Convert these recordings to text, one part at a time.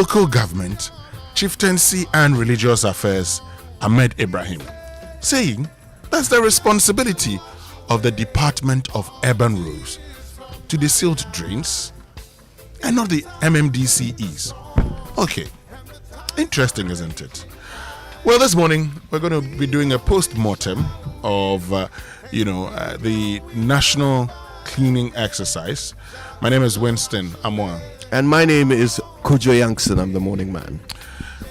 Local Government, Chieftaincy and Religious Affairs, Ahmed Ibrahim, saying that's the responsibility of the Department of Urban Roads to desil drains and not the MMDCEs. Okay, interesting, isn't it? Well, this morning we're going to be doing a post-mortem of, the national cleaning exercise. My name is Winston Amoah. And my name is Kojo Yankson. I'm the morning man.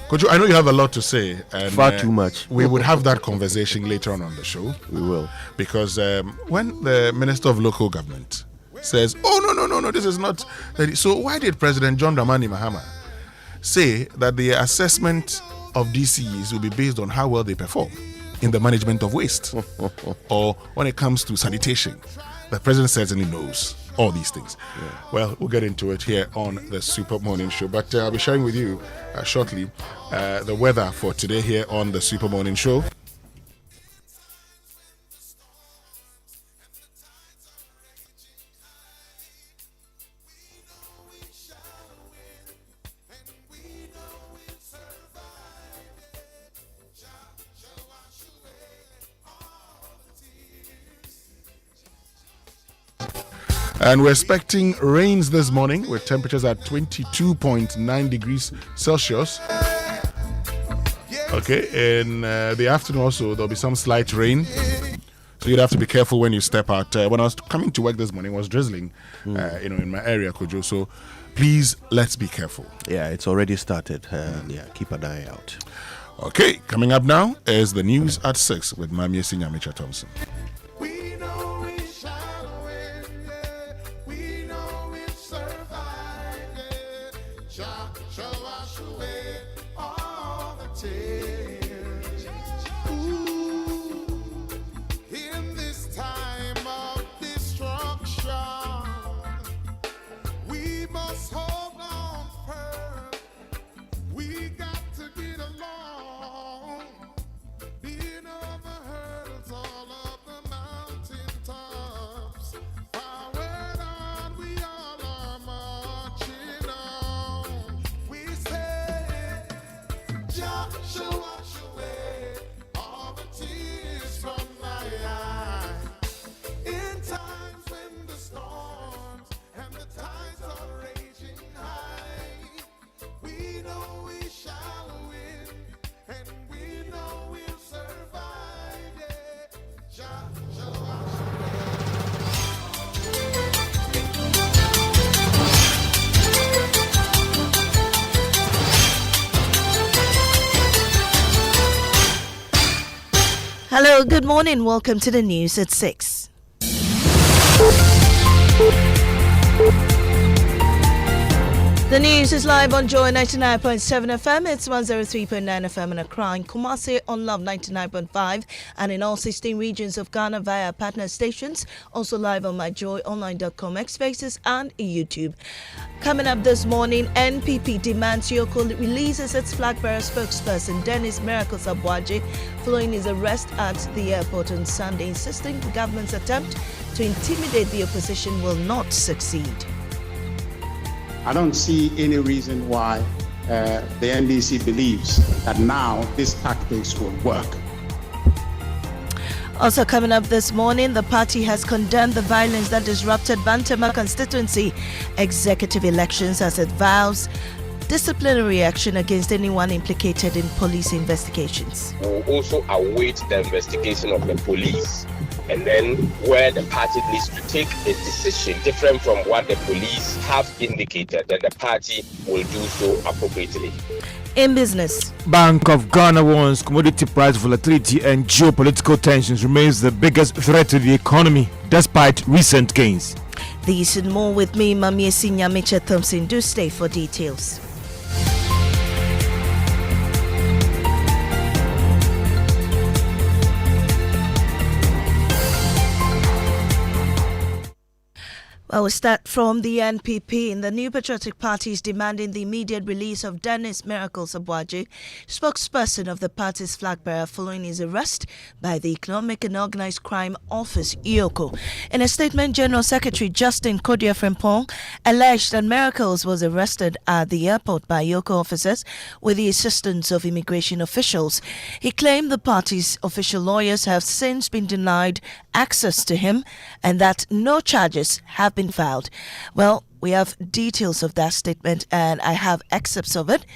Kojo, I know you have a lot to say. And, far too much. We would have that conversation later on the show. We will. Because when the Minister of Local Government says, oh, no, this is not... So why did President John Dramani Mahama say that the assessment of DCEs will be based on how well they perform in the management of waste or when it comes to sanitation? The president certainly knows all these things. Yeah. Well, we'll get into it here on the Super Morning Show. But I'll be sharing with you shortly the weather for today here on the Super Morning Show. And we're expecting rains this morning with temperatures at 22.9 degrees Celsius. Okay, in the afternoon also there'll be some slight rain. So you'd have to be careful when you step out. When I was coming to work this morning, it was drizzling, in my area, Kojo. So please, let's be careful. Yeah, it's already started. Keep an eye out. Okay, coming up now is the news at 6 with Mamie Sinyamicha Thompson. Hello, good morning. Welcome to the news at 6. The news is live on Joy 99.7 FM. It's 103.9 FM in Accra, in Kumasi on Love 99.5, and in all 16 regions of Ghana via partner stations. Also live on myjoyonline.com, X Spaces, and YouTube. Coming up this morning, NPP demands Yoko releases its flag bearer spokesperson Dennis Miracles Abwaji following his arrest at the airport on Sunday, insisting the government's attempt to intimidate the opposition will not succeed. I don't see any reason why the NDC believes that now these tactics will work. Also coming up this morning, the party has condemned the violence that disrupted Bantama constituency executive elections as it vows disciplinary action against anyone implicated in police investigations. We'll also await the investigation of the police, and then where the party needs to take a decision different from what the police have indicated, then the party will do so appropriately. In business, Bank of Ghana warns commodity price volatility and geopolitical tensions remains the biggest threat to the economy despite recent gains. These and more with me, Mamie Sinyamicha Thompson. Do stay for details. Well, we start from the NPP. The New Patriotic Party is demanding the immediate release of Dennis Miracles Abuaji, spokesperson of the party's flag bearer, following his arrest by the Economic and Organized Crime Office, EOCO. In a statement, General Secretary Justin Kojo Frimpong alleged that Miracles was arrested at the airport by EOCO officers with the assistance of immigration officials. He claimed the party's official lawyers have since been denied access to him and that no charges have been filed. Well, we have details of that statement and I have excerpts of it.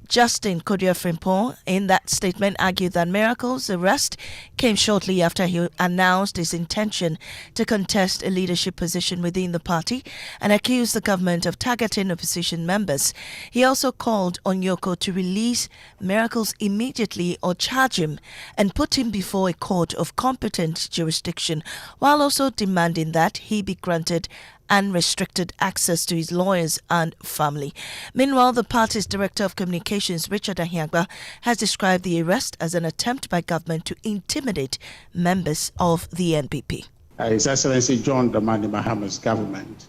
Justin Kojo Frimpong in that statement argued that Miracles' arrest came shortly after he announced his intention to contest a leadership position within the party and accused the government of targeting opposition members. He also called on Yoko to release Miracles immediately or charge him and put him before a court of competent jurisdiction, while also demanding that he be granted unrestricted access to his lawyers and family. Meanwhile, the party's Director of Communications, Richard Ahiagba, has described the arrest as an attempt by government to intimidate members of the NPP. His Excellency John Dramani Mahama's government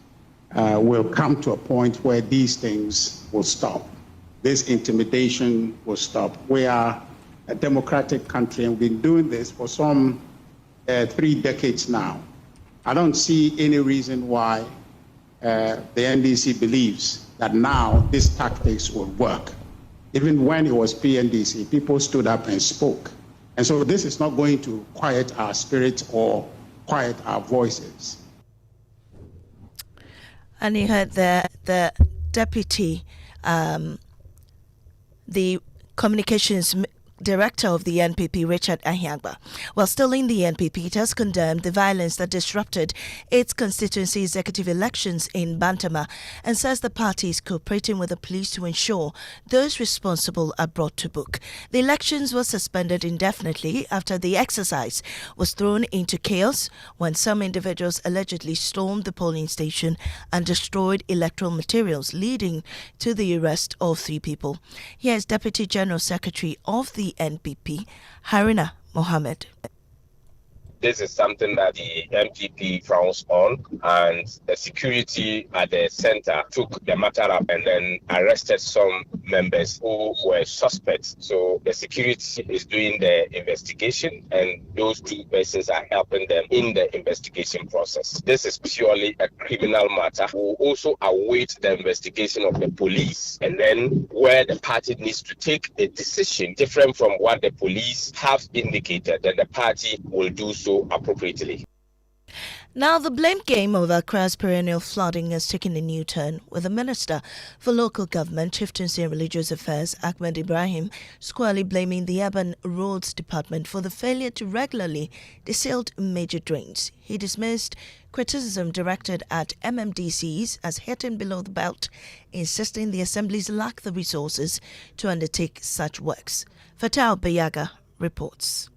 will come to a point where these things will stop. This intimidation will stop. We are a democratic country and we've been doing this for some 3 decades now. I don't see any reason why the NDC believes that now these tactics will work. Even when it was PNDC, people stood up and spoke. And so this is not going to quiet our spirits or quiet our voices. And you heard the deputy, the communications Director of the NPP, Richard Ahiagba. While still in the NPP, it has condemned the violence that disrupted its constituency executive elections in Bantama and says the party is cooperating with the police to ensure those responsible are brought to book. The elections were suspended indefinitely after the exercise was thrown into chaos when some individuals allegedly stormed the polling station and destroyed electoral materials, leading to the arrest of 3 people. Here is Deputy General Secretary of the NPP, Harina Mohammed. This is something that the MPP frowns on, and the security at the center took the matter up and then arrested some members who were suspects. So the security is doing the investigation, and those 2 persons are helping them in the investigation process. This is purely a criminal matter. We'll also await the investigation of the police, and then where the party needs to take a decision different from what the police have indicated, then the party will do so appropriately. Now, the blame game over Accra's perennial flooding has taken a new turn, with the Minister for Local Government, Chieftaincy and Religious Affairs, Ahmed Ibrahim, squarely blaming the Urban Roads Department for the failure to regularly desilt major drains. He dismissed criticism directed at MMDCs as hitting below the belt, insisting the assemblies lack the resources to undertake such works. Fatal Bayaga reports.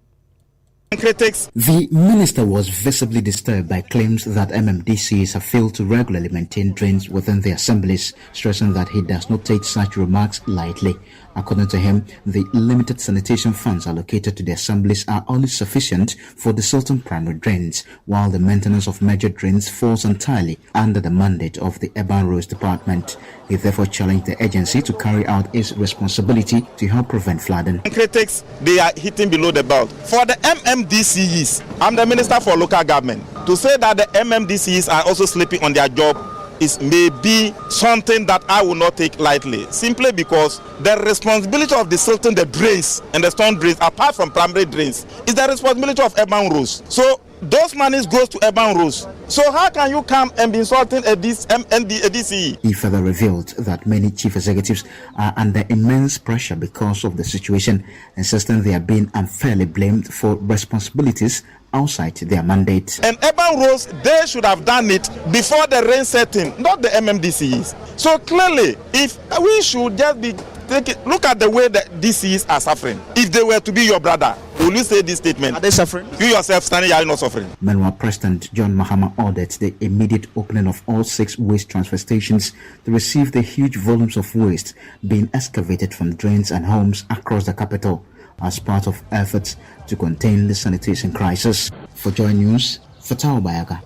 The minister was visibly disturbed by claims that MMDCs have failed to regularly maintain drains within the assemblies, stressing that he does not take such remarks lightly. According to him, the limited sanitation funds allocated to the assemblies are only sufficient for the certain primary drains, while the maintenance of major drains falls entirely under the mandate of the Urban Roads Department. He therefore challenged the agency to carry out its responsibility to help prevent flooding. Critics, they are hitting below the belt. For the MMDCs, I'm the Minister for Local Government. To say that the MMDCs are also sleeping on their job is maybe something that I will not take lightly, simply because the responsibility of desilting the drains and the storm drains, apart from primary drains, is the responsibility of urban roads. So those monies goes to urban roads. So how can you come and be insulting a DCE? He further revealed that many chief executives are under immense pressure because of the situation, insisting they are being unfairly blamed for responsibilities outside their mandate. And urban roads, they should have done it before the rain set in, not the MMDCs. So clearly, if we should just be look at the way the DCs are suffering. If they were to be your brother, will you say this statement? Are they suffering? You yourself standing here are not suffering. Meanwhile, President John Mahama ordered the immediate opening of all 6 waste transfer stations to receive the huge volumes of waste being excavated from drains and homes across the capital as part of efforts to contain the sanitation crisis. For Joy News, Fatal Bayaga,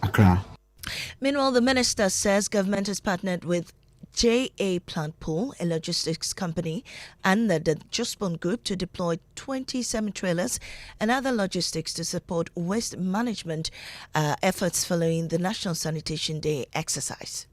Accra. Meanwhile, the minister says government has partnered with JA Plant Pool, a logistics company, and the Jospon Group to deploy 27 trailers and other logistics to support waste management efforts following the National Sanitation Day exercise.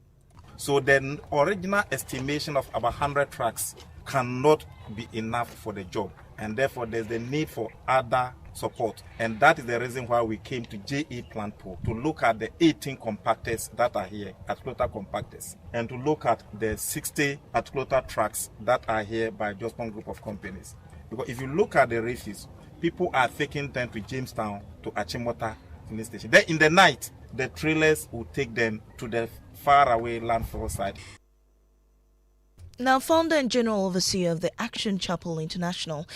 So the original estimation of about 100 trucks cannot be enough for the job, and therefore there's the need for other support, and that is the reason why we came to JA Plant Pool to look at the 18 compactors that are here, Athlota compactors, and to look at the 60 Athlota trucks that are here by Jospon Group of companies. Because if you look at the refuse, people are taking them to Jamestown, to Achimota filling station. Then in the night, the trailers will take them to the faraway landfill site. Now, founder and general overseer of the Action Chapel International,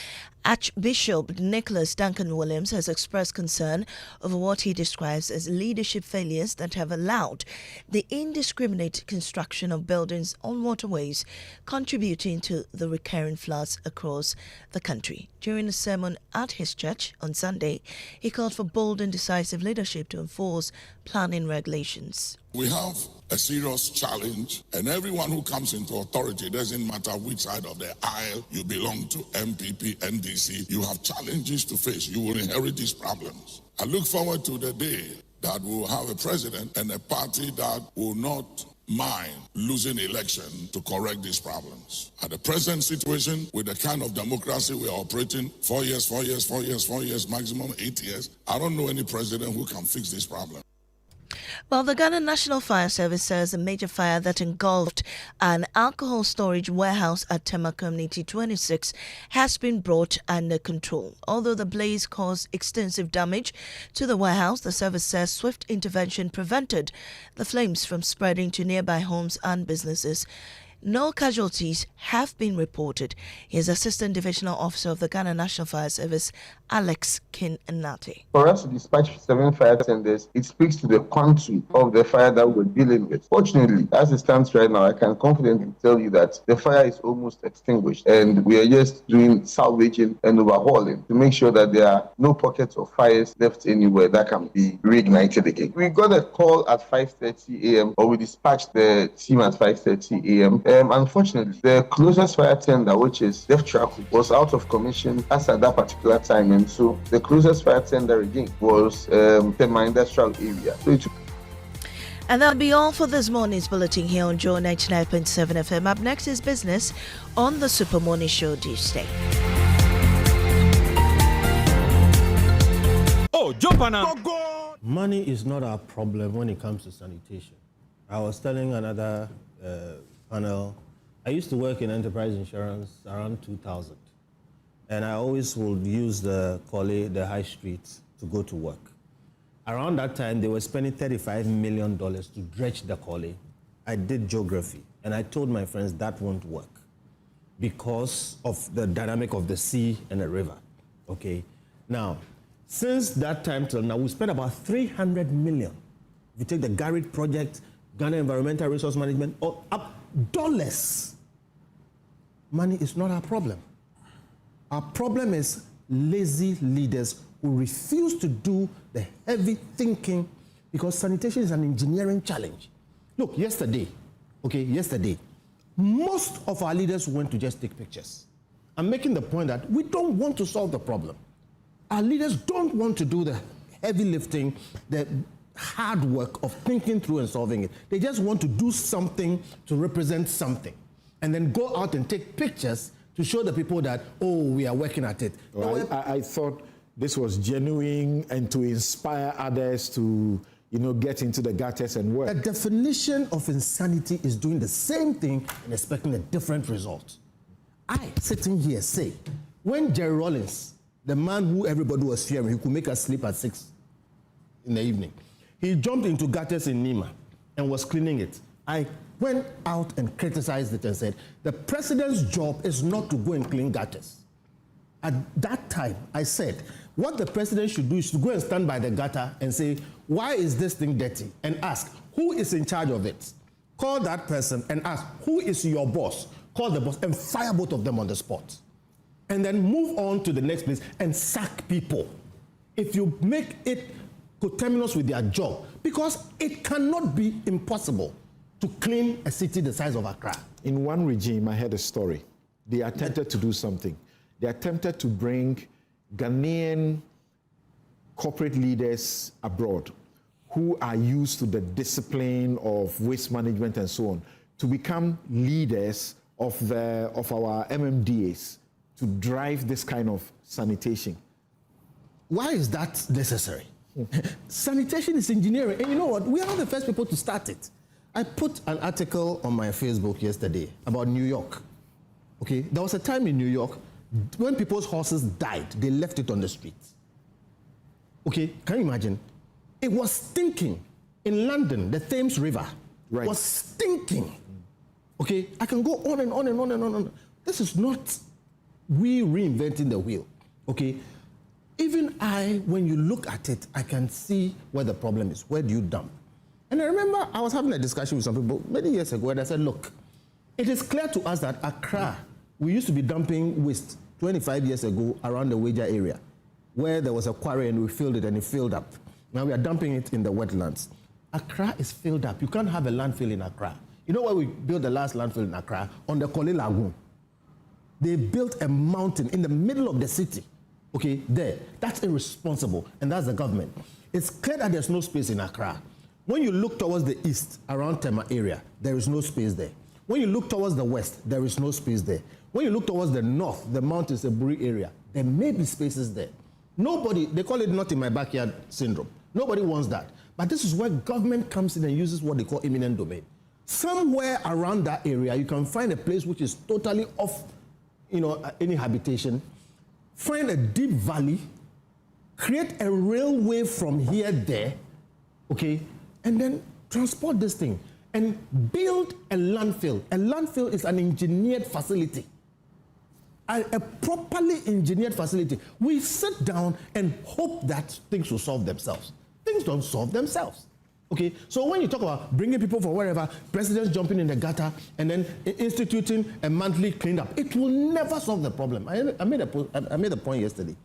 Archbishop Nicholas Duncan Williams, has expressed concern over what he describes as leadership failures that have allowed the indiscriminate construction of buildings on waterways, contributing to the recurring floods across the country. During a sermon at his church on Sunday, he called for bold and decisive leadership to enforce planning regulations. We have a serious challenge, and everyone who comes into authority, doesn't matter which side of the aisle you belong to, MPP, NDC, you have challenges to face. You will inherit these problems. I look forward to the day that we'll have a president and a party that will not mind losing election to correct these problems. At the present situation, with the kind of democracy we are operating, 4 years, maximum 8 years, I don't know any president who can fix this problem. Well, the Ghana National Fire Service says a major fire that engulfed an alcohol storage warehouse at Tema Community 26 has been brought under control. Although the blaze caused extensive damage to the warehouse, the service says swift intervention prevented the flames from spreading to nearby homes and businesses. No casualties have been reported. Here's Assistant Divisional Officer of the Ghana National Fire Service, Alex Kinanate. For us to dispatch 7 fire tenders, it speaks to the quantity of the fire that we're dealing with. Fortunately, as it stands right now, I can confidently tell you that the fire is almost extinguished, and we are just doing salvaging and overhauling to make sure that there are no pockets of fires left anywhere that can be reignited again. We got a call at 5:30 a.m. or we dispatched the team at 5:30 a.m. Unfortunately, the closest fire tender, which is Def Traku, was out of commission as at that particular time, and so the closest fire tender again was the industrial area. And that'll be all for this morning's bulletin here on Joy 99.7 FM. Up next is business on the Super Morning Show. Do stay. Oh, jump on now. Money is not our problem when it comes to sanitation. I was telling another panel, I used to work in enterprise insurance around 2000. And I always would use the Kole, the high street, to go to work. Around that time, they were spending $35 million to dredge the Kole. I did geography, and I told my friends that won't work because of the dynamic of the sea and the river, okay? Now, since that time till now, we spent about $300 million. If you take the Garrett project, Ghana Environmental Resource Management, or up dollars. Money is not our problem. Our problem is lazy leaders who refuse to do the heavy thinking because sanitation is an engineering challenge. Look, yesterday, most of our leaders went to just take pictures. I'm making the point that we don't want to solve the problem. Our leaders don't want to do the heavy lifting, the hard work of thinking through and solving it. They just want to do something to represent something and then go out and take pictures to show the people that, oh, we are working at it. Well, I thought this was genuine and to inspire others to, get into the gutters and work. The definition of insanity is doing the same thing and expecting a different result. I, sitting here, say, when Jerry Rollins, the man who everybody was fearing, who could make us sleep at 6 in the evening, he jumped into gutters in Nima and was cleaning it. I went out and criticized it and said, the president's job is not to go and clean gutters. At that time, I said, what the president should do is to go and stand by the gutter and say, why is this thing dirty? And ask, who is in charge of it? Call that person and ask, who is your boss? Call the boss and fire both of them on the spot. And then move on to the next place and sack people. If you make it coterminous with their job, because it cannot be impossible to clean a city the size of Accra. In one regime, I heard a story. They attempted to do something. They attempted to bring Ghanaian corporate leaders abroad who are used to the discipline of waste management and so on to become leaders of our MMDAs to drive this kind of sanitation. Why is that necessary? Sanitation is engineering, and you know what? We are not the first people to start it. I put an article on my Facebook yesterday about New York. Okay, there was a time in New York when people's horses died, they left it on the streets. Okay, can you imagine? It was stinking. In London, the Thames River was stinking. Okay, I can go on and on and on and on. This is not we reinventing the wheel. Okay, even when you look at it, I can see where the problem is. Where do you dump? And I remember I was having a discussion with some people many years ago, and I said, look, it is clear to us that Accra, we used to be dumping waste 25 years ago around the Wager area, where there was a quarry and we filled it and it filled up. Now we are dumping it in the wetlands. Accra is filled up. You can't have a landfill in Accra. You know where we built the last landfill in Accra? On the Kole Lagoon. They built a mountain in the middle of the city. Okay, there. That's irresponsible, and that's the government. It's clear that there's no space in Accra. When you look towards the east, around Tema area, there is no space there. When you look towards the west, there is no space there. When you look towards the north, the Mount Isaburi area, there may be spaces there. Nobody, they call it not in my backyard syndrome. Nobody wants that. But this is where government comes in and uses what they call eminent domain. Somewhere around that area, you can find a place which is totally off, any habitation. Find a deep valley, create a railway from here there, okay, and then transport this thing and build a landfill. A landfill is an engineered facility. A properly engineered facility. We sit down and hope that things will solve themselves. Things don't solve themselves. Okay, so when you talk about bringing people from wherever, presidents jumping in the gutter and then instituting a monthly cleanup, it will never solve the problem. I made a point yesterday.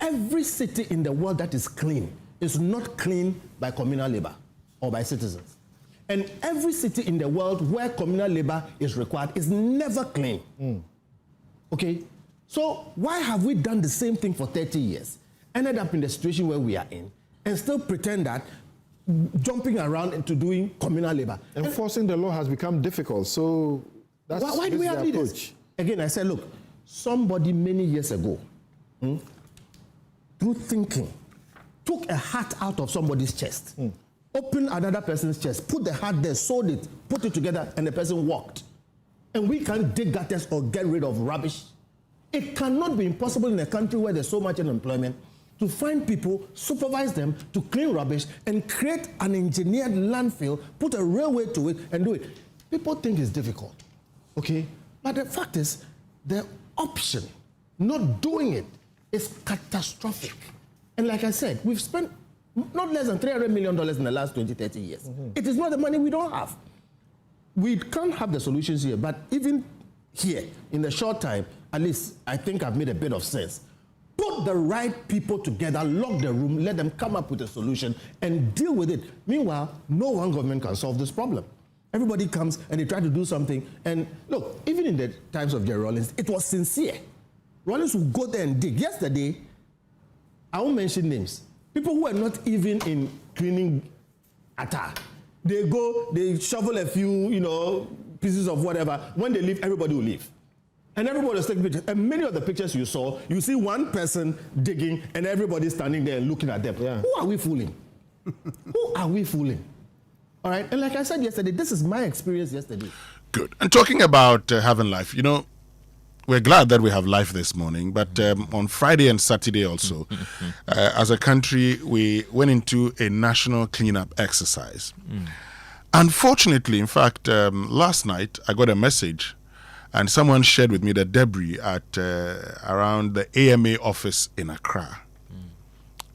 Every city in the world that is clean is not clean by communal labor or by citizens. And every city in the world where communal labor is required is never clean. Okay, so why have we done the same thing for 30 years, ended up in the situation where we are in, and still pretend that jumping around into doing communal labor? Enforcing the law has become difficult, so that's why do we have leaders? Again, I said, look, somebody many years ago, through thinking, took a hat out of somebody's chest, opened another person's chest, put the hat there, sewed it, put it together, and the person walked. And we can't dig gutters or get rid of rubbish. It cannot be impossible in a country where there's so much unemployment to find people, supervise them to clean rubbish and create an engineered landfill, put a railway to it and do it. People think it's difficult, okay? But the fact is, the option, not doing it, is catastrophic. And like I said, we've spent not less than $300 million in the last 20, 30 years. It is not the money we don't have. We can't have the solutions here, but even here, in the short time, at least I think I've made a bit of sense. Put the right people together, lock the room, let them come up with a solution and deal with it. Meanwhile, no one government can solve this problem. Everybody comes and they try to do something. And look, even in the times of Jerry Rawlings, it was sincere. Rawlings would go there and dig. Yesterday, I won't mention names. People who are not even in cleaning attire. They go, they shovel a few, pieces of whatever. When they leave, everybody will leave. And everybody is taking pictures. And many of the pictures you saw, you see one person digging and everybody standing there looking at them. Yeah. Who are we fooling? Who are we fooling? All right. And like I said yesterday, this is my experience yesterday. Good. And talking about having life, we're glad that we have life this morning, but on Friday and Saturday also, as a country, we went into a national cleanup exercise. Unfortunately, in fact, last night I got a message and someone shared with me the debris at around the AMA office in Accra.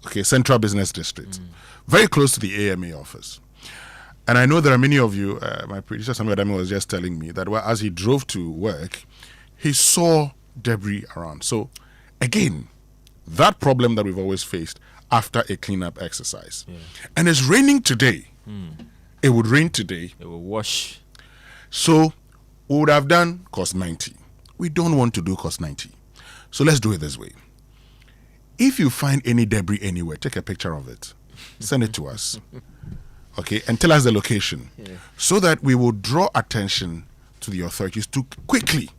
Okay, Central Business District. Very close to the AMA office. And I know there are many of you, my producer Samuel Adami was just telling me that as he drove to work, he saw debris around. So, again, that problem that we've always faced, after a cleanup exercise. And it's raining today. It would rain today. It will wash. So we would have done cost 90. We don't want to do cost 90. So let's do it this way. If you find any debris anywhere, take a picture of it. Send it to us. Okay, and tell us the location. So that we will draw attention to the authorities to quickly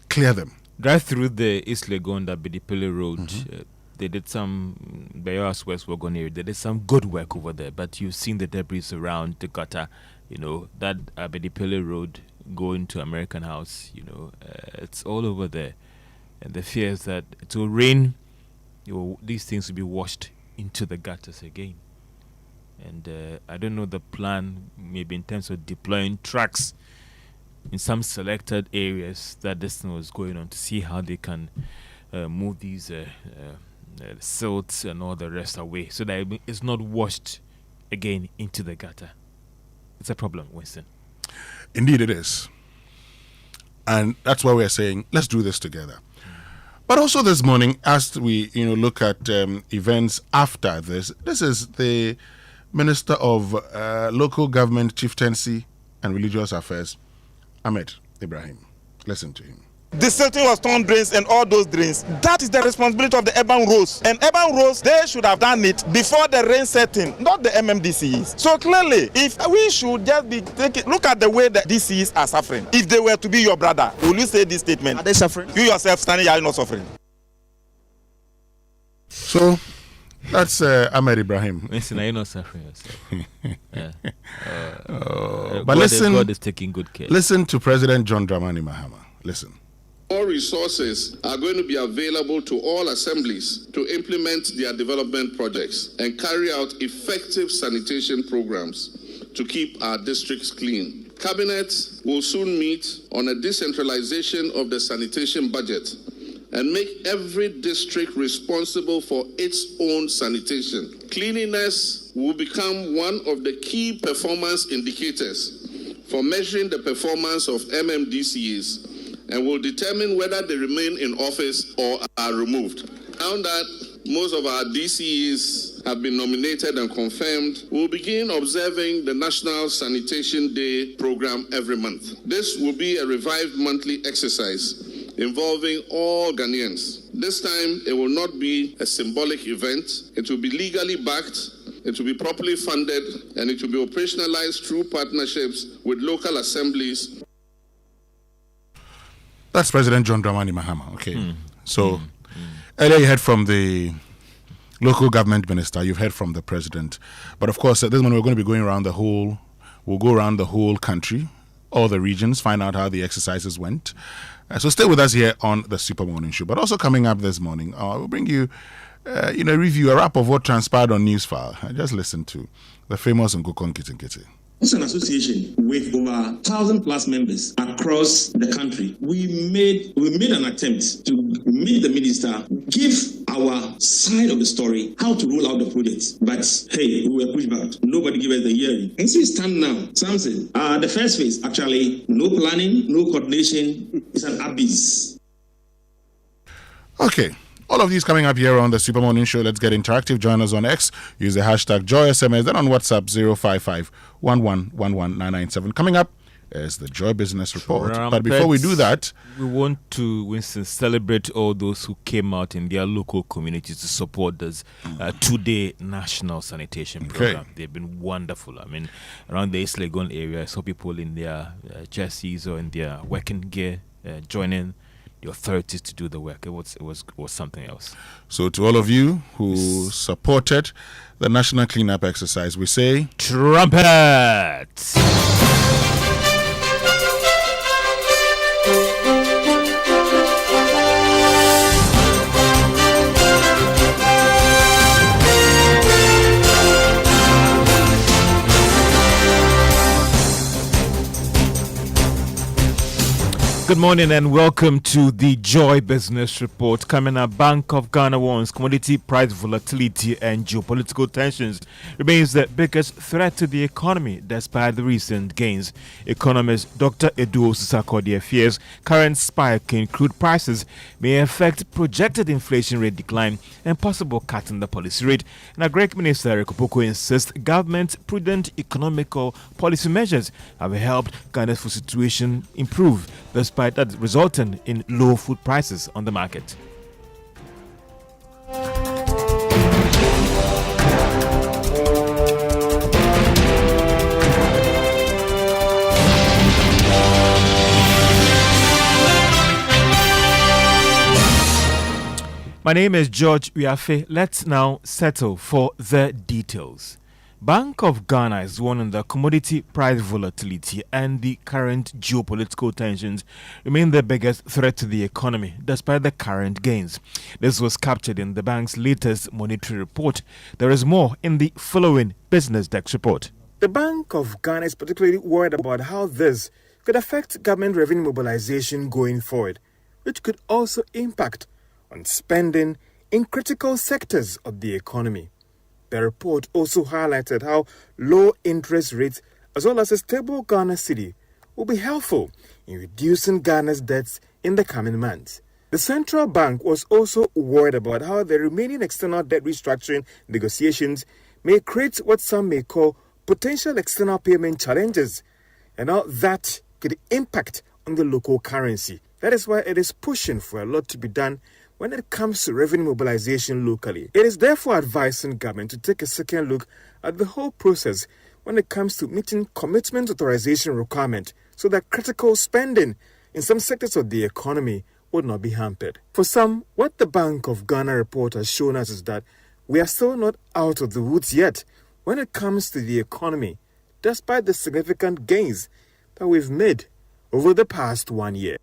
clear them. Drive through the East Legonda Bedipele Road. They did some, Bayos West Wagon area, they did some good work over there, but you've seen the debris around the gutter, that Bedipele Road going to American House, it's all over there. And the fear is that it will rain, these things will be washed into the gutters again. And I don't know the plan, maybe in terms of deploying trucks in some selected areas that this thing was going on to see how they can move these silts and all the rest away so that it's not washed again into the gutter. It's a problem, Winston. Indeed it is. And that's why we're saying, let's do this together. But also this morning, as we look at events after this is the Minister of Local Government, Chieftaincy and Religious Affairs, Ahmed Ibrahim. Listen to him. The silting of storm drains and all those drains, that is the responsibility of the urban roads. And urban roads, they should have done it before the rain set in, not the MMDCs. So clearly, if we should just be taking, look at the way the DCs are suffering. If they were to be your brother, will you say this statement? Are they suffering? You yourself standing here, are not suffering. So, that's Ahmed Ibrahim. Listen, are you not suffering yourself? But listen, God is taking good care. Listen to President John Dramani Mahama. Listen. All resources are going to be available to all assemblies to implement their development projects and carry out effective sanitation programs to keep our districts clean. Cabinet will soon meet on a decentralization of the sanitation budget and make every district responsible for its own sanitation. Cleanliness will become one of the key performance indicators for measuring the performance of MMDCs and will determine whether they remain in office or are removed. Now that most of our DCEs have been nominated and confirmed, we'll begin observing the National Sanitation Day program every month. This will be a revived monthly exercise involving all Ghanaians. This time, it will not be a symbolic event. It will be legally backed, it will be properly funded, and it will be operationalized through partnerships with local assemblies. That's President John Dramani Mahama. Okay. Earlier you heard from the local government minister, you've heard from the president. But of course, at this moment we're going to be going around we'll go around the whole country, all the regions, find out how the exercises went. So stay with us here on the Super Morning Show. But also coming up this morning, we'll bring you, a review, a wrap of what transpired on Newsfile. Just listen to the famous Nkukon Kitinkiti. It's an association with over 1,000+ members across the country. We made an attempt to meet the minister, give our side of the story, how to roll out the project. But hey, we were pushed back. Nobody gave us the hearing. And so we stand now. Samson, the first phase, actually, no planning, no coordination. It's an abyss. Okay. All of these coming up here on the Super Morning Show. Let's get interactive. Join us on X. Use the hashtag JoySMS. Then on WhatsApp 055-1111-997. Coming up is the Joy Business Report. But before we do that, we want to, Winston, celebrate all those who came out in their local communities to support this two-day national sanitation program. They've been wonderful. I mean, around the East Legon area, I saw people in their jerseys or in their working gear joining the authorities to do the work. It was something else. So to all of you who supported the national cleanup exercise, we say trumpets. Good morning and welcome to the Joy Business Report. Coming up, Bank of Ghana warns commodity price volatility and geopolitical tensions remains the biggest threat to the economy despite the recent gains. Economist Dr. Edu Osusakode fears current spike in crude prices may affect projected inflation rate decline and possible cut in the policy rate. And Agric Minister Eric Opoko insists government's prudent economical policy measures have helped Ghana's food situation improve, despite that resulting in low food prices on the market. My name is George Wiafe. Let's now settle for the details. Bank of Ghana is warning the commodity price volatility and the current geopolitical tensions remain the biggest threat to the economy despite the current gains. This was captured in the bank's latest monetary report. There is more in the following Business Desk report. The Bank of Ghana is particularly worried about how this could affect government revenue mobilization going forward, which could also impact on spending in critical sectors of the economy. The report also highlighted how low interest rates as well as a stable Ghana cedi will be helpful in reducing Ghana's debts in the coming months. The central bank was also worried about how the remaining external debt restructuring negotiations may create what some may call potential external payment challenges, and how that could impact on the local currency. That is why it is pushing for a lot to be done when it comes to revenue mobilization locally. It is therefore advising government to take a second look at the whole process when it comes to meeting commitment authorization requirement so that critical spending in some sectors of the economy would not be hampered. For some, what the Bank of Ghana report has shown us is that we are still not out of the woods yet when it comes to the economy, despite the significant gains that we've made over the past 1 year.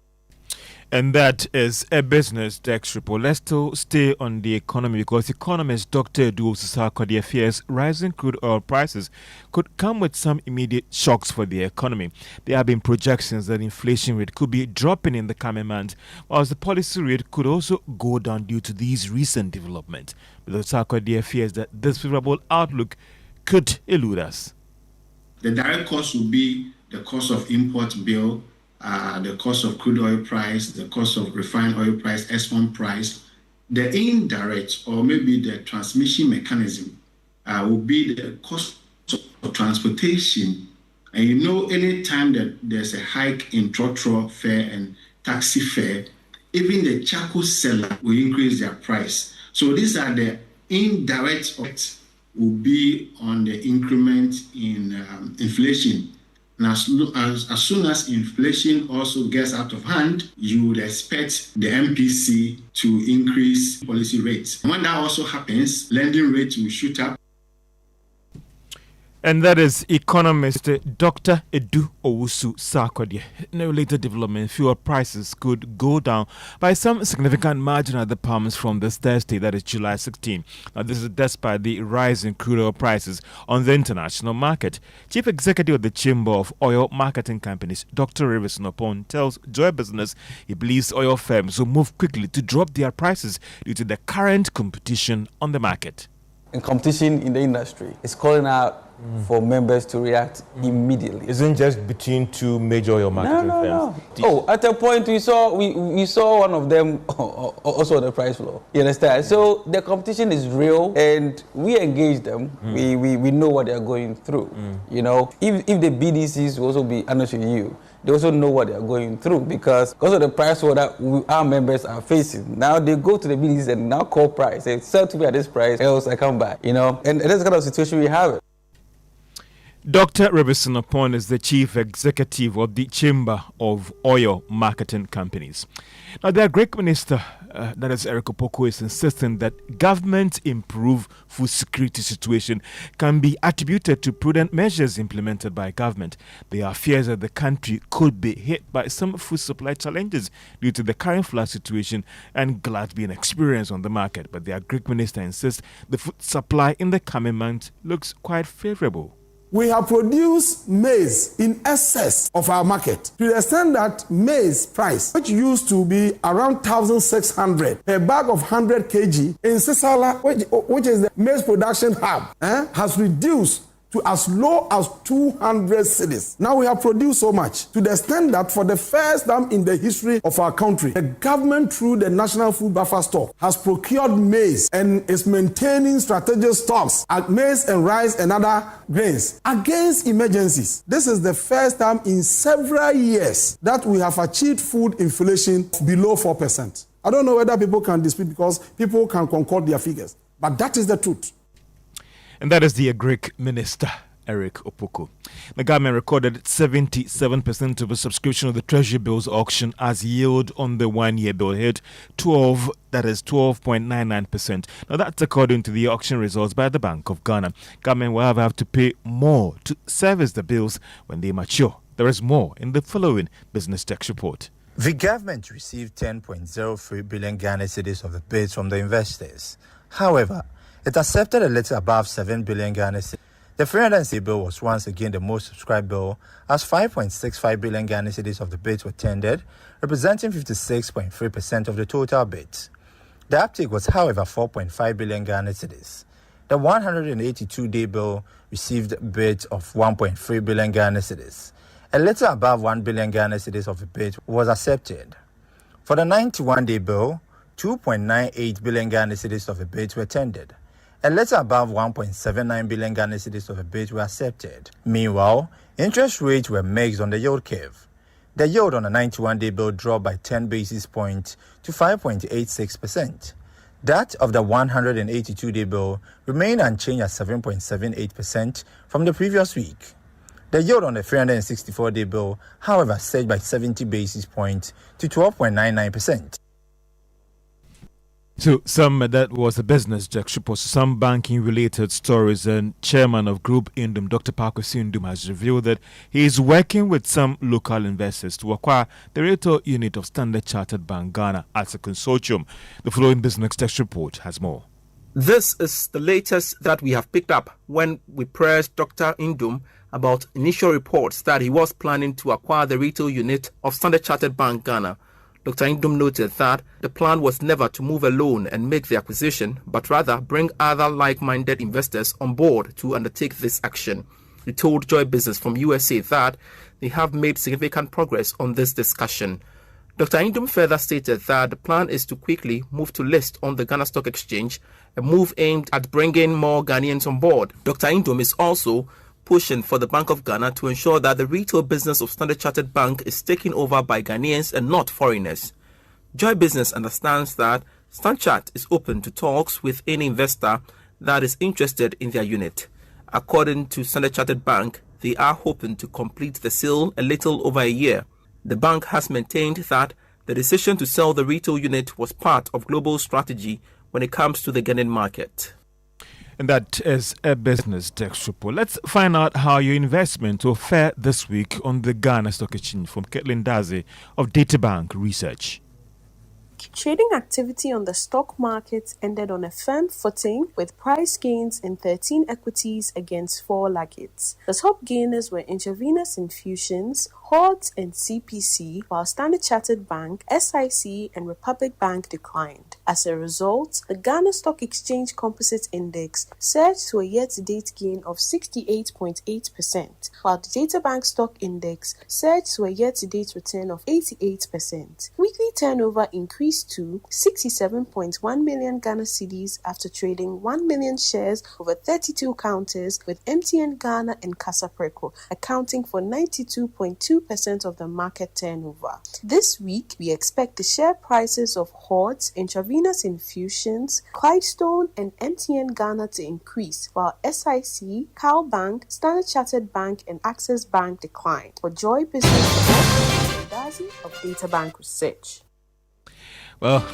And that is a Business Desk report. Let's still stay on the economy because economist Dr. Edu Osusakode fears rising crude oil prices could come with some immediate shocks for the economy. There have been projections that inflation rate could be dropping in the coming months, whilst the policy rate could also go down due to these recent developments. But Osusakode fears that this favorable outlook could elude us. The direct cost will be the cost of import bill, the cost of crude oil price, the cost of refined oil price, S1 price. The indirect, or maybe the transmission mechanism, will be the cost of transportation. And you know, any time that there's a hike in trotro fare and taxi fare, even the charcoal seller will increase their price. So these are the indirect effects will be on the increment in inflation. And as soon as inflation also gets out of hand, you would expect the MPC to increase policy rates. When that also happens, lending rates will shoot up. And that is economist Dr. Edu Osusakode. In a related development, fuel prices could go down by some significant margin at the pumps from this Thursday, that is July 16. Now, this is despite the rise in crude oil prices on the international market. Chief Executive of the Chamber of Oil Marketing Companies, Dr. Winston, tells Joy Business he believes oil firms will move quickly to drop their prices due to the current competition on the market. And competition in the industry is calling out for members to react immediately. Isn't just between two major oil marketing firms? No. Oh, at a point we saw one of them also on the price floor. You understand? So the competition is real, and we engage them. We know what they are going through. You know, if the BDCs will also be honest with you, they also know what they are going through because of the price war that our members are facing. Now they go to the BDCs and now call price. They sell to me at this price, else I come back. You know, and that's the kind of situation we have. Dr. Winston is the Chief Executive of the Chamber of Oil Marketing Companies. Now, the Greek Minister, that is Eric Opoko, is insisting that government improve food security situation can be attributed to prudent measures implemented by government. There are fears that the country could be hit by some food supply challenges due to the current flood situation and glut being experienced on the market. But the Greek Minister insists the food supply in the coming months looks quite favorable. We have produced maize in excess of our market to the extent that maize price, which used to be around 1,600 per bag of 100 kg in Sisala, which is the maize production hub, has reduced to as low as 200 cedis. Now we have produced so much to the extent that for the first time in the history of our country, the government through the National Food Buffer Stock has procured maize and is maintaining strategic stocks at maize and rice and other grains against emergencies. This is the first time in several years that we have achieved food inflation below 4%. I don't know whether people can dispute because people can concord their figures, but that is the truth. And that is the Agric Minister, Eric Opoko. The government recorded 77% of the subscription of the Treasury Bills auction as yield on the 1-year bill hit 12.99%. Now that's according to the auction results by the Bank of Ghana. Government will have to pay more to service the bills when they mature. There is more in the following Business Tech report. The government received 10.03 billion Ghana cedis of the bids from the investors. However, it accepted a little above 7 billion Ghana cedis. The 300 bill was once again the most subscribed bill, as 5.65 billion Ghana cedis of the bids were tendered, representing 56.3% of the total bids. The uptake was, however, 4.5 billion Ghana cedis. The 182-day bill received bids of 1.3 billion Ghana cedis. A little above 1 billion Ghana cedis of the bid was accepted. For the 91-day bill, 2.98 billion Ghana cedis of the bids were tendered. A little above 1.79 billion Ghana cedis of the bids were accepted. Meanwhile, interest rates were mixed on the yield curve. The yield on the 91-day bill dropped by 10 basis points to 5.86%. That of the 182-day bill remained unchanged at 7.78% from the previous week. The yield on the 364-day bill, however, surged by 70 basis points to 12.99%. So that was a Business Desk report. Some banking-related stories, and Chairman of Group Indum, Dr. Parker Sindum, has revealed that he is working with some local investors to acquire the retail unit of Standard Chartered Bank Ghana as a consortium. The following Business Desk report has more. This is the latest that we have picked up when we pressed Dr. Indum about initial reports that he was planning to acquire the retail unit of Standard Chartered Bank Ghana. Dr. Indum noted that the plan was never to move alone and make the acquisition, but rather bring other like-minded investors on board to undertake this action. He told Joy Business from USA that they have made significant progress on this discussion. Dr. Indum further stated that the plan is to quickly move to list on the Ghana Stock Exchange, a move aimed at bringing more Ghanaians on board. Dr. Indum is also pushing for the Bank of Ghana to ensure that the retail business of Standard Chartered Bank is taken over by Ghanaians and not foreigners. Joy Business understands that StanChart is open to talks with any investor that is interested in their unit. According to Standard Chartered Bank, they are hoping to complete the sale a little over a year. The bank has maintained that the decision to sell the retail unit was part of global strategy when it comes to the Ghanaian market. And that is a Business Desk report. Let's find out how your investment will fare this week on the Ghana Stock Exchange from Caitlin Daze of Databank Research. Trading activity on the stock market ended on a firm footing with price gains in 13 equities against 4 laggards. The top gainers were intravenous infusions, HORDS and CPC, while Standard Chartered Bank, SIC and Republic Bank declined. As a result, the Ghana Stock Exchange Composite Index surged to a year-to-date gain of 68.8%, while the Databank Stock Index surged to a year-to-date return of 88%. Weekly turnover increased to 67.1 million Ghana cedis after trading 1 million shares over 32 counters, with MTN Ghana and Casapreco accounting for 92.2% of the market turnover. This week, we expect the share prices of HORDS, intravenous infusions, Clydestone and MTN Ghana to increase, while SIC, Cal Bank, Standard Chartered Bank and Access Bank declined. For Joy Business, Dazi of Databank Research. Well,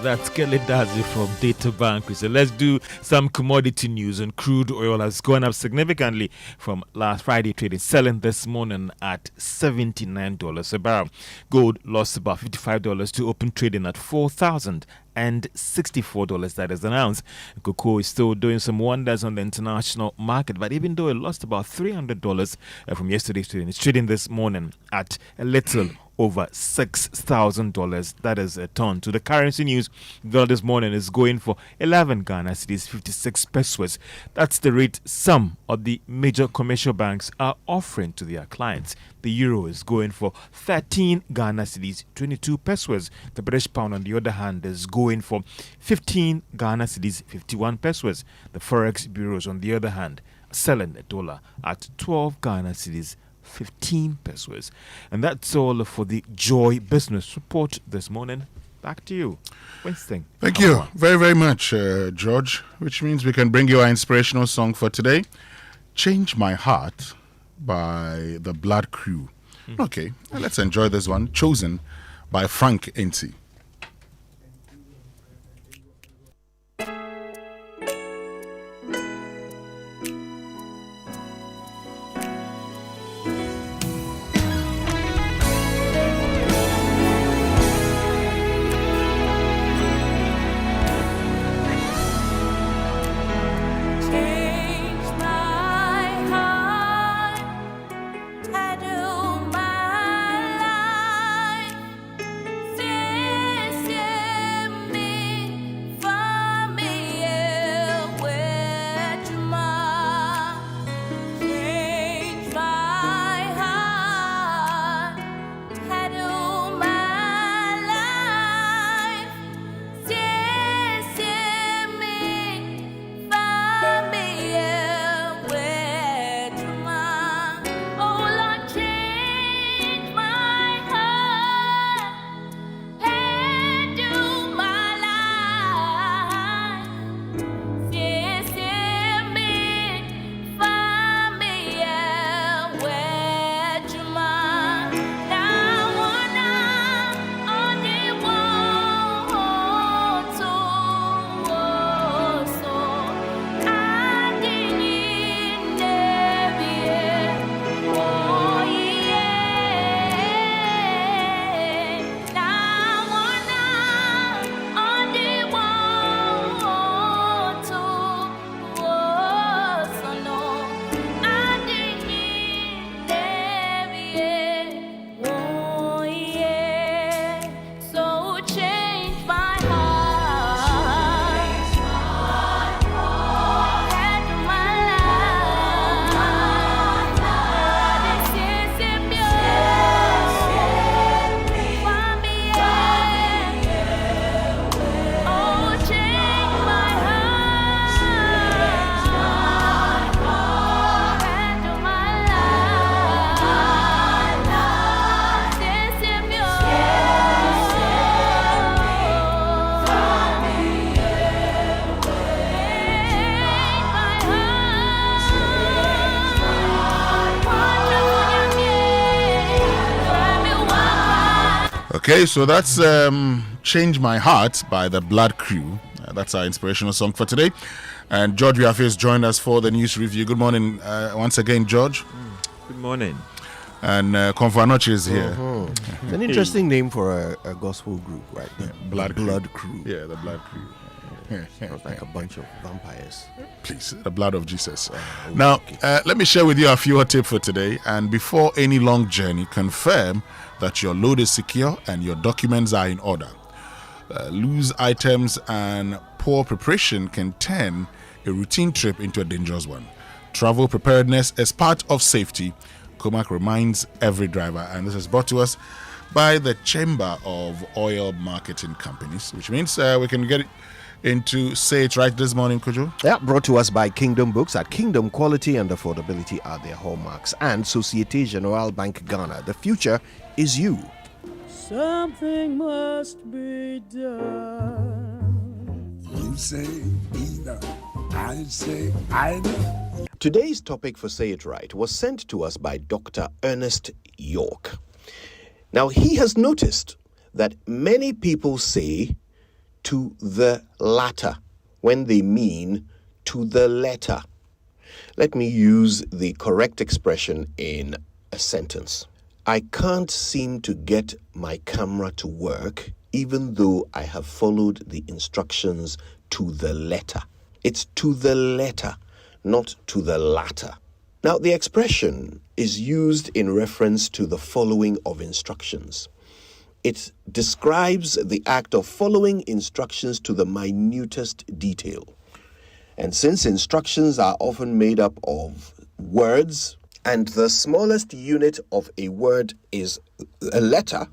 that's Kelly Dazi from Data Bank. So let's do some commodity news. And crude oil has gone up significantly from last Friday trading, selling this morning at $79 a barrel. Gold lost about $55 to open trading at $4,064, that is an ounce. Cocoa is still doing some wonders on the international market, but even though it lost about $300 from yesterday's trading, it's trading this morning at a little over $6,000. That is a ton. To the currency news, the this morning is going for 11 Ghana cedis, 56 pesos. That's the rate some of the major commercial banks are offering to their clients. The euro is going for 13 Ghana cedis, 22 pesos. The British pound, on the other hand, is going for 15 Ghana cedis, 51 pesos. The forex bureaus, on the other hand, selling the dollar at 12 Ghana cedis, 15 pesos. And that's all for the Joy Business Report this morning. Back to you, Winston. Thank you very, very much, George, which means we can bring you our inspirational song for today, Change My Heart by the Blood Crew. Okay, let's enjoy this one, chosen by Frank Ainty. Okay, so that's Change My Heart by the Blood Crew. That's our inspirational song for today. And George Wiafe has joined us for the news review. Good morning once again, George. Good morning. And Konfanoche is here. It's an interesting name for a gospel group, right? Yeah, Blood Crew. Yeah, the Blood Crew. Sounds like a bunch of vampires. Please, the blood of Jesus. Now, let me share with you a few tips for today. And before any long journey, confirm that your load is secure and your documents are in order. Loose items and poor preparation can turn a routine trip into a dangerous one. Travel preparedness is part of safety, Comac reminds every driver. And this is brought to us by the Chamber of Oil Marketing Companies, which means we can get it into Say It Right this morning, Kojo. Yeah, brought to us by Kingdom Books. At Kingdom, quality and affordability are their hallmarks. And Societe Generale Bank Ghana. The future is you. Something must be done. You say either, I say either. Today's topic for Say It Right was sent to us by Dr. Ernest York. Now, he has noticed that many people say to the latter when they mean to the letter. Let me use the correct expression in a sentence. I can't seem to get my camera to work even though I have followed the instructions to the letter. It's to the letter, not to the latter. Now, the expression is used in reference to the following of instructions. It describes the act of following instructions to the minutest detail. And since instructions are often made up of words, and the smallest unit of a word is a letter,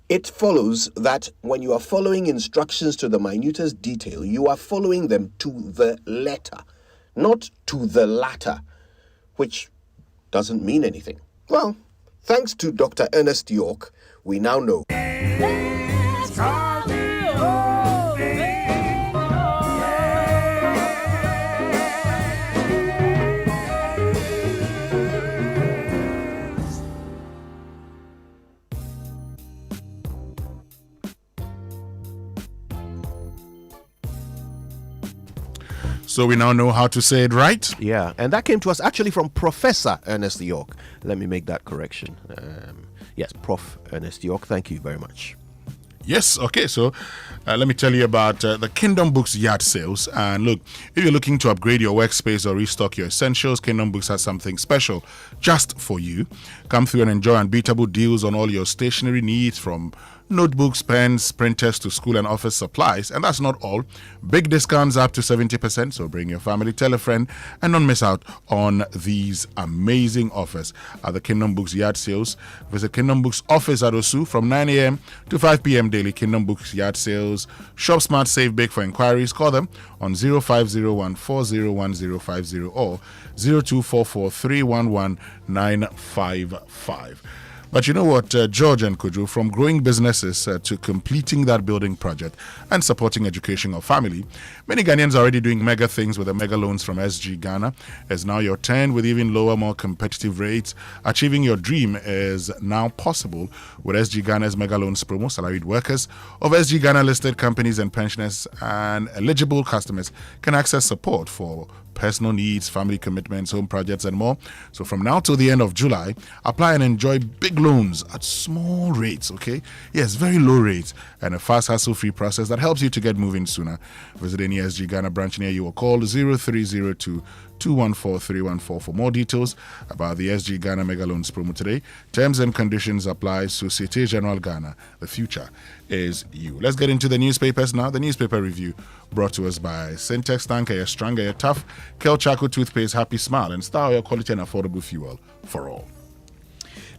it follows that when you are following instructions to the minutest detail, you are following them to the letter, not to the latter, which doesn't mean anything. Well, thanks to Dr. Ernest York, we now know. So we now know how to say it right? Yeah, and that came to us actually from Professor Ernest York. Let me make that correction. Yes, Prof. Ernest York, thank you very much. Yes, okay, so let me tell you about the Kingdom Books yard sales. And look, if you're looking to upgrade your workspace or restock your essentials, Kingdom Books has something special just for you. Come through and enjoy unbeatable deals on all your stationery needs, from notebooks, pens, printers to school and office supplies. And that's not all. Big discounts up to 70%. So bring your family, tell a friend, and don't miss out on these amazing offers at the Kingdom Books yard sales. Visit Kingdom Books office at Osu from 9 a.m. to 5 p.m. daily. Kingdom Books yard sales. Shop smart, save big. For inquiries, call them on 0501 401050 or 0244 311 955. But you know what, George and Kojo, from growing businesses to completing that building project and supporting education of family, many Ghanaians are already doing mega things with the mega loans from SG Ghana. It's now your turn with even lower, more competitive rates. Achieving your dream is now possible with SG Ghana's mega loans promo. Salaried workers of SG Ghana listed companies and pensioners and eligible customers can access support for personal needs, family commitments, home projects, and more. So from now till the end of July, apply and enjoy big loans at small rates, okay? Yes, very low rates, and a fast, hassle-free process that helps you to get moving sooner. Visit any SG Ghana branch near you or call 0302 214-314 for more details about the SG Ghana Mega Loans promo today. Terms and conditions apply. Societe Generale Ghana. The future is you. Let's get into the newspapers now. The newspaper review brought to us by Syntex Tanker, you're stronger, you're tough. Kel Chaco Toothpaste, Happy Smile, and Star Oil, quality and affordable fuel for all.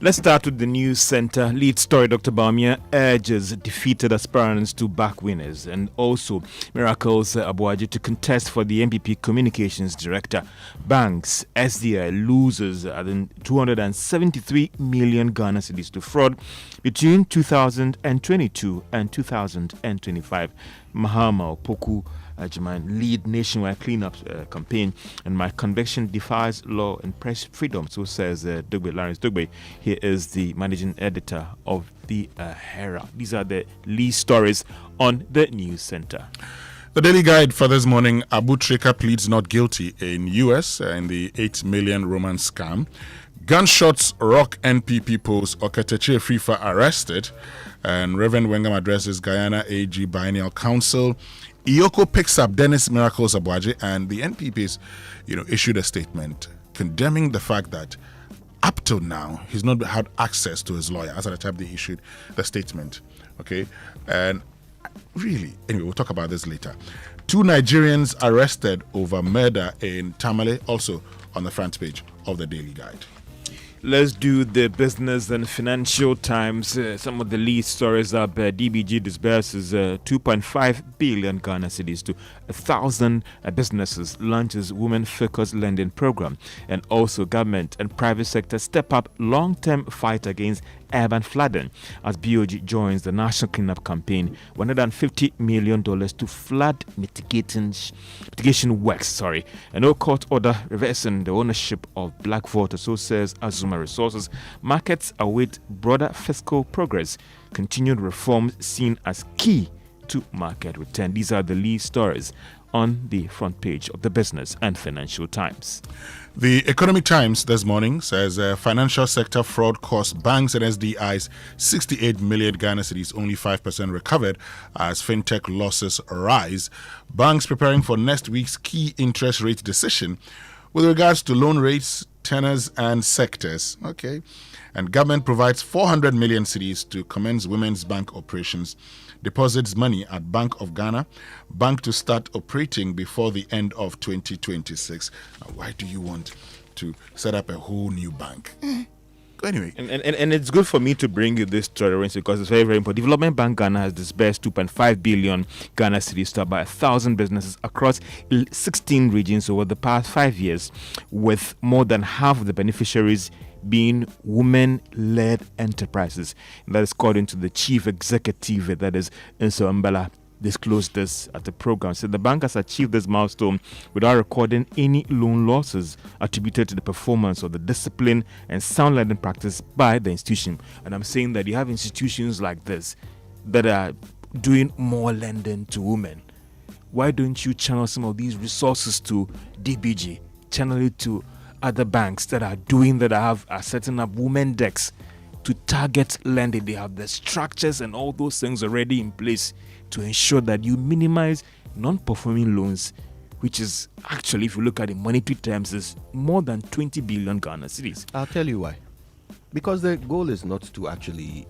Let's start with the news center. Lead story: Dr. Bawumia urges defeated aspirants to back winners, and also miracles Abuaji to contest for the MPP communications director. Banks, SDI loses 273 million Ghana cedis to fraud between 2022 and 2025. Mahama Opoku Ajiman lead nationwide cleanup campaign, and my conviction defies law and press freedom, so says Lawrence Dugbe. He is the managing editor of the Herald. These are the lead stories on the news center. The Daily Guide for this morning: Abu Trika pleads not guilty in U.S. in the 8 million Roman scam. Gunshots rock NPP post Oketeche Frifa arrested, and Reverend Wengam addresses Guyana AG Biennial Council. Iyoko picks up Dennis Miracles Abuaji, and the NPP's, issued a statement condemning the fact that up till now he's not had access to his lawyer as at the time they issued the statement. Okay, and really, anyway, we'll talk about this later. 2 Nigerians arrested over murder in Tamale, also on the front page of the Daily Guide. Let's do the business and financial times. Some of the lead stories up. DBG disburses 2.5 billion Ghana cedis to 1,000 businesses, launches women-focused lending program, and also government and private sector step up long-term fight against urban flooding as BOG joins the national cleanup campaign. $150 million to flood mitigation works. A no court order reversing the ownership of black voters, so says Azuma Resources. Markets await broader fiscal progress. Continued reforms seen as key to market return. These are the lead stories on the front page of the Business and Financial Times. The Economic Times this morning says financial sector fraud cost banks and SDIs 68 million Ghana cedis, only 5% recovered as fintech losses rise. Banks preparing for next week's key interest rate decision with regards to loan rates, tenors, and sectors. Okay. And government provides 400 million cedis to commence women's bank operations. Deposits money at Bank of Ghana. Bank to start operating before the end of 2026. Now, why do you want to set up a whole new bank? Anyway. And it's good for me to bring you this story because it's very, very important. Development Bank Ghana has disbursed 2.5 billion Ghana cedis to about 1,000 businesses across 16 regions over the past 5 years, with more than half of the beneficiaries being women-led enterprises. And that is according to the chief executive, that is Nso Mbala, disclosed this at the program. Said the bank has achieved this milestone without recording any loan losses attributed to the performance of the discipline and sound lending practice by the institution. And I'm saying that you have institutions like this that are doing more lending to women. Why don't you channel some of these resources to DBG, channel it to other banks that are setting up women decks to target lending? They have the structures and all those things already in place to ensure that you minimize non-performing loans, which is actually, if you look at it in monetary terms, is more than 20 billion Ghana cedis. I'll tell you why. Because the goal is not to actually,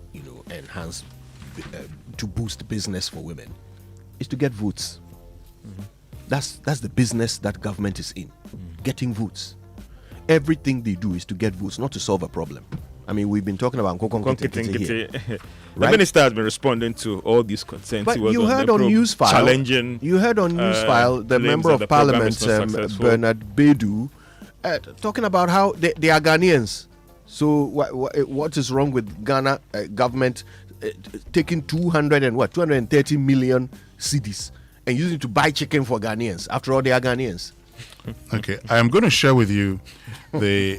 enhance, to boost business for women. It's to get votes. Mm-hmm. That's the business that government is in, getting votes. Everything they do is to get votes, not to solve a problem. I mean, we've been talking about here. The minister has been responding to all these concerns. But you heard on Newsfile, challenging. You heard on Newsfile the member of Parliament, Bernard Bedu, talking about how they are Ghanaians. So what is wrong with Ghana government taking 230 million cedis and using it to buy chicken for Ghanaians? After all, they are Ghanaians. Okay, I am going to share with you the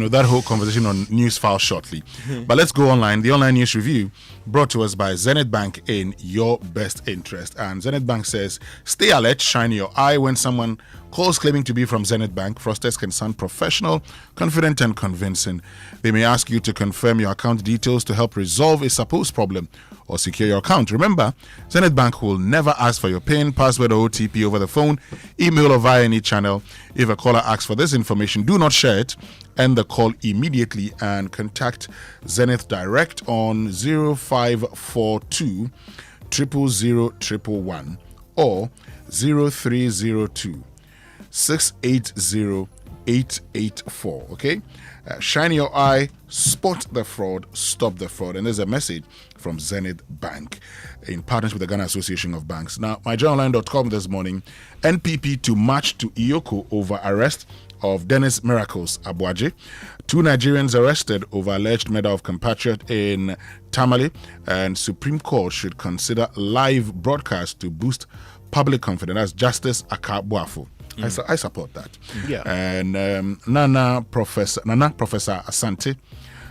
that whole conversation on Newsfile shortly. But let's go online. The online news review brought to us by Zenith Bank in your best interest. And Zenith Bank says, stay alert, shine your eye when someone calls claiming to be from Zenith Bank. Fraudsters can sound professional, confident, and convincing. They may ask you to confirm your account details to help resolve a supposed problem or secure your account. Remember, Zenith Bank will never ask for your PIN, password, or OTP over the phone, email, or via any channel. If a caller asks for this information, do not share it. End the call immediately and contact Zenith Direct on 0542 000 111 or 0302 680 884. Okay? Shine your eye, spot the fraud, stop the fraud. And there's a message from Zenith Bank in partnership with the Ghana Association of Banks. Now, myjournalline.com this morning, NPP to march to Iyoko over arrest of Dennis Miracles Abuaje. 2 Nigerians arrested over alleged murder of compatriot in Tamale, and Supreme Court should consider live broadcast to boost public confidence. That's Justice Akabuafo. I support that. Yeah. And Nana Professor Asante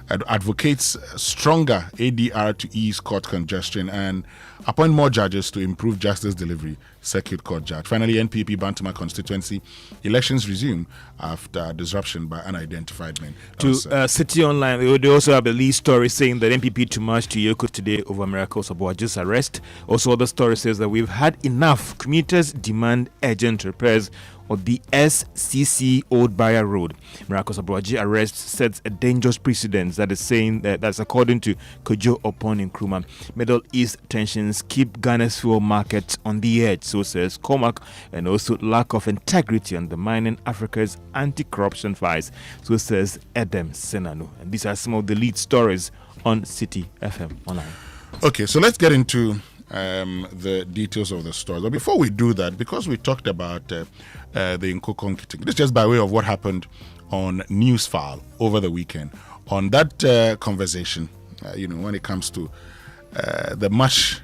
advocates stronger ADR to ease court congestion and appoint more judges to improve justice delivery, circuit court judge. Finally, NPP Bantama constituency elections resume after disruption by unidentified men. To City Online, they also have a lead story saying that NPP to march to Yoko today over Miracles Abuaje's arrest. Also, the story says that we've had enough. Commuters demand urgent repairs of the SCC Old Barrier Road. Miracles Abuaje arrest sets a dangerous precedent that is saying that's according to Kojo upon Nkrumah. Middle East tensions keep Ghana's fuel market on the edge, so says Comac, and also lack of integrity undermining Africa's anti-corruption fights, so says Edem Senanu. And these are some of the lead stories on City FM Online. Okay, so let's get into the details of the story. But before we do that, because we talked about the Nkokon, this is just by way of what happened on Newsfile over the weekend. on that conversation, when it comes to the much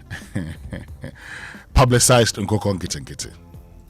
publicized Nkoko Nkiti.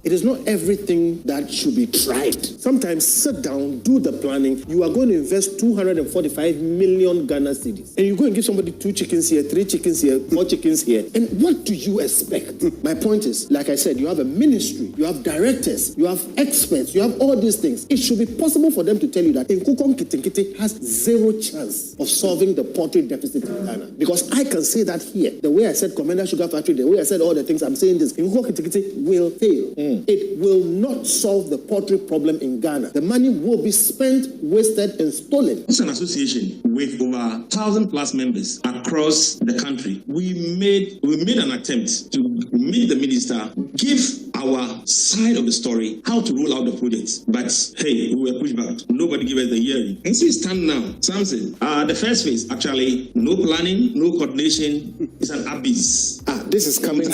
It is not everything that should be tried. Sometimes sit down, do the planning. You are going to invest 245 million Ghana cedis. And you go and give somebody 2 chickens here, 3 chickens here, 4 chickens here. And what do you expect? My point is, like I said, you have a ministry, you have directors, you have experts, you have all these things. It should be possible for them to tell you that Nkoko Nkiti has 0 chance of solving the poultry deficit in Ghana. Because I can say that here. The way I said Commander Sugar Factory, the way I said all the things, I'm saying this. Nkoko Nkiti will fail. It will not solve the poultry problem in Ghana. The money will be spent, wasted, and stolen. It's an association with over 1,000 plus members across the country. We made an attempt to meet the minister, give our side of the story, how to roll out the project. But hey, we were pushed back. Nobody gave us the hearing. And so we stand now. Samson, the first phase, actually, no planning, no coordination. It's an abyss. This is coming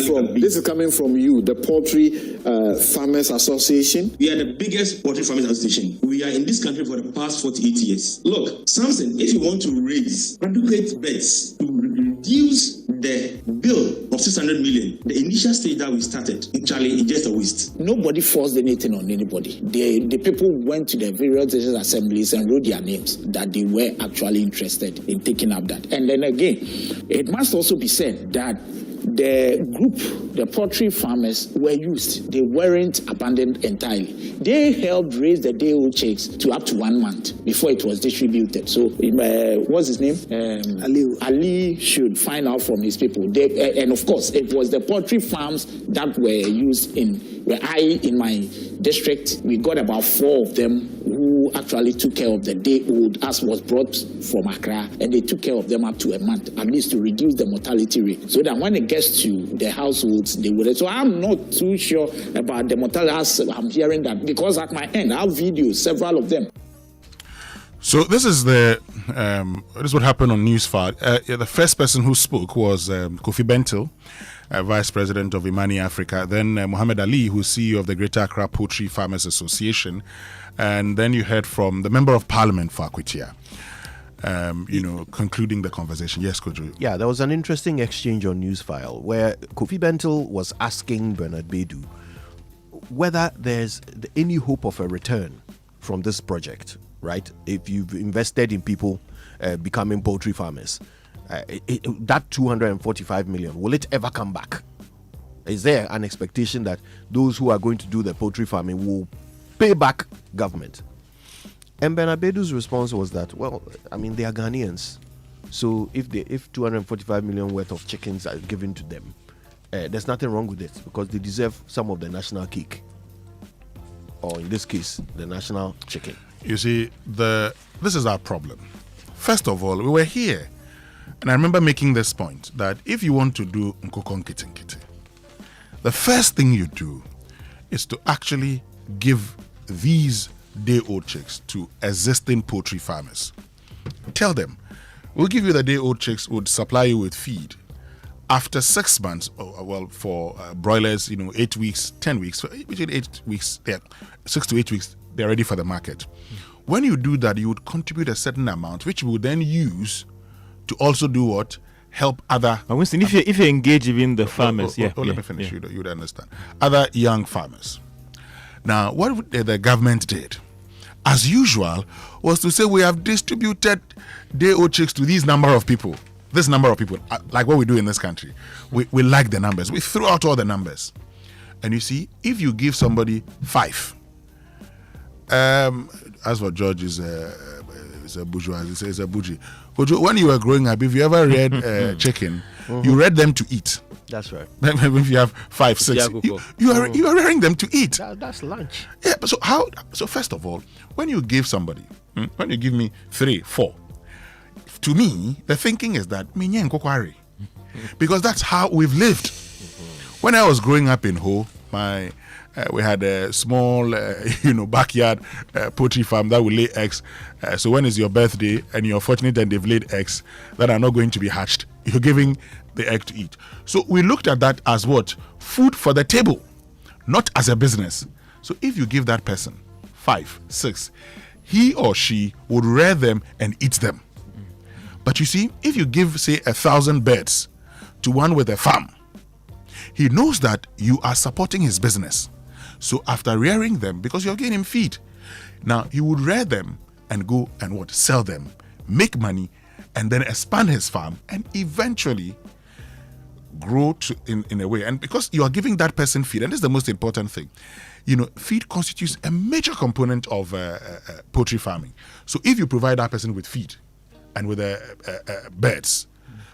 from you, the Poultry Farmers Association. We are the biggest poultry farmers association. We are in this country for the past 48 years. Look, Samson, if you want to raise adequate bets to reduce the bill of 600 million, the initial stage that we started, actually, it's just a waste. Nobody forced anything on anybody. The people went to the various assemblies and wrote their names that they were actually interested in taking up that. And then again, it must also be said that the group, the poultry farmers, were used. They weren't abandoned entirely. They helped raise the day-old chicks to up to 1 month before it was distributed. So, what's his name? Ali should find out from his people. And of course, it was the poultry farms that were used in my district, we got about 4 of them who actually took care of the day-old as was brought from Accra, and they took care of them up to a month, at least to reduce the mortality rate, so that when it gets to the households, they would. So I'm not too sure about the mortality. I'm hearing that because at my end, I have videos, several of them. So this is this is what happened on Newsfile. The first person who spoke was Kofi Bentil, Vice President of Imani Africa, then Muhammad Ali, who's CEO of the Greater Accra Poultry Farmers Association, and then you heard from the Member of Parliament for Akwitia, concluding the conversation. Yes, Kojo. Yeah, there was an interesting exchange on Newsfile where Kofi Bentil was asking Bernard Badu whether there's any hope of a return from this project, right? If you've invested in people becoming poultry farmers, that 245 million, will it ever come back? Is there an expectation that those who are going to do the poultry farming will pay back government? And Bernard Badu's response was that, well, I mean, they are Ghanaians. So if 245 million worth of chickens are given to them, there's nothing wrong with it because they deserve some of the national cake. Or in this case, the national chicken. You see, this is our problem. First of all, we were here. And I remember making this point that if you want to do Nkoko Nkiti, the first thing you do is to actually give these day-old chicks to existing poultry farmers. Tell them, we'll give you the day-old chicks, we'll supply you with feed. After 6 months, for broilers, 8 weeks, 10 weeks, between 8 weeks, 6 to 8 weeks, they're ready for the market. When you do that, you would contribute a certain amount, which we would then use to also do what? Help other... But Winston, if you engage even the farmers... let me finish. You would understand. Other young farmers. Now, what the government did, as usual, was to say we have distributed day-old chicks to this number of people, like what we do in this country. We like the numbers. We threw out all the numbers. And you see, if you give somebody 5, as for George is a bourgeois, it's a bougie. When you were growing up, if you ever read chicken, you read them to eat. That's right. If you have 5, 6, you are rearing them to eat. That's lunch. Yeah. But so first of all, when you give somebody, when you give me 3, 4, to me the thinking is that because that's how we've lived. When I was growing up in Ho, we had a small, backyard poultry farm that will lay eggs. So when is your birthday and you're fortunate and they've laid eggs that are not going to be hatched, you're giving the egg to eat. So we looked at that as what? Food for the table, not as a business. So if you give that person 5, 6, he or she would rear them and eat them. But you see, if you give, say, 1,000 birds to one with a farm, he knows that you are supporting his business. So after rearing them, because you're giving him feed, now he would rear them and go and what? Sell them, make money, and then expand his farm and eventually grow in a way. And because you are giving that person feed, and this is the most important thing, feed constitutes a major component of poultry farming. So if you provide that person with feed and with birds,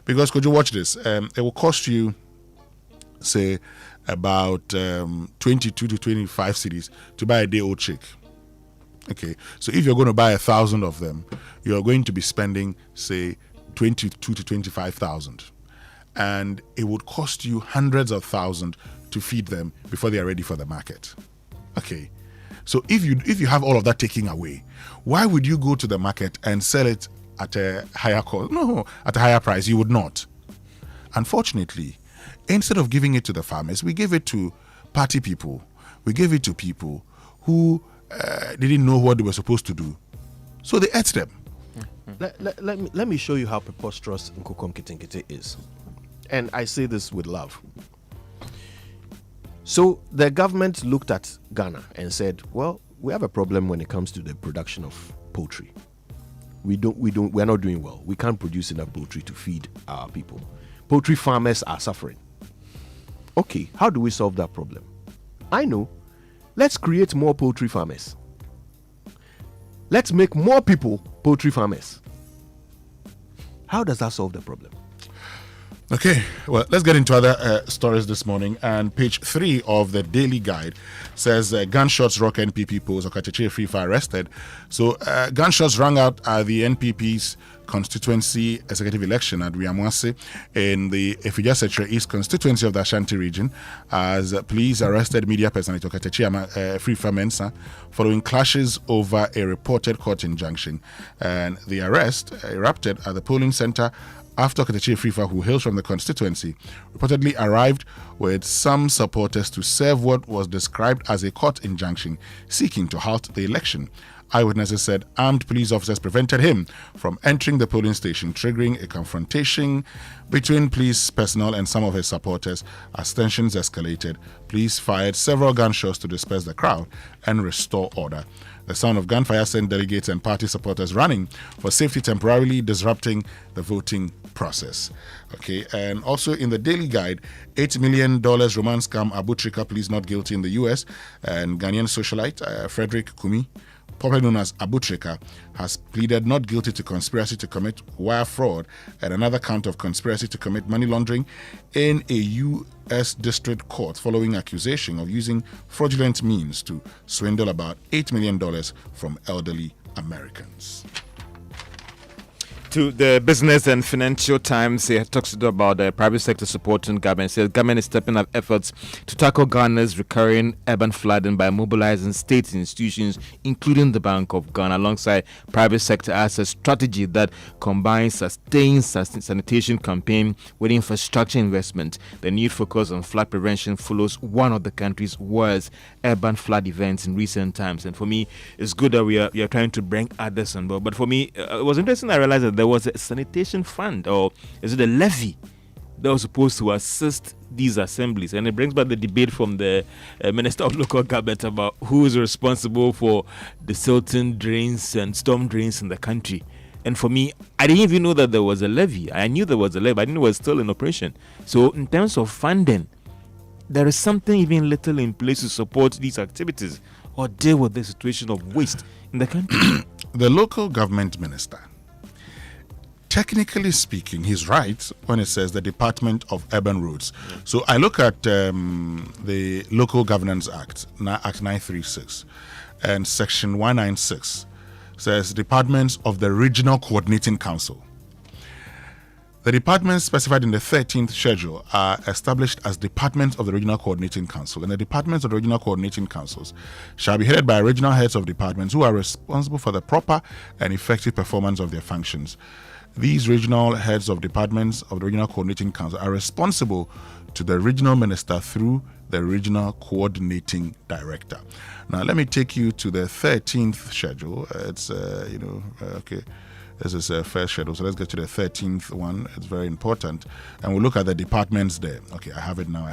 because could you watch this? It will cost you, say, about 22 to 25 cedis to buy a day-old chick. Okay, so if you're going to buy 1,000 of them, you're going to be spending, say, 22 to 25,000, and it would cost you hundreds of thousands to feed them before they are ready for the market. Okay, so if you have all of that taken away, why would you go to the market and sell it at a higher cost? No, at a higher price. You would not. Unfortunately, instead of giving it to the farmers, we gave it to party people. We gave it to people who didn't know what they were supposed to do. So they ate them. Let me show you how preposterous Nkokom Kitinkiti is. And I say this with love. So the government looked at Ghana and said, well, we have a problem when it comes to the production of poultry. We're not doing well. We can't produce enough poultry to feed our people. Poultry farmers are suffering. Okay, how do we solve that problem? I know. Let's create more poultry farmers. Let's make more people poultry farmers. How does that solve the problem? Okay, well, let's get into other stories this morning. And page 3 of the Daily Guide says gunshots rock NPP polls. Okacheche Frifa arrested. So gunshots rang out at the NPP's constituency executive election at Wiamwase in the Efija Setre East constituency of the Ashanti region as police arrested media personality Okacheche Frifa Mensa following clashes over a reported court injunction. And the arrest erupted at the polling center after Okacheche Frifa, who hails from the constituency, reportedly arrived with some supporters to serve what was described as a court injunction seeking to halt the election. Eyewitnesses said armed police officers prevented him from entering the polling station, triggering a confrontation between police personnel and some of his supporters. As tensions escalated, police fired several gunshots to disperse the crowd and restore order. The sound of gunfire sent delegates and party supporters running for safety, temporarily disrupting the voting process. Okay, and also in the Daily Guide, $8 million romance scam Abutrika pleads not guilty in the US, and Ghanaian socialite Frederick Kumi, popularly known as Abutrika, has pleaded not guilty to conspiracy to commit wire fraud and another count of conspiracy to commit money laundering in a U.S. district court following accusation of using fraudulent means to swindle about $8 million from elderly Americans. To the Business and Financial Times, it talks about the private sector supporting government. It says government is stepping up efforts to tackle Ghana's recurring urban flooding by mobilizing state institutions, including the Bank of Ghana, alongside private sector as a strategy that combines sustained sanitation campaign with infrastructure investment. The new focus on flood prevention follows one of the country's worst urban flood events in recent times. And for me, it's good that we are trying to bring others on board. But for me, it was interesting. I realized that there was a sanitation fund, or is it a levy, that was supposed to assist these assemblies. And it brings back the debate from the Minister of Local Government about who is responsible for the silting drains and storm drains in the country. And for me, I didn't even know that there was a levy. I knew there was a levy, I didn't know it was still in operation. So in terms of funding, there is something even little in place to support these activities or deal with the situation of waste in the country. The local government minister, technically speaking, he's right when it says the Department of Urban Roads. So I look at the Local Governance Act, Act 936, and Section 196 says Departments of the Regional Coordinating Council. The departments specified in the 13th schedule are established as departments of the Regional Coordinating Council, and the departments of the Regional Coordinating Councils shall be headed by regional heads of departments who are responsible for the proper and effective performance of their functions. These regional heads of departments of the Regional Coordinating Council are responsible to the regional minister through the Regional Coordinating Director. Now, let me take you to the 13th schedule. It's, okay. This is a first schedule. So let's get to the 13th one. It's very important. And we'll look at the departments there. Okay, I have it now.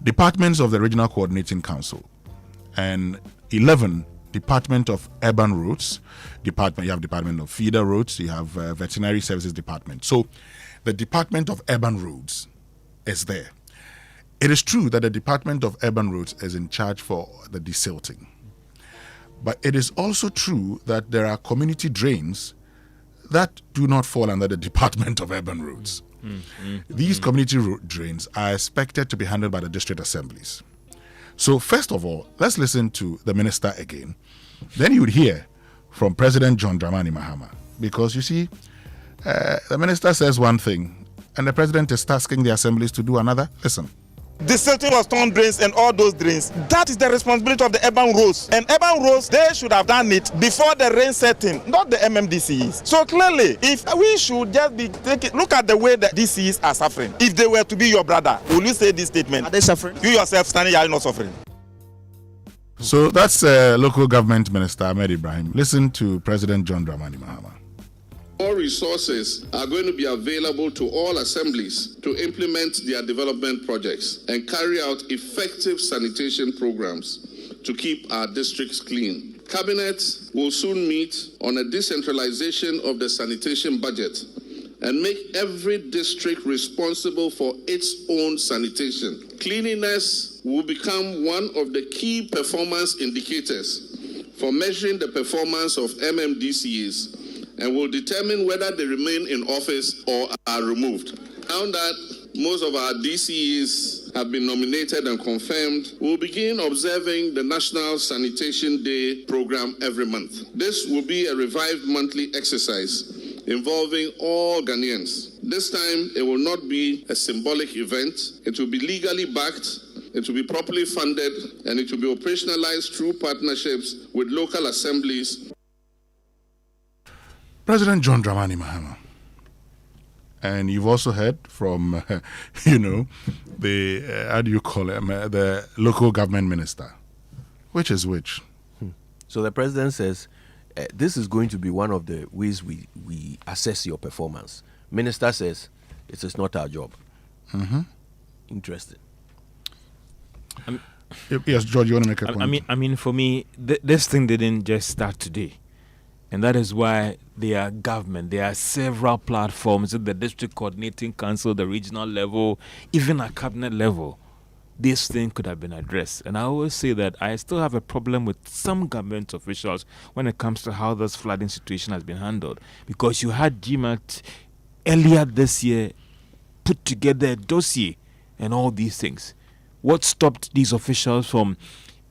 Departments of the Regional Coordinating Council. And 11, Department of Urban Roads. You have Department of Feeder Roads. You have Veterinary Services Department. So the Department of Urban Roads is there. It is true that the Department of Urban Roads is in charge for the desilting. But it is also true that there are community drains that do not fall under the Department of Urban Roads. These community drains are expected to be handled by the district assemblies. So first of all, let's listen to the minister again. Then you would hear from President John Dramani Mahama. Because you see, the minister says one thing and the president is tasking the assemblies to do another. Listen. The silting of storm drains and all those drains, that is the responsibility of the urban roads. And urban roads, they should have done it before the rain setting, not the MMDCs. So clearly, if we should just be taking, look at the way the DCs are suffering. If they were to be your brother, will you say this statement? Are they suffering? You yourself standing here are not suffering. So that's local government minister Ahmed Ibrahim. Listen to President John Dramani Mahama. More resources are going to be available to all assemblies to implement their development projects and carry out effective sanitation programs to keep our districts clean. Cabinet will soon meet on a decentralization of the sanitation budget and make every district responsible for its own sanitation. Cleanliness will become one of the key performance indicators for measuring the performance of MMDCs and will determine whether they remain in office or are removed. Now that most of our DCEs have been nominated and confirmed, we'll begin observing the National Sanitation Day program every month. This will be a revived monthly exercise involving all Ghanaians. This time, it will not be a symbolic event. It will be legally backed, it will be properly funded, and it will be operationalized through partnerships with local assemblies. President John Dramani Mahama. And you've also heard from, the, how do you call him, the local government minister. Which is which? So the president says, this is going to be one of the ways we assess your performance. Minister says, it is not our job. Interesting. Yes, George, you want to make a point? I mean, for me, this thing didn't just start today. And that is why there are government. There are several platforms at the district coordinating council, the regional level, even at cabinet level. This thing could have been addressed. And I always say that I still have a problem with some government officials when it comes to how this flooding situation has been handled. Because you had GMAT earlier this year put together a dossier and all these things. What stopped these officials from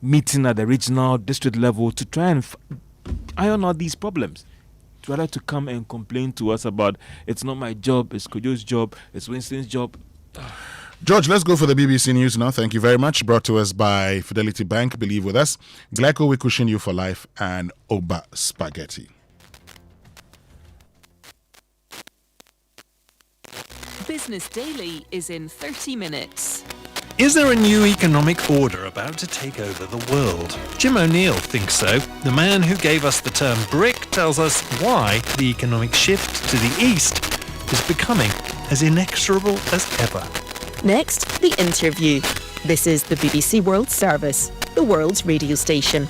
meeting at the regional district level to try and iron out these problems? Rather to come and complain to us about it's not my job, it's Kojo's job, it's Winston's job. George, let's go for the BBC News now. Thank you very much. Brought to us by Fidelity Bank. Believe with us. Glyco, we cushion you for life, and Oba Spaghetti. Business Daily is in 30 minutes. Is there a new economic order about to take over the world? Jim O'Neill thinks so. The man who gave us the term BRIC tells us why the economic shift to the east is becoming as inexorable as ever. Next, the interview. This is the BBC World Service, the world's radio station.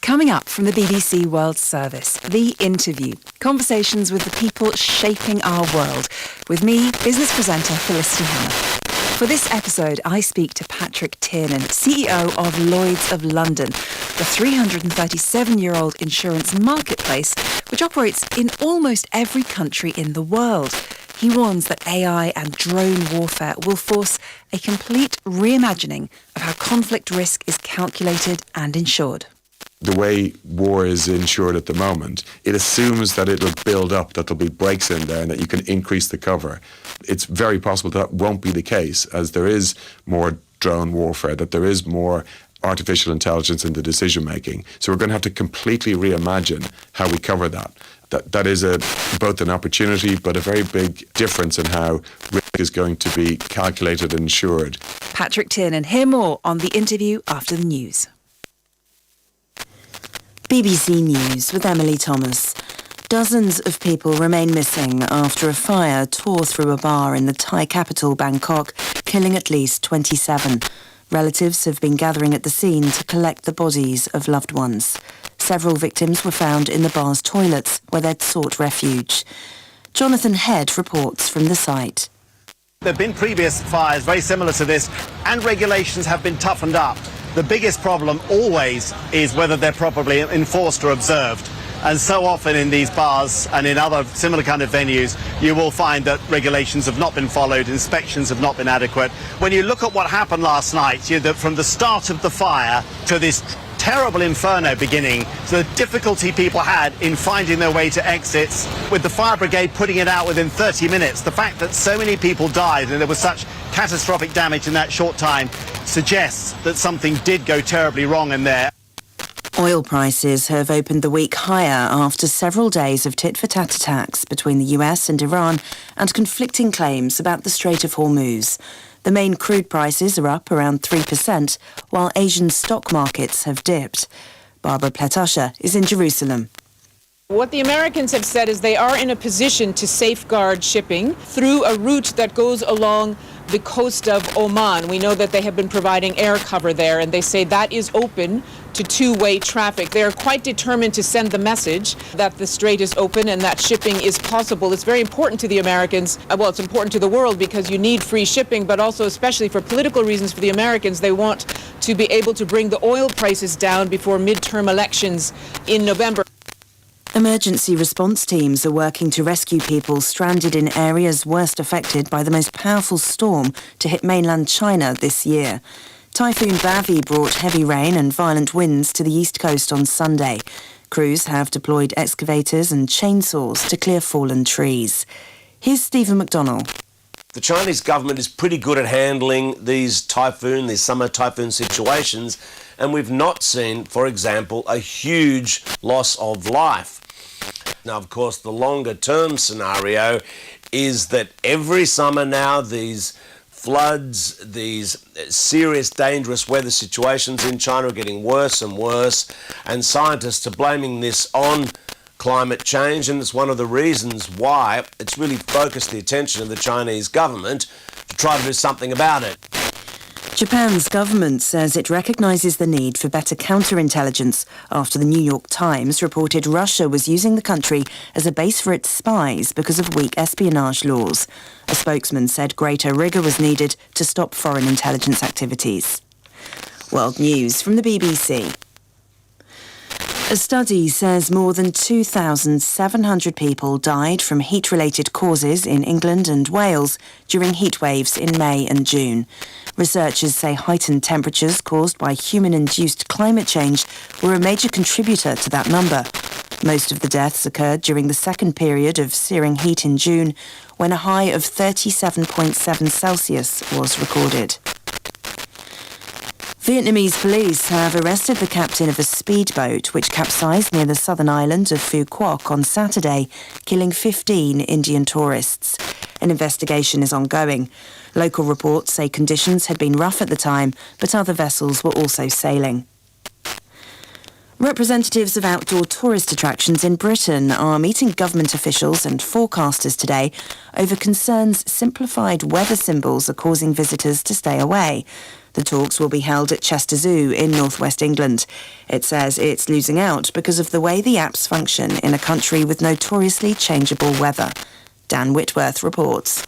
Coming up from the BBC World Service, The Interview. Conversations with the people shaping our world. With me, business presenter Felicity Hammer. For this episode, I speak to Patrick Tiernan, CEO of Lloyd's of London, the 337-year-old insurance marketplace which operates in almost every country in the world. He warns that AI and drone warfare will force a complete reimagining of how conflict risk is calculated and insured. The way war is insured at the moment, it assumes that it'll build up, that there'll be breaks in there and that you can increase the cover. It's very possible that won't be the case, as there is more drone warfare, that there is more artificial intelligence in the decision making. So we're going to have to completely reimagine how we cover that. That is both an opportunity but a very big difference in how risk is going to be calculated and insured. Patrick Tiernan. Hear more on the interview after the news. BBC News with Emily Thomas. Dozens of people remain missing after a fire tore through a bar in the Thai capital, Bangkok, killing at least 27. Relatives have been gathering at the scene to collect the bodies of loved ones. Several victims were found in the bar's toilets where they'd sought refuge. Jonathan Head reports from the site. There have been previous fires very similar to this, and regulations have been toughened up. The biggest problem always is whether they're properly enforced or observed. And so often in these bars and in other similar kind of venues, you will find that regulations have not been followed, inspections have not been adequate. When you look at what happened last night, from the start of the fire to this terrible inferno beginning, so the difficulty people had in finding their way to exits, with the fire brigade putting it out within 30 minutes, the fact that so many people died and there was such catastrophic damage in that short time suggests that something did go terribly wrong in there. Oil prices have opened the week higher after several days of tit-for-tat attacks between the US and Iran and conflicting claims about the Strait of Hormuz. The main crude prices are up around 3%, while Asian stock markets have dipped. Barbara Pletasha is in Jerusalem. What the Americans have said is they are in a position to safeguard shipping through a route that goes along the coast of Oman. We know that they have been providing air cover there, and they say that is open to two-way traffic. They are quite determined to send the message that the strait is open and that shipping is possible. It's very important to the Americans. Well, it's important to the world because you need free shipping, but also especially for political reasons for the Americans. They want to be able to bring the oil prices down before midterm elections in November. Emergency response teams are working to rescue people stranded in areas worst affected by the most powerful storm to hit mainland China this year. Typhoon Bavi brought heavy rain and violent winds to the east coast on Sunday. Crews have deployed excavators and chainsaws to clear fallen trees. Here's Stephen McDonnell. The Chinese government is pretty good at handling these summer typhoon situations, and we've not seen, for example, a huge loss of life. Now, of course, the longer-term scenario is that every summer now these floods, these serious, dangerous weather situations in China are getting worse and worse, and scientists are blaming this on climate change, and it's one of the reasons why it's really focused the attention of the Chinese government to try to do something about it. Japan's government says it recognises the need for better counterintelligence after the New York Times reported Russia was using the country as a base for its spies because of weak espionage laws. A spokesman said greater rigour was needed to stop foreign intelligence activities. World News from the BBC. A study says more than 2,700 people died from heat-related causes in England and Wales during heat waves in May and June. Researchers say heightened temperatures caused by human-induced climate change were a major contributor to that number. Most of the deaths occurred during the second period of searing heat in June, when a high of 37.7 Celsius was recorded. Vietnamese police have arrested the captain of a speedboat which capsized near the southern island of Phu Quoc on Saturday, killing 15 Indian tourists. An investigation is ongoing. Local reports say conditions had been rough at the time, but other vessels were also sailing. Representatives of outdoor tourist attractions in Britain are meeting government officials and forecasters today over concerns simplified weather symbols are causing visitors to stay away. The talks will be held at Chester Zoo in northwest England. It says it's losing out because of the way the apps function in a country with notoriously changeable weather. Dan Whitworth reports.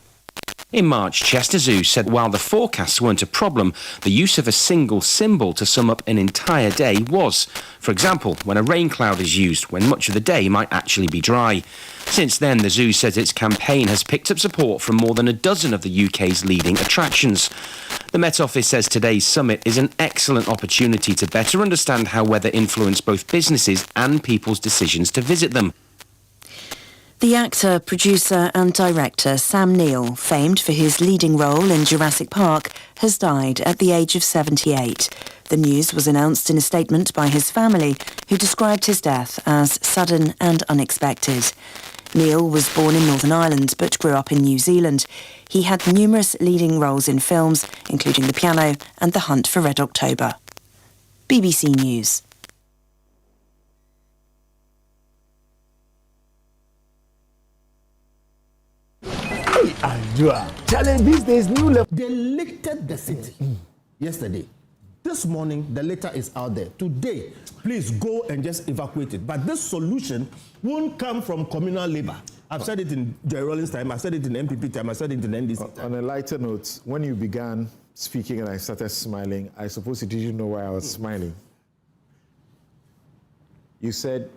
In March, Chester Zoo said while the forecasts weren't a problem, the use of a single symbol to sum up an entire day was. For example, when a rain cloud is used, when much of the day might actually be dry. Since then, the zoo says its campaign has picked up support from more than a dozen of the UK's leading attractions. The Met Office says today's summit is an excellent opportunity to better understand how weather influences both businesses and people's decisions to visit them. The actor, producer and director Sam Neill, famed for his leading role in Jurassic Park, has died at the age of 78. The news was announced in a statement by his family, who described his death as sudden and unexpected. Neil was born in Northern Ireland but grew up in New Zealand. He had numerous leading roles in films, including The Piano and The Hunt for Red October. BBC News. Challenge these days, new level. They lifted the city yesterday. This morning, the letter is out there. Today, please go and just evacuate it. But this solution won't come from communal labor. I've said it in Jerry Rawlings' time, I've said it in MPP time, I've said it in NDC time. On a lighter note, when you began speaking and I started smiling, I suppose you didn't know why I was smiling. You said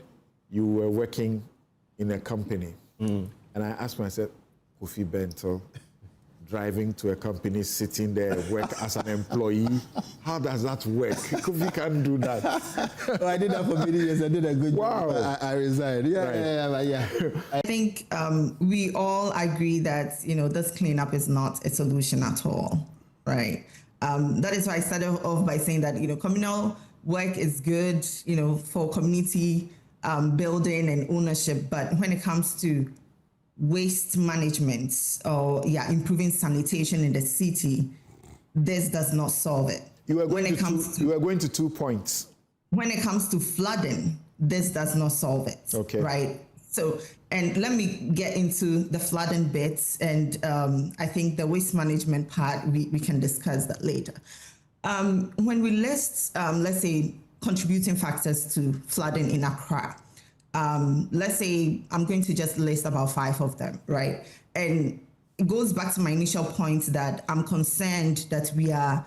you were working in a company. And I asked myself, Kofi Bento, driving to a company, sitting there, work as an employee. How does that work? Kofi can't do that. Well, I did that for many years. I did a good job. I resigned. Yeah. I think we all agree that, this cleanup is not a solution at all, right? That is why I started off by saying that, communal work is good, for community building and ownership. But when it comes to waste management or improving sanitation in the city, this does not solve it. You were going to 2 points. When it comes to flooding, this does not solve it. Okay. Right. So, and let me get into the flooding bits, and I think the waste management part, we can discuss that later. When we list, let's say, contributing factors to flooding in Accra, let's say I'm going to just list about 5 of them, right? And it goes back to my initial point that I'm concerned that we are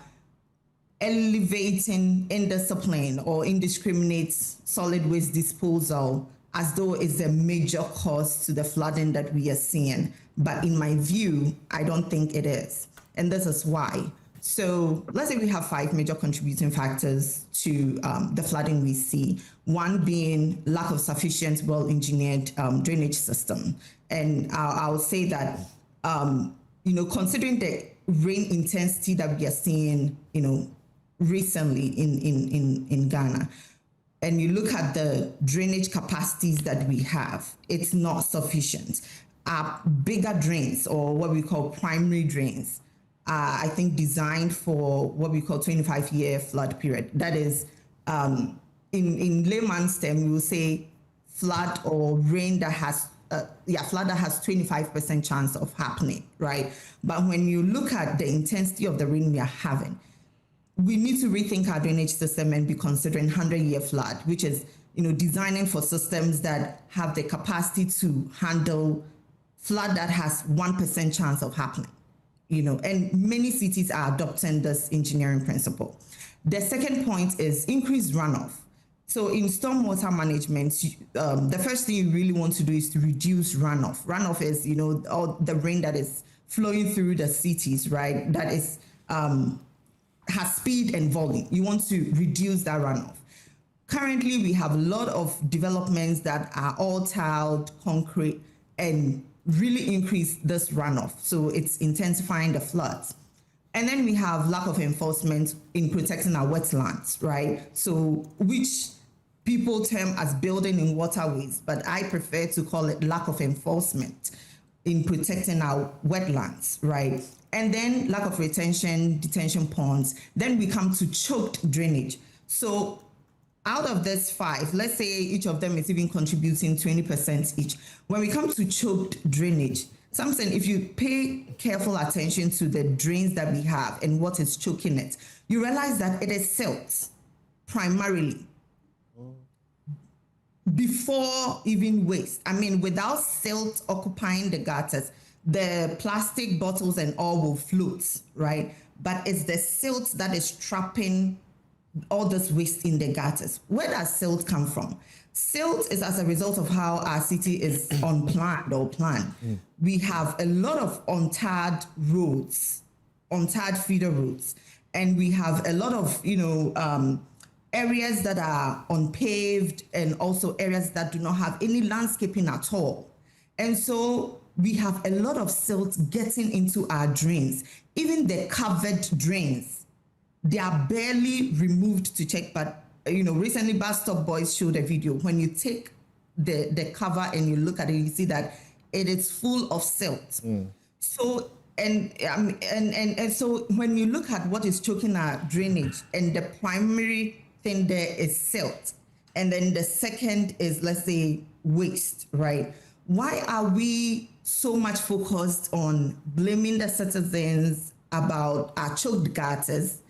elevating indiscipline or indiscriminate solid waste disposal as though it's a major cause to the flooding that we are seeing. But in my view, I don't think it is. And this is why. So let's say we have 5 major contributing factors to the flooding we see. One being lack of sufficient, well-engineered drainage system. And I'll say that, considering the rain intensity that we are seeing, recently in Ghana, and you look at the drainage capacities that we have, it's not sufficient. Our bigger drains, or what we call primary drains, I think designed for what we call 25-year flood period. That is, in layman's term, we will say flood or rain that has, flood that has 25% chance of happening, right? But when you look at the intensity of the rain we are having, we need to rethink our drainage system and be considering 100-year flood, which is, designing for systems that have the capacity to handle flood that has 1% chance of happening. And many cities are adopting this engineering principle. The second point is increased runoff. So in stormwater management, the first thing you really want to do is to reduce runoff. Runoff is, all the rain that is flowing through the cities, right? That is, has speed and volume. You want to reduce that runoff. Currently, we have a lot of developments that are all tiled, concrete, and really increase this runoff. So it's intensifying the floods. And then we have lack of enforcement in protecting our wetlands, right? So which people term as building in waterways, but I prefer to call it lack of enforcement in protecting our wetlands, right? And then lack of detention ponds. Then we come to choked drainage. So out of this 5, let's say each of them is even contributing 20% each. When we come to choked drainage, something, if you pay careful attention to the drains that we have and what is choking it, you realize that it is silt, primarily. Before even waste. I mean, without silt occupying the gutters, the plastic bottles and all will float, right? But it's the silt that is trapping all this waste in the gutters. Where does silt come from? Silt is as a result of how our city is unplanned or planned. We have a lot of untarred roads, untarred feeder roads, and we have a lot of, areas that are unpaved and also areas that do not have any landscaping at all. And so we have a lot of silt getting into our drains. Even the covered drains, they are barely removed to check, but recently Bus Stop Boys showed a video. When you take the cover and you look at it, you see that it is full of silt. So and so when you look at what is choking our drainage, and the primary thing there is silt, and then the second is, let's say, waste, right? Why are we so much focused on blaming the citizens about our choked gutters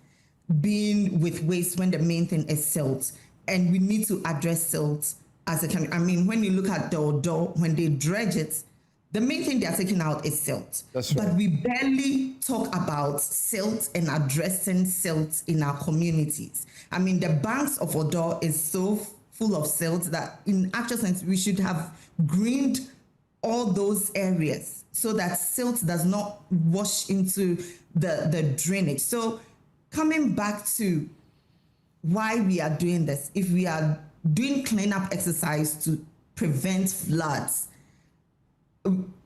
being with waste when the main thing is silt? And we need to address silt as a country. I mean, when you look at Dodo, when they dredge it, the main thing they're taking out is silt. That's right. But we barely talk about silt and addressing silt in our communities. I mean, the banks of Odo is so full of silt that in actual sense, we should have greened all those areas so that silt does not wash into the drainage. So coming back to why we are doing this, if we are doing cleanup exercise to prevent floods,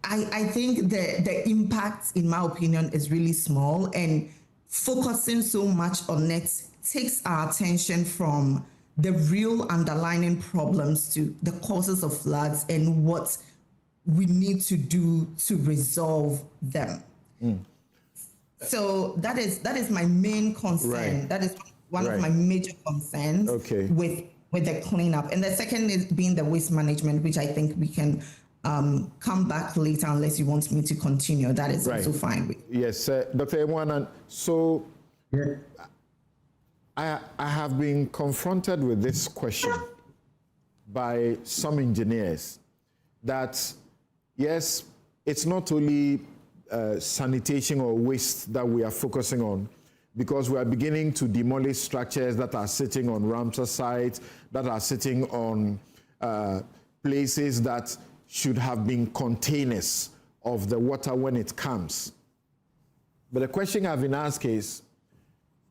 I think the impact, in my opinion, is really small, and focusing so much on it takes our attention from the real underlying problems to the causes of floods and what we need to do to resolve them. So that is my main concern. Right. That is one of my major concerns with the cleanup. And the second is being the waste management, which I think we can come back later unless you want me to continue. That is also fine with. Yes, Dr. Amoah. So I have been confronted with this question by some engineers that, yes, it's not only sanitation or waste that we are focusing on, because we are beginning to demolish structures that are sitting on Ramsar sites, that are sitting on places that should have been containers of the water when it comes. But the question I've been asked is,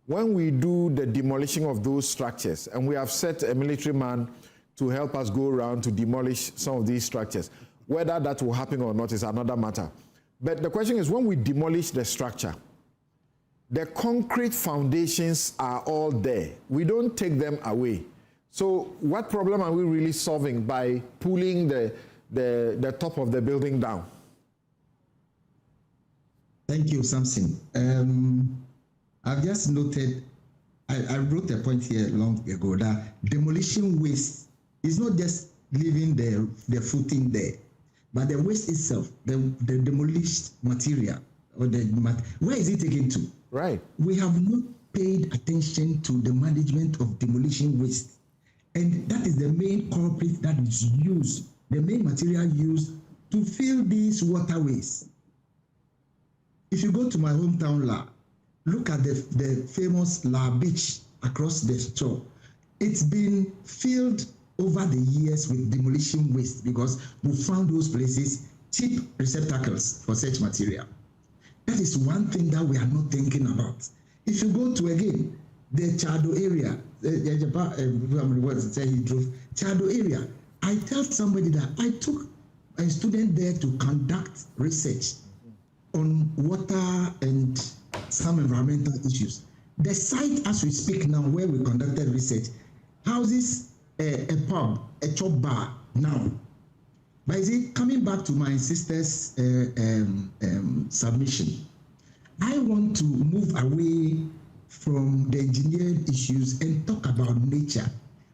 when we do the demolition of those structures, and we have set a military man to help us go around to demolish some of these structures, whether that will happen or not is another matter. But the question is, when we demolish the structure, the concrete foundations are all there. We don't take them away. So what problem are we really solving by pulling the top of the building down? Thank you, Samson. I've just noted, I wrote a point here long ago that demolition waste is not just leaving the footing there, but the waste itself, the demolished material, or where is it taken to? Right. We have not paid attention to the management of demolition waste. And that is the main culprit that is used, the main material used to fill these waterways. If you go to my hometown, La, look at the famous La Beach across the shore. It's been filled over the years with demolition waste because we found those places cheap receptacles for such material. That is one thing that we are not thinking about. If you go to, again, the Chado area, Chado area, I tell somebody that I took a student there to conduct research on water and some environmental issues. The site, as we speak now, where we conducted research, houses a pub, a chop bar now. But is it coming back to my sister's submission? I want to move away from the engineered issues and talk about nature.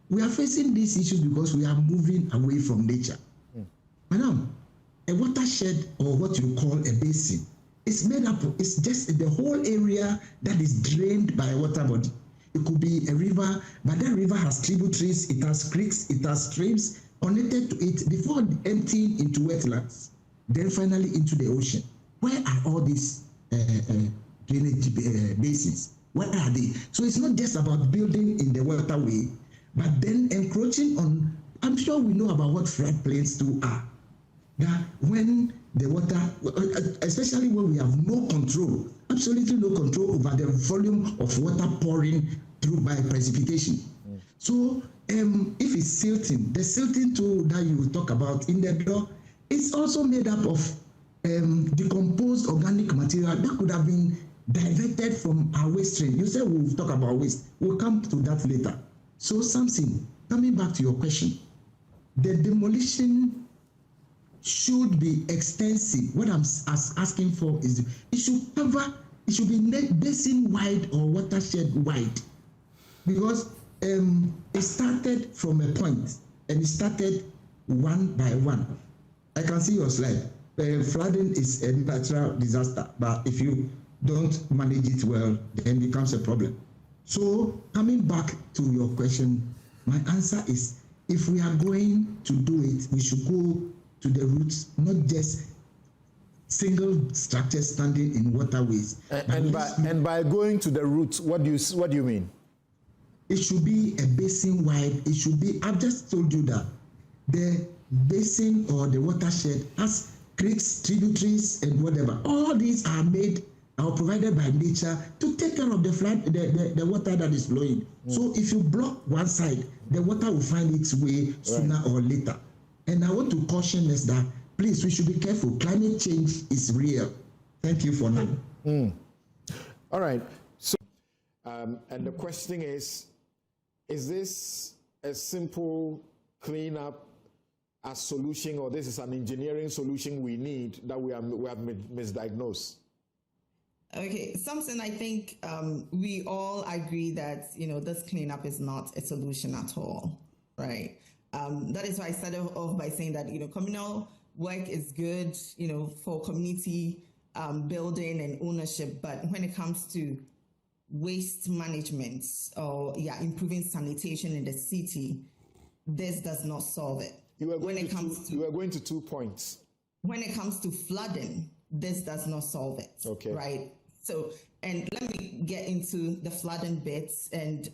We are facing these issues because we are moving away from nature. Madam, a watershed, or what you call a basin, is made up, it's just the whole area that is drained by a water body. It could be a river, but that river has tributaries, it has creeks, it has streams connected to it before emptying into wetlands, then finally into the ocean. Where are all these drainage basins? Where are they? So it's not just about building in the waterway, but then encroaching on, I'm sure we know about what floodplains too are. That when the water, especially when we have no control, absolutely no control over the volume of water pouring through by precipitation. So if it's silting, the silting tool that you will talk about in the door, it's also made up of decomposed organic material that could have been diverted from our waste stream. You said we'll talk about waste. We'll come to that later. So something, coming back to your question, the demolition should be extensive. What I'm asking for is it should be basin wide or watershed wide, because it started from a point and it started one by one. I can see your slide. Flooding is a natural disaster, but if you don't manage it well, then it becomes a problem. So coming back to your question, my answer is, if we are going to do it, we should go to the roots, not just single structures standing in waterways. And by going to the roots, what do you mean? It should be a basin wide. It should be. I've just told you that the basin or the watershed has creeks, tributaries, and whatever. All these are made or provided by nature to take care of the flood, the water that is flowing. So if you block one side, the water will find its way sooner or later. And I want to caution us that, please, we should be careful. Climate change is real. Thank you for now. All right. So, and the question is this a simple cleanup as solution, or this is an engineering solution we need that we have misdiagnosed? Okay, something I think we all agree that, this cleanup is not a solution at all, right? That is why I started off by saying that, communal work is good, for community building and ownership. But when it comes to waste management or, improving sanitation in the city, this does not solve it. You were going to 2 points. When it comes to flooding, this does not solve it. Okay. Right? So, and let me get into the flooding bits, and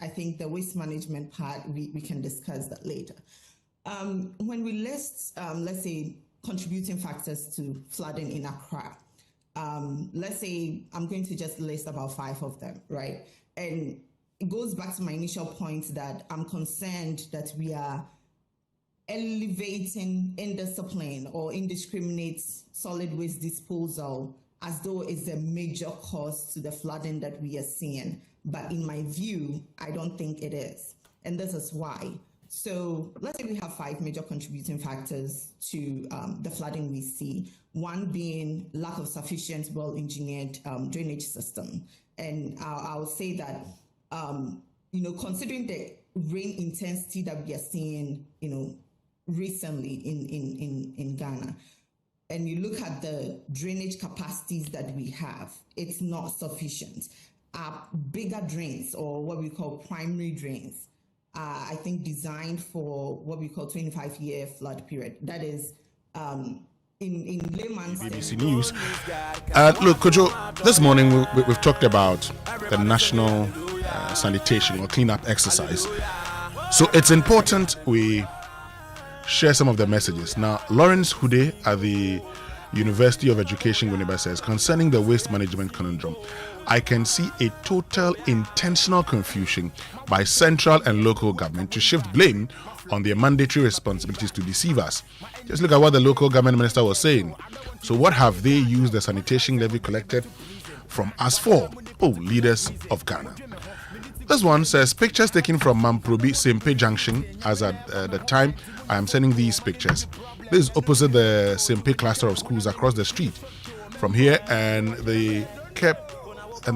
I think the waste management part, we can discuss that later. When we list, let's say, contributing factors to flooding in Accra, let's say I'm going to just list about 5 of them, right? And it goes back to my initial point that I'm concerned that we are elevating indiscipline or indiscriminate solid waste disposal as though it's a major cause to the flooding that we are seeing. But in my view, I don't think it is. And this is why. So let's say we have 5 major contributing factors to the flooding we see. One being lack of sufficient, well-engineered drainage system. And I'll say that, considering the rain intensity that we are seeing, recently in Ghana, and you look at the drainage capacities that we have, it's not sufficient. Bigger drains, or what we call primary drains, I think designed for what we call 25-year flood period. That is, in layman's BBC News. Look, Kojo, this morning we've talked about the national sanitation or cleanup exercise. So it's important we share some of the messages. Now, Lawrence Hude at the University of Education, Winneba, says, concerning the waste management conundrum, I can see a total intentional confusion by central and local government to shift blame on their mandatory responsibilities to deceive us. Just look at what the local government minister was saying. So what have they used the sanitation levy collected from us for? Oh, leaders of Ghana. This one says, pictures taken from Mamprobi Sempe Junction, as at the time I am sending these pictures. This is opposite the Sempe cluster of schools across the street from here, and the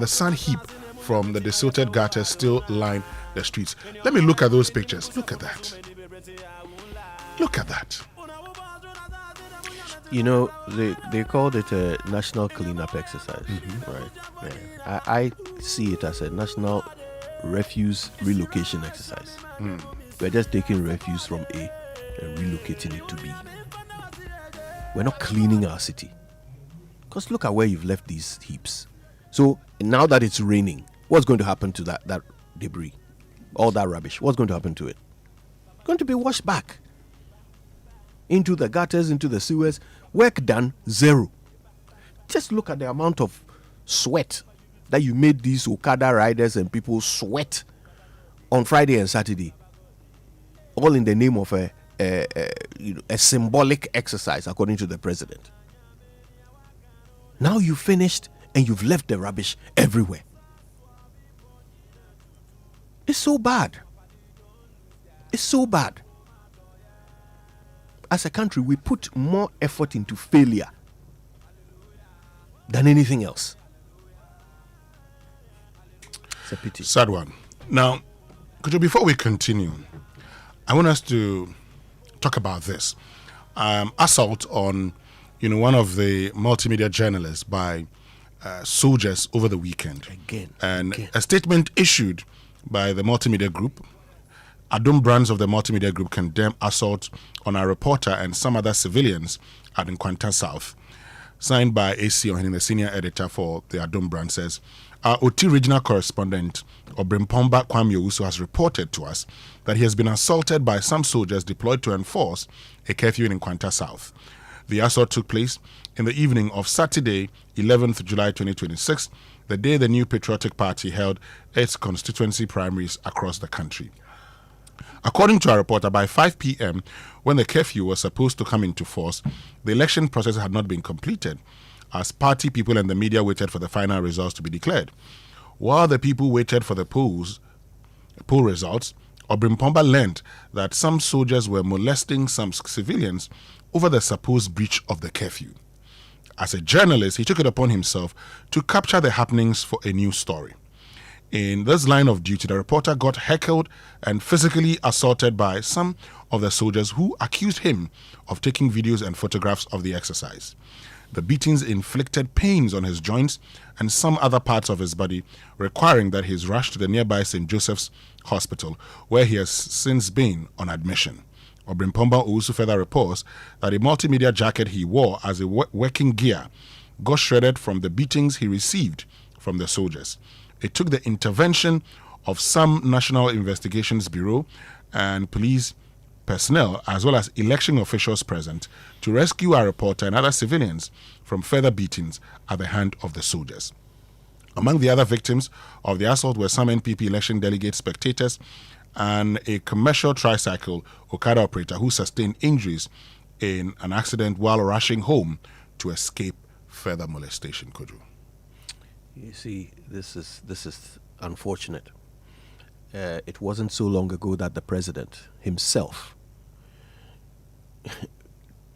sand heap from the desilted gutters still line the streets. Let me look at those pictures. Look at that. Look at that. They called it a national cleanup exercise, right? Yeah. I see it as a national refuse relocation exercise. We're just taking refuse from A and relocating it to B. We're not cleaning our city. Because look at where you've left these heaps. So now that it's raining, what's going to happen to that debris? All that rubbish, what's going to happen to it? It's going to be washed back into the gutters, into the sewers. Work done, 0. Just look at the amount of sweat that you made these Okada riders and people sweat on Friday and Saturday, all in the name of a symbolic exercise, according to the president. Now you've finished and you've left the rubbish everywhere. It's so bad. It's so bad. as a country, we put more effort into failure than anything else. It's a pity. Sad one. Now, Kojo, before we continue, I want us to talk about this. Assault on, one of the multimedia journalists by soldiers over the weekend. Again. A statement issued by the multimedia group, Adom Brands of the multimedia group, condemned assault on a reporter and some other civilians at Nkwanta South. Signed by AC Ohin, the senior editor for the Adom Brand, says, our OT regional correspondent, Obrimpomba Kwame Owusu, has reported to us that he has been assaulted by some soldiers deployed to enforce a curfew in Nkwanta South. The assault took place in the evening of Saturday, 11th July 2026, the day the New Patriotic Party held its constituency primaries across the country. According to a reporter, by 5 p.m., when the curfew was supposed to come into force, the election process had not been completed, as party people and the media waited for the final results to be declared. While the people waited for the poll results, Obrimpomba learned that some soldiers were molesting some civilians over the supposed breach of the curfew. As a journalist, he took it upon himself to capture the happenings for a news story. In this line of duty, the reporter got heckled and physically assaulted by some of the soldiers who accused him of taking videos and photographs of the exercise. The beatings inflicted pains on his joints and some other parts of his body, requiring that he is rushed to the nearby St. Joseph's Hospital, where he has since been on admission. Obrimpomba also further reports that a multimedia jacket he wore as a working gear got shredded from the beatings he received from the soldiers. It took the intervention of some National Investigations Bureau and police personnel, as well as election officials present, to rescue our reporter and other civilians from further beatings at the hand of the soldiers. Among the other victims of the assault were some NPP election delegate spectators and a commercial tricycle Okada operator who sustained injuries in an accident while rushing home to escape further molestation. Kojo. You see, this is unfortunate. It wasn't so long ago that the president himself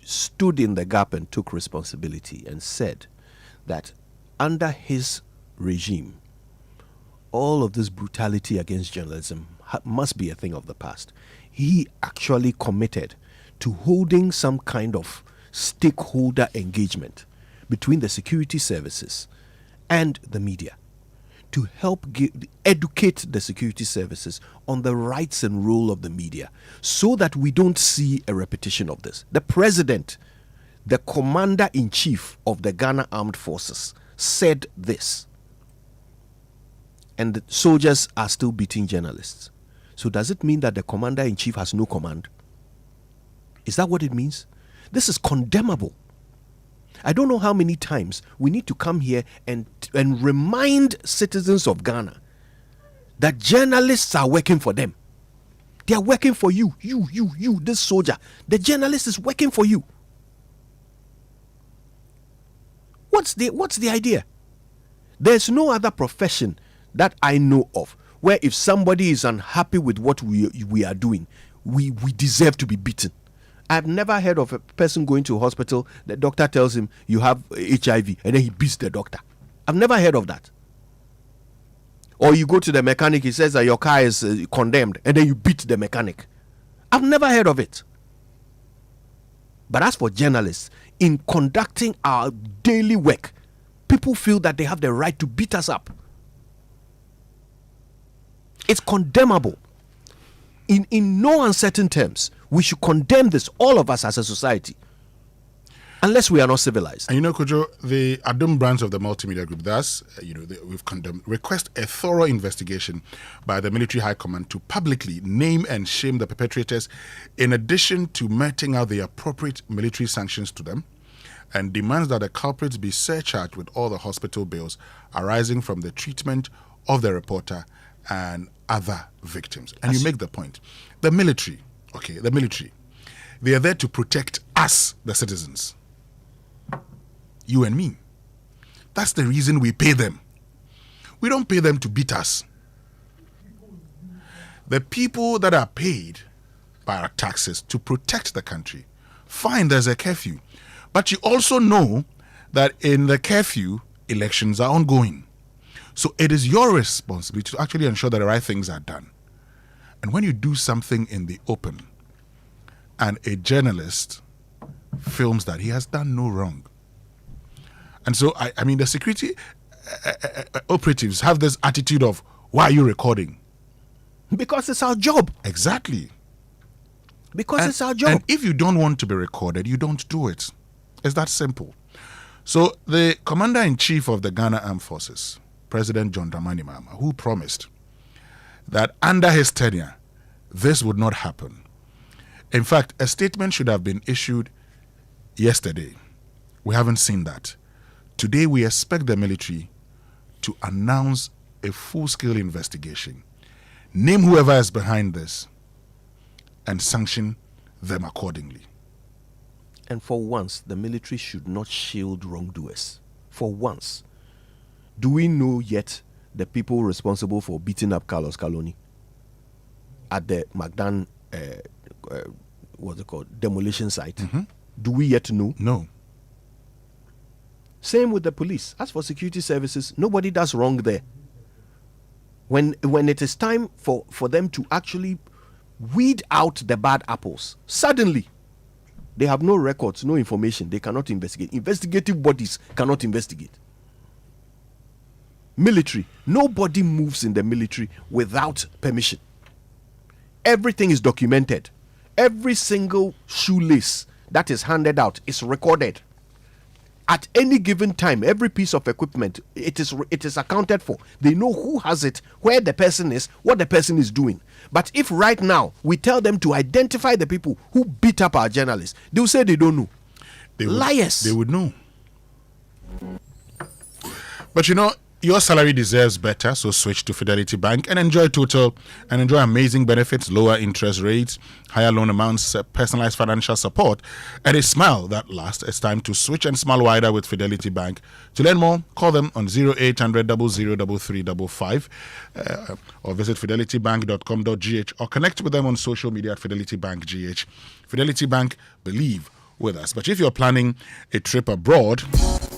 stood in the gap and took responsibility and said that under his regime, all of this brutality against journalism must be a thing of the past. He actually committed to holding some kind of stakeholder engagement between the security services and the media to help educate the security services on the rights and role of the media so that we don't see a repetition of this. The president, the commander-in-chief of the Ghana Armed Forces, said this. And the soldiers are still beating journalists. So does it mean that the commander-in-chief has no command? Is that what it means? This is condemnable. I don't know how many times we need to come here and remind citizens of Ghana that journalists are working for them. They are working for you, this soldier. The journalist is working for you. What's the idea? There's no other profession that I know of where if somebody is unhappy with what we are doing, we deserve to be beaten. I've never heard of a person going to a hospital, the doctor tells him you have HIV, and then he beats the doctor. I've never heard of that. Or you go to the mechanic, he says that your car is condemned, and then you beat the mechanic. I've never heard of it. But as for journalists, in conducting our daily work, people feel that they have the right to beat us up. It's condemnable. In no uncertain terms, we should condemn this, all of us as a society, unless we are not civilized. And Kojo, the Adom branch of the multimedia group, thus, we've condemned, request a thorough investigation by the military high command to publicly name and shame the perpetrators, in addition to meting out the appropriate military sanctions to them, and demands that the culprits be surcharged with all the hospital bills arising from the treatment of the reporter and other victims. And you make the point. The military, they are there to protect us, the citizens. You and me. That's the reason we pay them. We don't pay them to beat us. The people that are paid by our taxes to protect the country fine, there's a curfew. But you also know that in the curfew, elections are ongoing. So it is your responsibility to actually ensure that the right things are done. And when you do something in the open and a journalist films that, he has done no wrong. And so, I mean, the security operatives have this attitude of, why are you recording? Because it's our job. Exactly. Because it's our job. And if you don't want to be recorded, you don't do it. It's that simple. So the Commander-in-Chief of the Ghana Armed Forces, President John Dramani Mahama, who promised that under his tenure, this would not happen. In fact, a statement should have been issued yesterday. We haven't seen that. Today, we expect the military to announce a full-scale investigation, name whoever is behind this, and sanction them accordingly. And for once, the military should not shield wrongdoers. For once. Do we know yet the people responsible for beating up Carlos Kaloni at the Magdan, what's it called, demolition site? Mm-hmm. Do we yet know? No. Same with the police. As for security services, nobody does wrong there. When it is time for them to actually weed out the bad apples, suddenly they have no records, no information. They cannot investigate. Investigative bodies cannot investigate. Military. Nobody moves in the military without permission. Everything is documented. Every single shoelace that is handed out is recorded. At any given time, every piece of equipment, it is accounted for. They know who has it, where the person is, what the person is doing. But if right now we tell them to identify the people who beat up our journalists, they will say they don't know. Liars. They would know. But you know, your salary deserves better, so switch to Fidelity Bank and enjoy amazing benefits, lower interest rates, higher loan amounts, personalized financial support, and a smile that lasts. It's time to switch and smile wider with Fidelity Bank. To learn more, call them on 0800 003355 or visit fidelitybank.com.gh or connect with them on social media at Fidelity Bank GH. Fidelity Bank, believe with us. But if you're planning a trip abroad,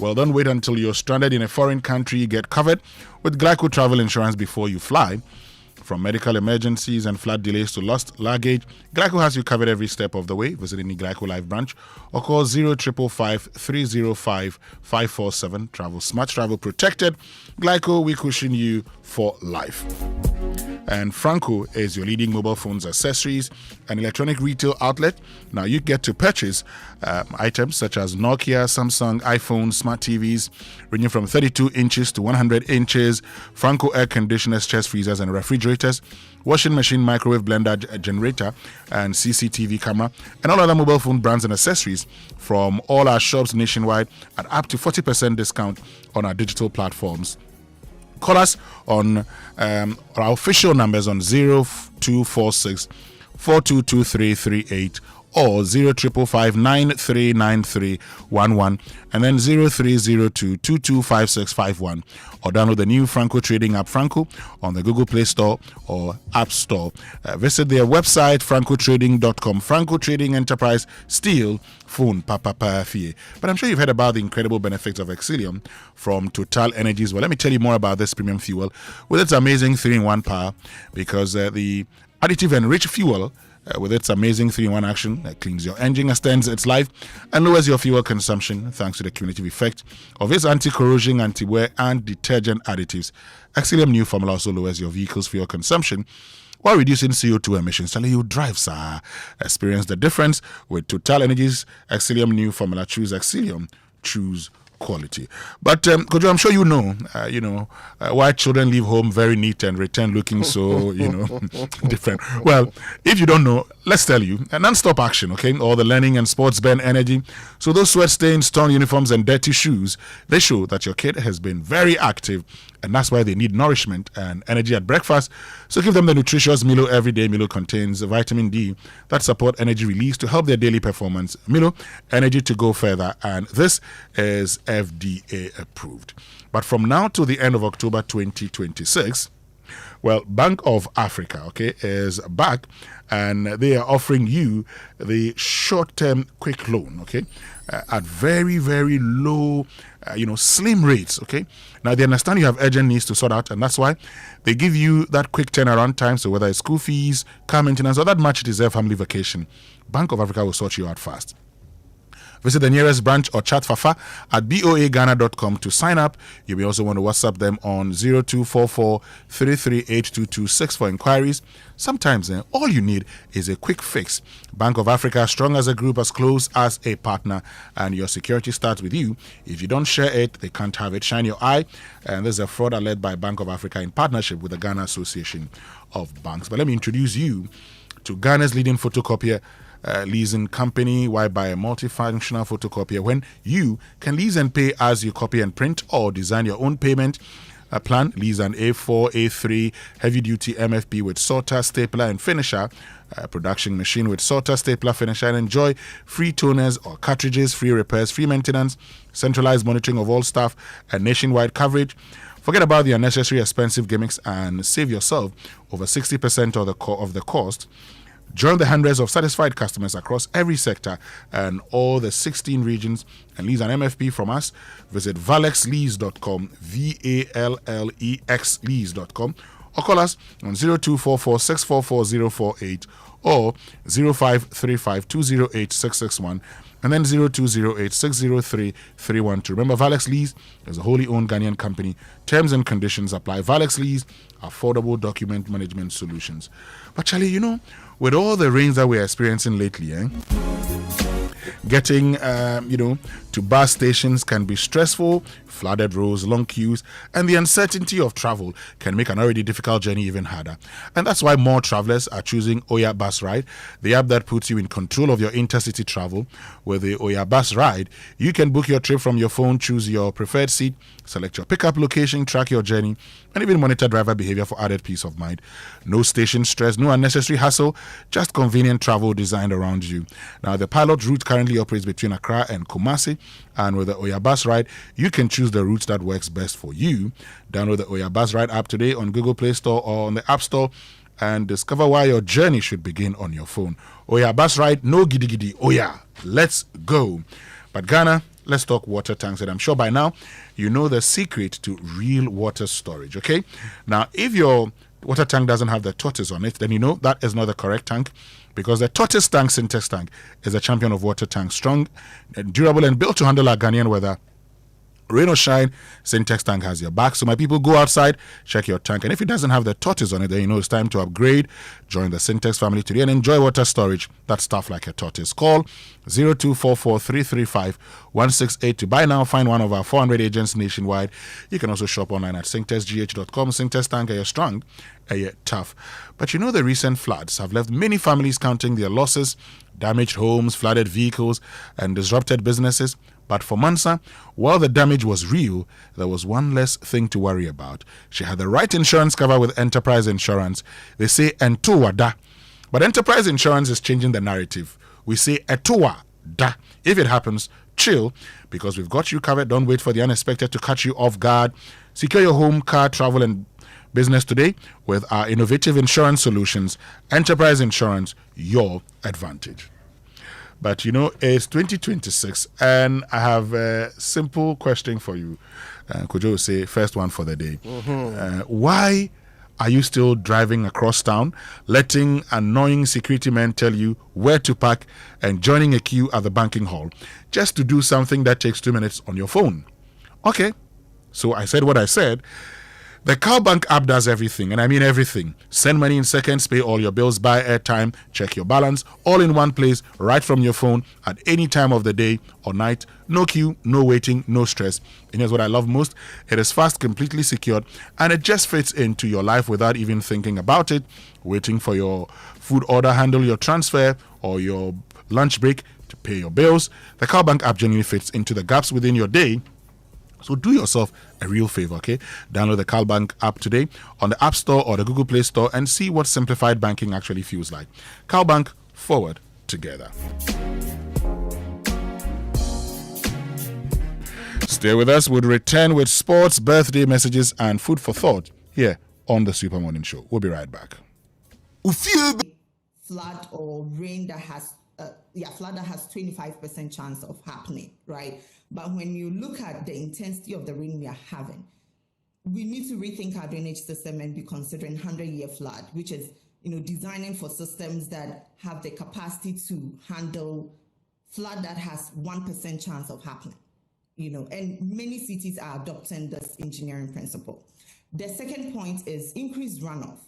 well, don't wait until you're stranded in a foreign country. Get covered with Glyco travel insurance before you fly. From medical emergencies and flight delays to lost luggage, Glyco has you covered every step of the way. Visit any Glyco Live branch or call 0555 305 547. Travel smart, travel protected. Glyco, we cushion you for life. And Franco is your leading mobile phones, accessories, and electronic retail outlet. Now you get to purchase items such as Nokia, Samsung, iPhone, smart TVs, ranging from 32 inches to 100 inches, Franco air conditioners, chest freezers, and refrigerators, washing machine, microwave, blender, generator, and CCTV camera, and all other mobile phone brands and accessories from all our shops nationwide at up to 40% discount on our digital platforms. Call us on our official numbers on 0246 422338 or 0555 939311 and then 0302 225651, or download the new Franco Trading app Franco on the Google Play Store or App Store. Visit their website francotrading.com. Franco Trading Enterprise, steel, phone, papa, fie. But I'm sure you've heard about the incredible benefits of Exilium from Total Energies. Well, let me tell you more about this premium fuel with its amazing 3-in-1 power, because the additive enriched fuel with its amazing 3-in-1 action that cleans your engine, extends its life, and lowers your fuel consumption thanks to the cumulative effect of its anti-corrosion, anti-wear, and detergent additives. Exilium new formula also lowers your vehicle's fuel consumption while reducing CO2 emissions. Tell you drive, sir. Experience the difference with Total Energies Exilium new formula. Choose Exilium. Choose quality. But Kojo, I'm sure you know why children leave home very neat and return looking so different. Well, if you don't know, let's tell you. Non-stop action, okay? All the learning and sports burn energy. So those sweat stains, torn uniforms, and dirty shoes, they show that your kid has been very active, and that's why they need nourishment and energy at breakfast. So give them the nutritious Milo every day. Milo contains vitamin D that support energy release to help their daily performance. Milo, energy to go further, and this is FDA approved. But from now to the end of October 2026, Well, Bank of Africa, okay, is back, and they are offering you the short-term quick loan, okay, at very, very low, slim rates, okay. Now, they understand you have urgent needs to sort out, and that's why they give you that quick turnaround time. So whether it's school fees, car maintenance, or that much deserved family vacation, Bank of Africa will sort you out fast. Visit the nearest branch or chat Fafa at boaghana.com to sign up. You may also want to WhatsApp them on 0244 3382226 for inquiries. Sometimes all you need is a quick fix. Bank of Africa, strong as a group, as close as a partner, and your security starts with you. If you don't share it, they can't have it. Shine your eye. And this is a fraud alert by Bank of Africa in partnership with the Ghana Association of Banks. But let me introduce you to Ghana's leading photocopier leasing company. Why buy a multifunctional photocopier when you can lease and pay as you copy and print, or design your own payment plan? Lease an A4, A3 heavy-duty MFP with sorter, stapler, and finisher, production machine with sorter, stapler, finisher, and enjoy free toners or cartridges, free repairs, free maintenance, centralized monitoring of all staff, and nationwide coverage. Forget about the unnecessary expensive gimmicks and save yourself over 60% of the cost. Join the hundreds of satisfied customers across every sector and all the 16 regions and lease an MFP from us. Visit valexlease.com, VALLEX lease.com, or call us on 0244 644 048 or 0535 208 661 and then 0208 603 312. Remember, Valex Lease is a wholly owned Ghanaian company. Terms and conditions apply. Valex Lease, affordable document management solutions. But Charlie, with all the rains that we're experiencing lately, getting, to bus stations can be stressful. Flooded roads, long queues, and the uncertainty of travel can make an already difficult journey even harder. And that's why more travelers are choosing Oya Bus Ride, the app that puts you in control of your intercity travel. With the Oya Bus Ride, you can book your trip from your phone, choose your preferred seat, select your pickup location, track your journey, and even monitor driver behavior for added peace of mind. No station stress, no unnecessary hassle, just convenient travel designed around you. Now, the pilot route currently operates between Accra and Kumasi, and with the Oya Bus Ride, you can choose the route that works best for you. Download the Oya Bus Ride app today on Google Play Store or on the App Store and discover why your journey should begin on your phone. Oya Bus Ride, no giddy giddy. Oya, let's go. But Ghana, let's talk water tanks. And I'm sure by now you know the secret to real water storage, okay? Now, if your water tank doesn't have the tortoise on it, then you know that is not the correct tank, because the tortoise tank, Syntex tank, is a champion of water tanks. Strong, durable, and built to handle our Ghanaian weather. Rain or shine, Syntex tank has your back. So my people, go outside, check your tank, and if it doesn't have the tortoise on it, then you know it's time to upgrade. Join the Syntex family today and enjoy water storage that's tough like a tortoise. Call 0244 335 168 to buy now. Find one of our 400 agents nationwide. You can also shop online at syntexgh.com. Syntex tank, are you strong? Are you tough? But the recent floods have left many families counting their losses, damaged homes, flooded vehicles, and disrupted businesses. But for Mansa, while the damage was real, there was one less thing to worry about. She had the right insurance cover with Enterprise Insurance. They say Entowa da. But Enterprise Insurance is changing the narrative. We say Etowa da. If it happens, chill, because we've got you covered. Don't wait for the unexpected to catch you off guard. Secure your home, car, travel, and business today with our innovative insurance solutions. Enterprise Insurance, your advantage. But it's 2026, and I have a simple question for you. Kojo will say, first one for the day. Why are you still driving across town, letting annoying security men tell you where to park, and joining a queue at the banking hall just to do something that takes 2 minutes on your phone? Okay, so I said what I said. The CalBank app does everything, and I mean everything. Send money in seconds, pay all your bills, buy airtime, check your balance, all in one place, right from your phone at any time of the day or night. No queue, no waiting, no stress. And here's what I love most. It is fast, completely secured, and it just fits into your life without even thinking about it. Waiting for your food order, handle your transfer, or your lunch break to pay your bills. The CalBank app genuinely fits into the gaps within your day. So do yourself a real favor, okay? Download the CalBank app today on the App Store or the Google Play Store and see what simplified banking actually feels like. CalBank, forward together. Stay with us. We'll return with sports, birthday messages, and food for thought here on the Super Morning Show. We'll be right back. Flood or rain that has flood that has 25% chance of happening, right? But when you look at the intensity of the rain we are having, we need to rethink our drainage system and be considering 100-year flood, which is, designing for systems that have the capacity to handle flood that has 1% chance of happening, and many cities are adopting this engineering principle. The second point is increased runoff.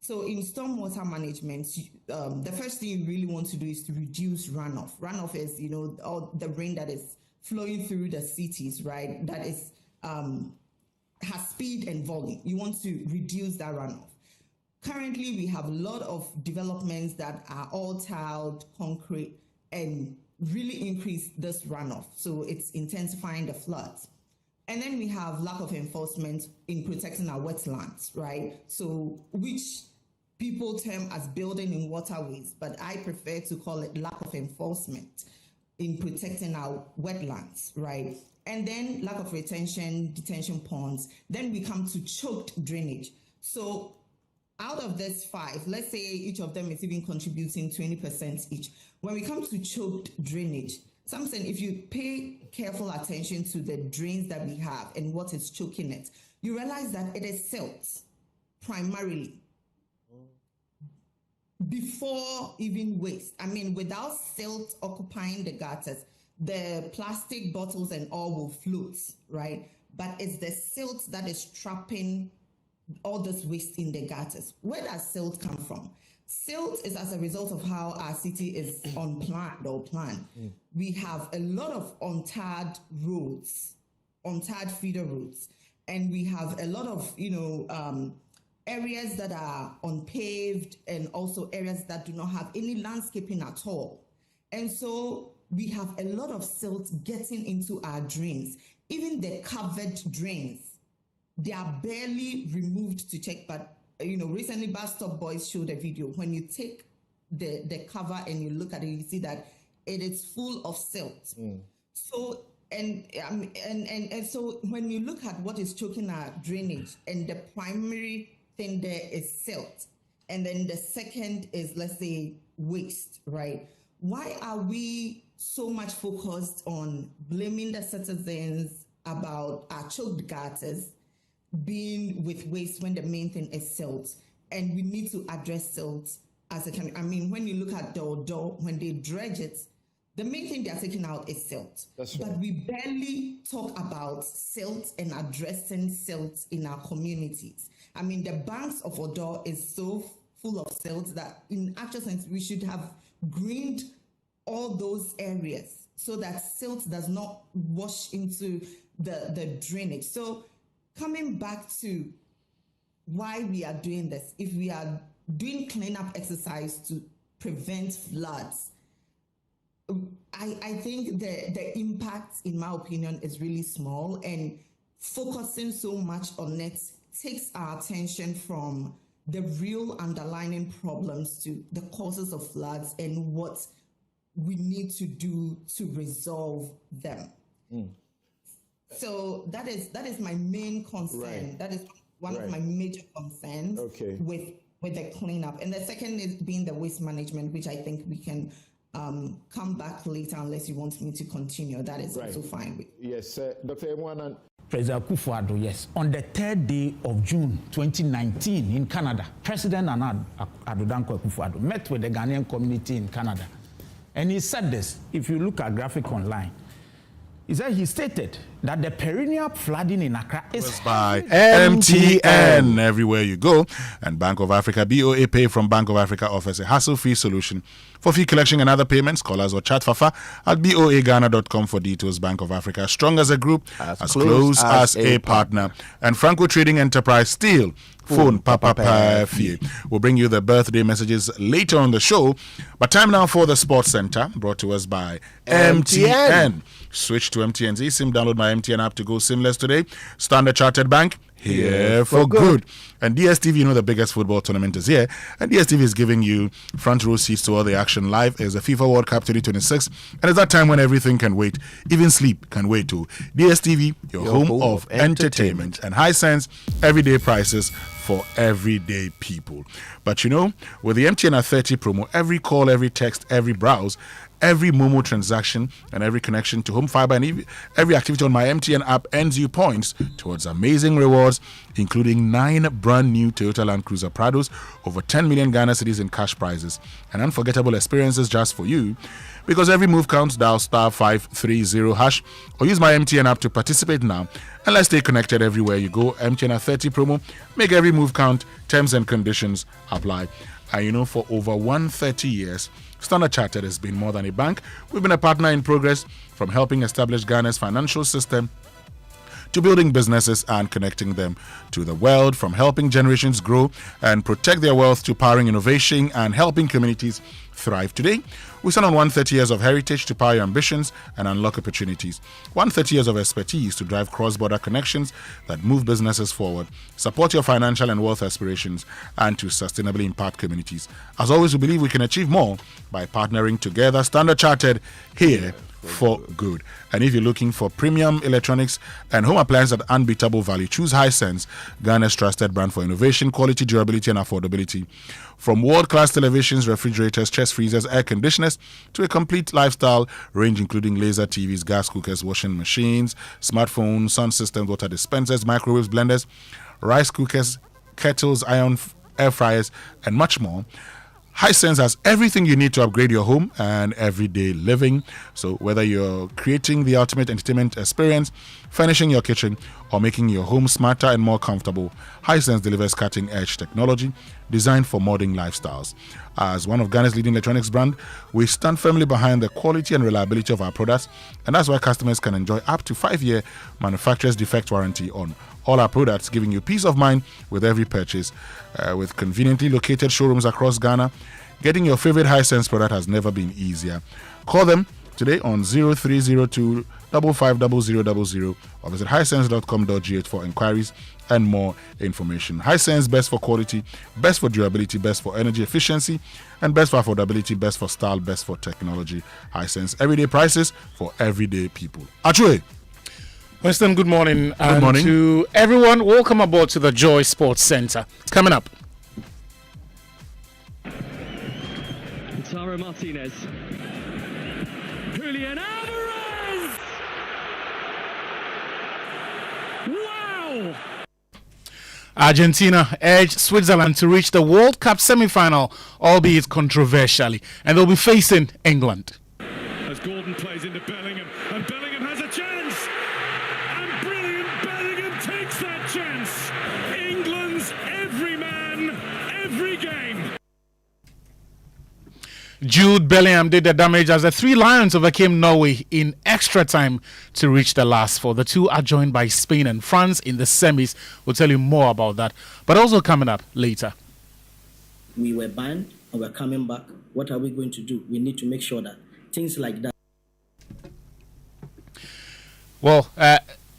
So in stormwater management, the first thing you really want to do is to reduce runoff. Runoff is, all the rain that is flowing through the cities, right? That is has speed and volume. You want to reduce that runoff. Currently, we have a lot of developments that are all tiled, concrete, and really increase this runoff. So it's intensifying the floods. And then we have lack of enforcement in protecting our wetlands, right? So which people term as building in waterways, but I prefer to call it lack of enforcement in protecting our wetlands, right? And then lack of detention ponds. Then we come to choked drainage. So out of this 5, let's say each of them is even contributing 20% each. When we come to choked drainage, something, if you pay careful attention to the drains that we have and what is choking it, you realize that it is silt primarily before even waste. I mean, without silt occupying the gutters, the plastic bottles and all will float, right? But it's the silt that is trapping all this waste in the gutters. Where does silt come from? Silt is as a result of how our city is unplanned or planned. We have a lot of untarred roads, untarred feeder roads, and we have a lot of, areas that are unpaved and also areas that do not have any landscaping at all. And so we have a lot of silt getting into our drains. Even the covered drains, they are barely removed to check, but recently Bus Stop Boys showed a video. When you take the cover and you look at it, you see that it is full of silt. So and so when you look at what is choking our drainage, and the primary thing there is silt, and then the second is, let's say, waste, right? Why are we so much focused on blaming the citizens about our choked gutters being with waste when the main thing is silt? And we need to address silt as a country. I mean, when you look at the Odo, when they dredge it, the main thing they are taking out is silt. That's right. But we barely talk about silt and addressing silt in our communities. I mean, the banks of Odo is so full of silt that in actual sense, we should have greened all those areas so that silt does not wash into the drainage. So coming back to why we are doing this, if we are doing cleanup exercise to prevent floods, I think the impact, in my opinion, is really small, and focusing so much on it takes our attention from the real underlying problems to the causes of floods and what we need to do to resolve them. So that is my main concern. Right. That is one of my major concerns with the cleanup. And the second is being the waste management, which I think we can come back later unless you want me to continue. That is also fine with. Yes, Dr. Amoah. President Akufo-Addo, yes. On the 3rd day of June 2019 in Canada, President Nana Addo Dankwa Akufo-Addo met with the Ghanaian community in Canada. And he said this, if you look at graphic online, he stated that the perennial flooding in Accra is by MTN everywhere you go. And Bank of Africa BOA Pay from Bank of Africa offers a hassle-free solution for fee collection and other payments. Call us or chat Fafa at boaghana.com for details. Bank of Africa, strong as a group, as close as a partner. And Franco Trading Enterprise still phone Papa Fee. We'll bring you the birthday messages later on the show. But time now for the Sports Center, brought to us by MTN. Switch to MTN's eSIM. Download my MTN app to go SIMless today. Standard Chartered Bank. here for good. And DSTV, you know, the biggest football tournament is here, and DSTV is giving you front row seats to all the action live. Is the FIFA World Cup 2026, and it's that time when everything can wait, even sleep can wait too. DSTV, your home of entertainment and high sense everyday prices for everyday people. But you know, with the MTN at 30 promo, every call, every text, every browse, every Momo transaction, and every connection to home fiber and every activity on my MTN app earns you points towards amazing rewards, including 9 brand new Toyota Land Cruiser Prados, over 10 million Ghana cedis in cash prizes, and unforgettable experiences just for you. Because every move counts, dial *530# or use my MTN app to participate now. And let's stay connected everywhere you go. MTN at 30 promo. Make every move count. Terms and conditions apply. And you know, for over 130 years, Standard Chartered has been more than a bank. We've been a partner in progress, from helping establish Ghana's financial system to building businesses and connecting them to the world, from helping generations grow and protect their wealth to powering innovation and helping communities thrive. Today, we stand on 130 years of heritage to power your ambitions and unlock opportunities. 130 years of expertise to drive cross-border connections that move businesses forward, support your financial and wealth aspirations, and to sustainably impact communities. As always, we believe we can achieve more by partnering together. Standard Chartered, here for good. And if you're looking for premium electronics and home appliances at unbeatable value, choose Hisense, Ghana's trusted brand for innovation, quality, durability, and affordability. From world-class televisions, refrigerators, chest freezers, air conditioners, to a complete lifestyle range including laser TVs, gas cookers, washing machines, smartphones, sound systems, water dispensers, microwaves, blenders, rice cookers, kettles, air fryers, and much more. Hisense has everything you need to upgrade your home and everyday living. So whether you're creating the ultimate entertainment experience, furnishing your kitchen, or making your home smarter and more comfortable, Hisense delivers cutting-edge technology designed for modern lifestyles. As one of Ghana's leading electronics brand, we stand firmly behind the quality and reliability of our products, and that's why customers can enjoy up to 5-year manufacturer's defect warranty on all our products, giving you peace of mind with every purchase. With conveniently located showrooms across Ghana, getting your favorite Hisense product has never been easier. Call them today on 0302 550000 or visit hisense.com.gh for inquiries and more information. Hisense, best for quality, best for durability, best for energy efficiency, and best for affordability, best for style, best for technology. Hisense, everyday prices for everyday people. Achue. Winston, good morning. Good morning. To everyone, welcome aboard to the Joy Sports Center. Coming up. Tara Martinez. Julian Alvarez! Wow! Argentina edged Switzerland to reach the World Cup semi-final, albeit controversially, and they'll be facing England. As Gordon plays into Bellingham, and Bellingham has a chance! And brilliant Bellingham takes that chance! England's every man, every game! Jude Bellingham did the damage as the Three Lions overcame Norway in extra time to reach the last four. The two are joined by Spain and France in the semis. We'll tell you more about that, but also coming up later. We were banned and we're coming back. What are we going to do? We need to make sure that things like that. Well,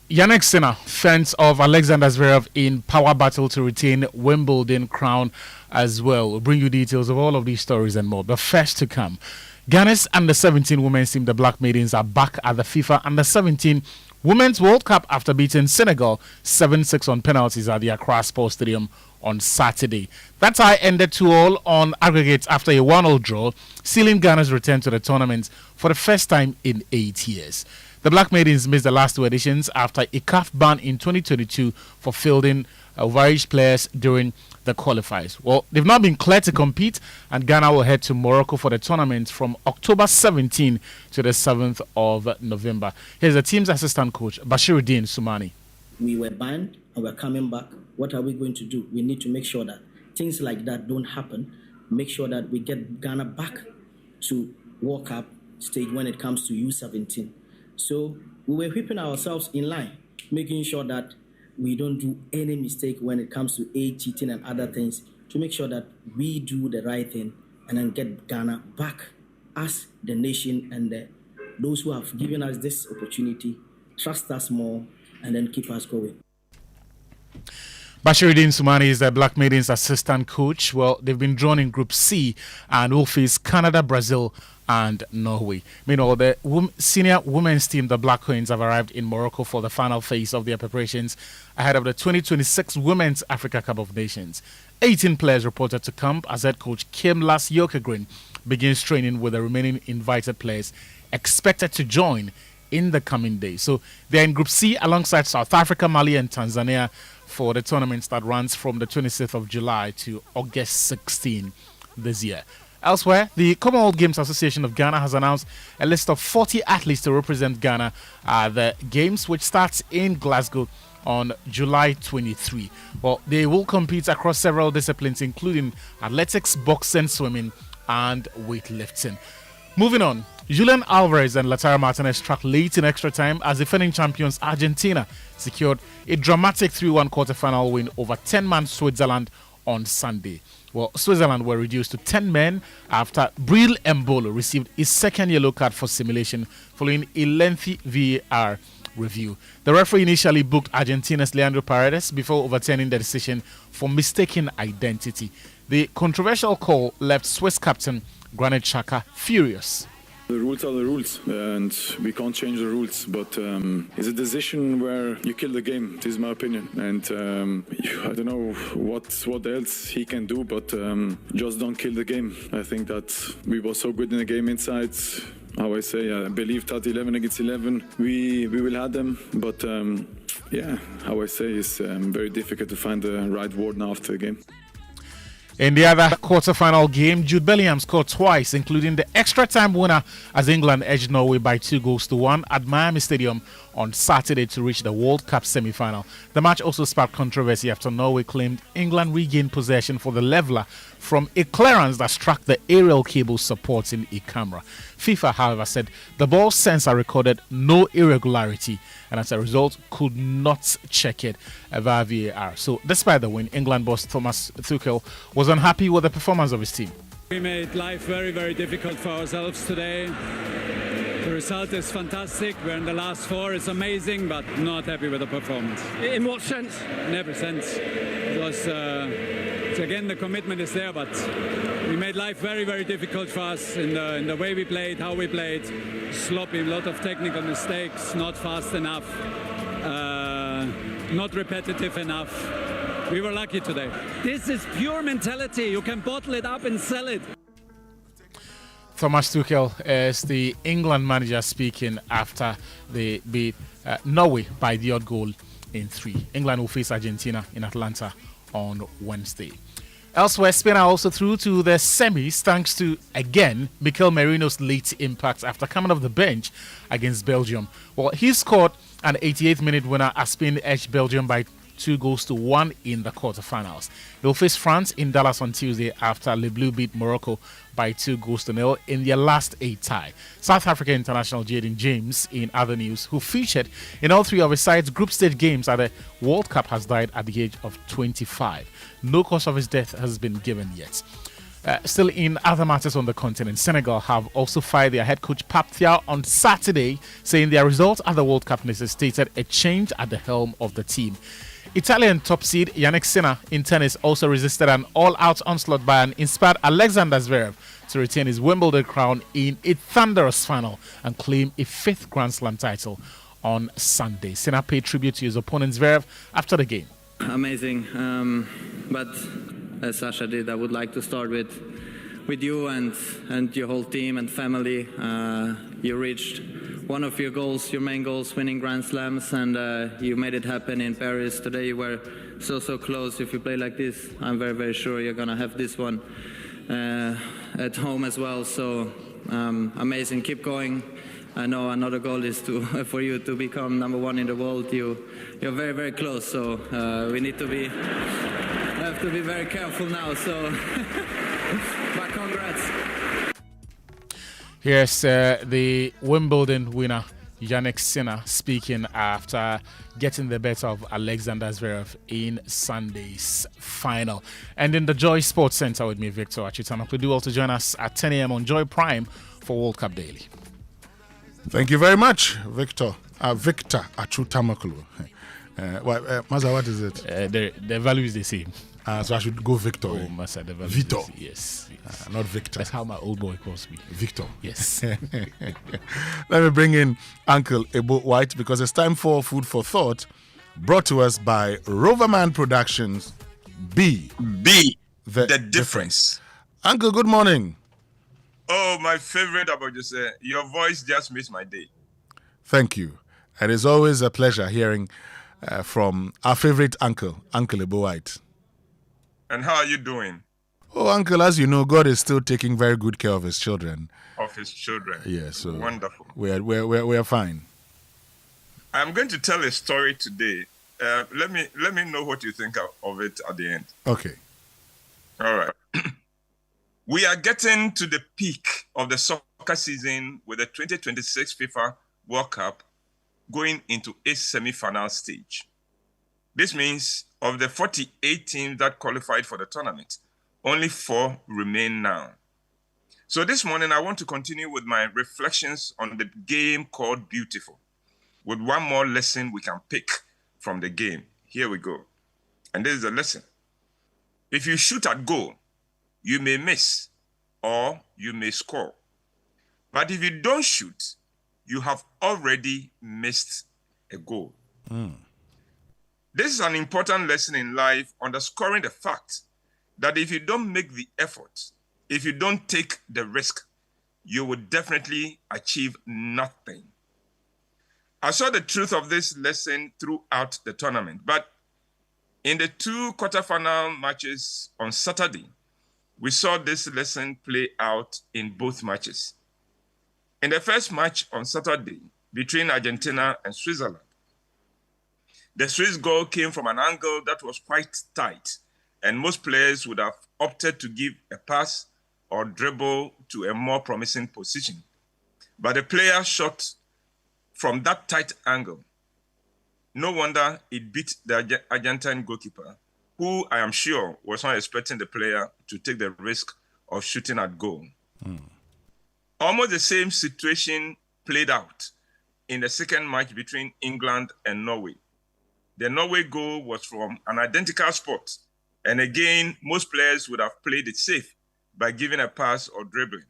Yankson fence of Alexander Zverev in power battle to retain Wimbledon crown as well. We'll bring you details of all of these stories and more. But first to come, Ghana's under-17 women's team, the Black Maidens, are back at the FIFA Under-17 Women's World Cup after beating Senegal 7-6 on penalties at the Accra Sports Stadium on Saturday. That tie ended 2-2 on aggregates after a 1-0 draw, sealing Ghana's return to the tournament for the first time in 8 years. The Black Maidens missed the last two editions after a CAF ban in 2022 for fielding overage players during the qualifiers. Well, they've now been cleared to compete, and Ghana will head to Morocco for the tournament from October 17 to the 7th of November. Here's the team's assistant coach, Bashiruddin Sumani. We were banned and we're coming back. What are we going to do? We need to make sure that things like that don't happen. Make sure that we get Ghana back to World Cup stage when it comes to U17. So we were whipping ourselves in line, making sure that we don't do any mistake when it comes to age cheating and other things, to make sure that we do the right thing and then get Ghana back as the nation, and those who have given us this opportunity trust us more and then keep us going. Bashiruddin Sumani is the Black Maidens assistant coach. Well, they've been drawn in Group C and will face Canada, Brazil, and Norway. Meanwhile, the senior women's team, the Black Queens, have arrived in Morocco for the final phase of their preparations ahead of the 2026 Women's Africa Cup of Nations. 18 players reported to camp as head coach Kimlas Jokegren begins training with the remaining invited players expected to join in the coming days. So they're in Group C alongside South Africa, Mali, and Tanzania for the tournament that runs from the 26th of July to August 16 this year. Elsewhere, the Commonwealth Games Association of Ghana has announced a list of 40 athletes to represent Ghana at the Games, which starts in Glasgow on July 23. Well, they will compete across several disciplines, including athletics, boxing, swimming, and weightlifting. Moving on, Julian Alvarez and Lautaro Martinez struck late in extra time as defending champions Argentina secured a dramatic 3-1 quarterfinal win over 10-man Switzerland on Sunday. Well, Switzerland were reduced to 10 men after Bril Embolo received his second yellow card for simulation following a lengthy VAR review. The referee initially booked Argentina's Leandro Paredes before overturning the decision for mistaken identity. The controversial call left Swiss captain Granit Xhaka furious. The rules are the rules, and we can't change the rules. But it's a decision where you kill the game. This is my opinion, and I don't know what else he can do, but just don't kill the game. I think that we were so good in the game inside. How I say, I believe that 11 against 11, we will have them. But how I say, it's very difficult to find the right word now after the game. In the other quarter-final game, Jude Bellingham scored twice, including the extra-time winner as England edged Norway by 2-1 at Miami Stadium on Saturday to reach the World Cup semi-final. The match also sparked controversy after Norway claimed England regained possession for the leveller from a clearance that struck the aerial cable supporting a camera. FIFA, however, said the ball's sensor recorded no irregularity and as a result could not check it via VAR. So despite the win, England boss Thomas Tuchel was unhappy with the performance of his team. We made life very, very difficult for ourselves today. The result is fantastic. We're in the last four. It's amazing, but not happy with the performance. In what sense? In every sense. It was, again, the commitment is there, but we made life very, very difficult for us in the way we played, how we played. Sloppy, a lot of technical mistakes, not fast enough, not repetitive enough. We were lucky today. This is pure mentality. You can bottle it up and sell it. Thomas Tuchel is the England manager speaking after they beat Norway by the odd goal in 3. England will face Argentina in Atlanta on Wednesday. Elsewhere, Spain are also through to the semis thanks to, again, Mikel Merino's late impact after coming off the bench against Belgium. Well, he scored an 88th minute winner as Spain edged Belgium by 2-1 in the quarterfinals. They'll face France in Dallas on Tuesday after Le Bleu beat Morocco by 2-0 in their last 8 tie. South Africa international Jaden James, in other news, who featured in all 3 of his side's group stage games at the World Cup, has died at the age of 25. No cause of his death has been given yet. Still in other matters on the continent, Senegal have also fired their head coach Pape Thiaw on Saturday, saying their result at the World Cup necessitated a change at the helm of the team. Italian top seed Yankson in tennis also resisted an all-out onslaught by an inspired Alexander Zverev to retain his Wimbledon crown in a thunderous final and claim a 5th Grand Slam title on Sunday. Sinner paid tribute to his opponent Zverev after the game. Amazing, but as Sasha did, I would like to start with you and your whole team and family. You reached one of your goals, your main goals, winning Grand Slams, and you made it happen in Paris. Today you were so close. If you play like this, I'm very, very sure you're going to have this one at home as well. So amazing, keep going. I know another goal is for you to become #1 in the world. You're very, very close, so we need to have to be very careful now. So, but congrats. Here's the Wimbledon winner, Yankson, speaking after getting the better of Alexander Zverev in Sunday's final. And in the Joy Sports Center with me, Victor Achutamaklu. Do also join us at 10 a.m. on Joy Prime for World Cup Daily. Thank you very much, Victor. Victor Achutamaklu. Maza, what is it? The value is the same. So I should go Victor. Oh, Master, the value Victor. is the same. Yes. Not Victor. That's how my old boy calls me. Victor. Yes. Let me bring in Uncle Ebo White because it's time for Food for Thought, brought to us by Roverman Productions. B. The difference. Uncle, good morning. Oh, my favorite about you, sir. Your voice just makes my day. Thank you. And it's always a pleasure hearing from our favorite uncle, Uncle Ebo White. And how are you doing? Oh, Uncle, as you know, God is still taking very good care of his children. Of his children. Yeah, so wonderful. We are fine. I'm going to tell a story today. Let me know what you think of it at the end. Okay. All right. We are getting to the peak of the soccer season with the 2026 FIFA World Cup going into its semi-final stage. This means of the 48 teams that qualified for the tournament, only 4 remain now. So this morning, I want to continue with my reflections on the game called Beautiful, with one more lesson we can pick from the game. Here we go. And this is the lesson. If you shoot at goal, you may miss or you may score. But if you don't shoot, you have already missed a goal. This is an important lesson in life, underscoring the fact that if you don't make the effort, if you don't take the risk, you will definitely achieve nothing. I saw the truth of this lesson throughout the tournament, but in the 2 quarterfinal matches on Saturday, we saw this lesson play out in both matches. In the first match on Saturday between Argentina and Switzerland, the Swiss goal came from an angle that was quite tight, and most players would have opted to give a pass or dribble to a more promising position. But the player shot from that tight angle. No wonder it beat the Argentine goalkeeper, who I am sure was not expecting the player to take the risk of shooting at goal. Almost the same situation played out in the second match between England and Norway. The Norway goal was from an identical spot, and again, most players would have played it safe by giving a pass or dribbling,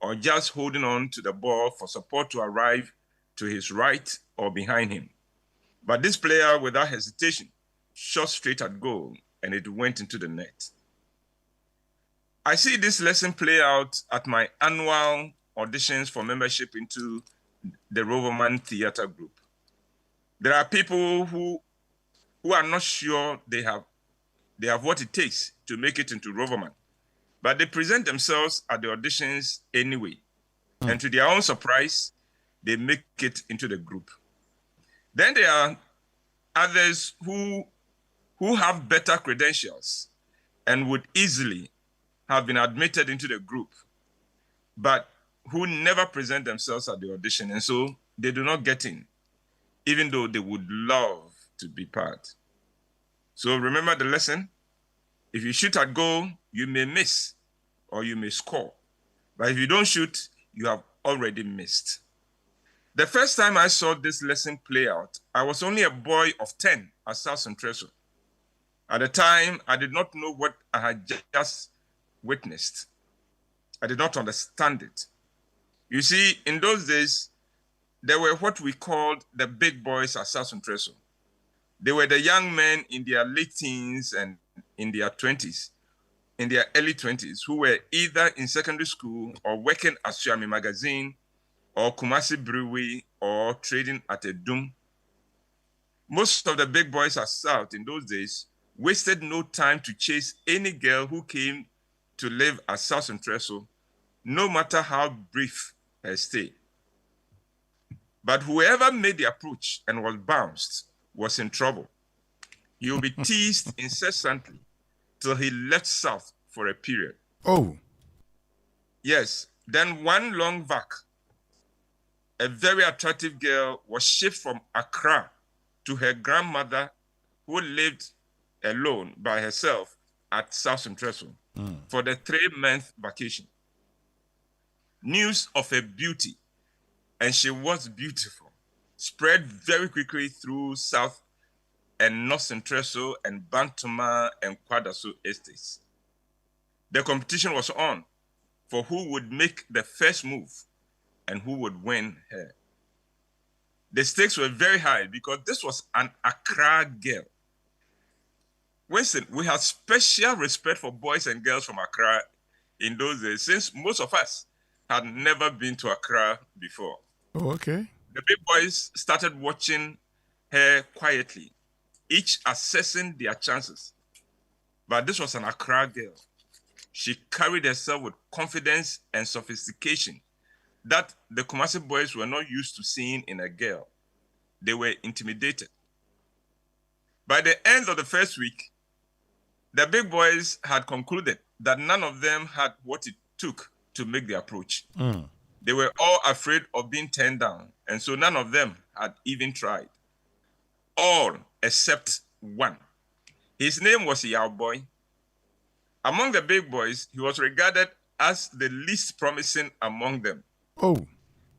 or just holding on to the ball for support to arrive to his right or behind him. But this player, without hesitation, shot straight at goal, and it went into the net. I see this lesson play out at my annual auditions for membership into the Roverman Theatre Group. There are people who are not sure they have what it takes to make it into Roverman, but they present themselves at the auditions anyway. And to their own surprise, they make it into the group. Then there are others who have better credentials and would easily have been admitted into the group, but who never present themselves at the audition, and so they do not get in, even though they would love to be part. So remember the lesson. If you shoot at goal, you may miss or you may score. But if you don't shoot, you have already missed. The first time I saw this lesson play out, I was only a boy of 10 at South Centreso. At the time, I did not know what I had just witnessed. I did not understand it. You see, in those days, there were what we called the big boys at South Centreso. They were the young men in their late teens and in their 20s, in their early 20s, who were either in secondary school or working at Suami Magazine or Kumasi Brewery or trading at a Doom. Most of the big boys at South in those days wasted no time to chase any girl who came to live at South Centreso, no matter how brief her stay. But whoever made the approach and was bounced was in trouble. He will be teased incessantly till he left South for a period. Oh. Yes, then one long vac, a very attractive girl was shipped from Accra to her grandmother, who lived alone by herself at South Centreso for the 3-month vacation. News of her beauty, and she was beautiful, spread very quickly through South and North Centreso and Bantama and Kwadaso estates. The competition was on for who would make the first move and who would win her. The stakes were very high because this was an Accra girl. Winston, we had special respect for boys and girls from Accra in those days, since most of us had never been to Accra before. Oh, okay. The big boys started watching her quietly, each assessing their chances. But this was an Accra girl. She carried herself with confidence and sophistication that the Kumasi boys were not used to seeing in a girl. They were intimidated. By the end of the first week, the big boys had concluded that none of them had what it took to make the approach. They were all afraid of being turned down, and so none of them had even tried. All except one. His name was Yao Boy. Among the big boys, he was regarded as the least promising among them. Oh.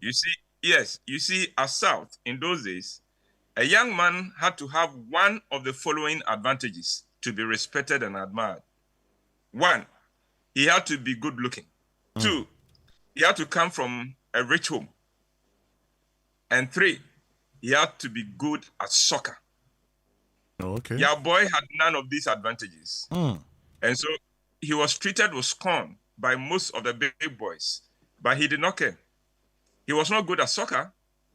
You see, as South, in those days, a young man had to have one of the following advantages to be respected and admired. 1, he had to be good looking. 2, he had to come from a rich home. And 3, he had to be good at soccer. Oh, okay. Your boy had none of these advantages. And so he was treated with scorn by most of the big boys, but he did not care. He was not good at soccer,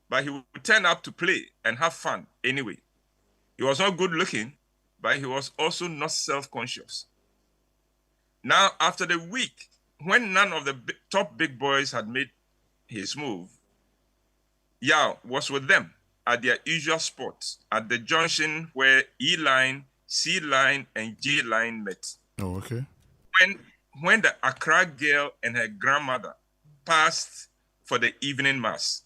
but he would turn up to play and have fun anyway. He was not good looking, but he was also not self-conscious. Now, after the week, when none of the top big boys had made his move, Yao was with them at their usual spots at the junction where E-line, C-line, and G-line met. Oh, okay. When the Accra girl and her grandmother passed for the evening mass,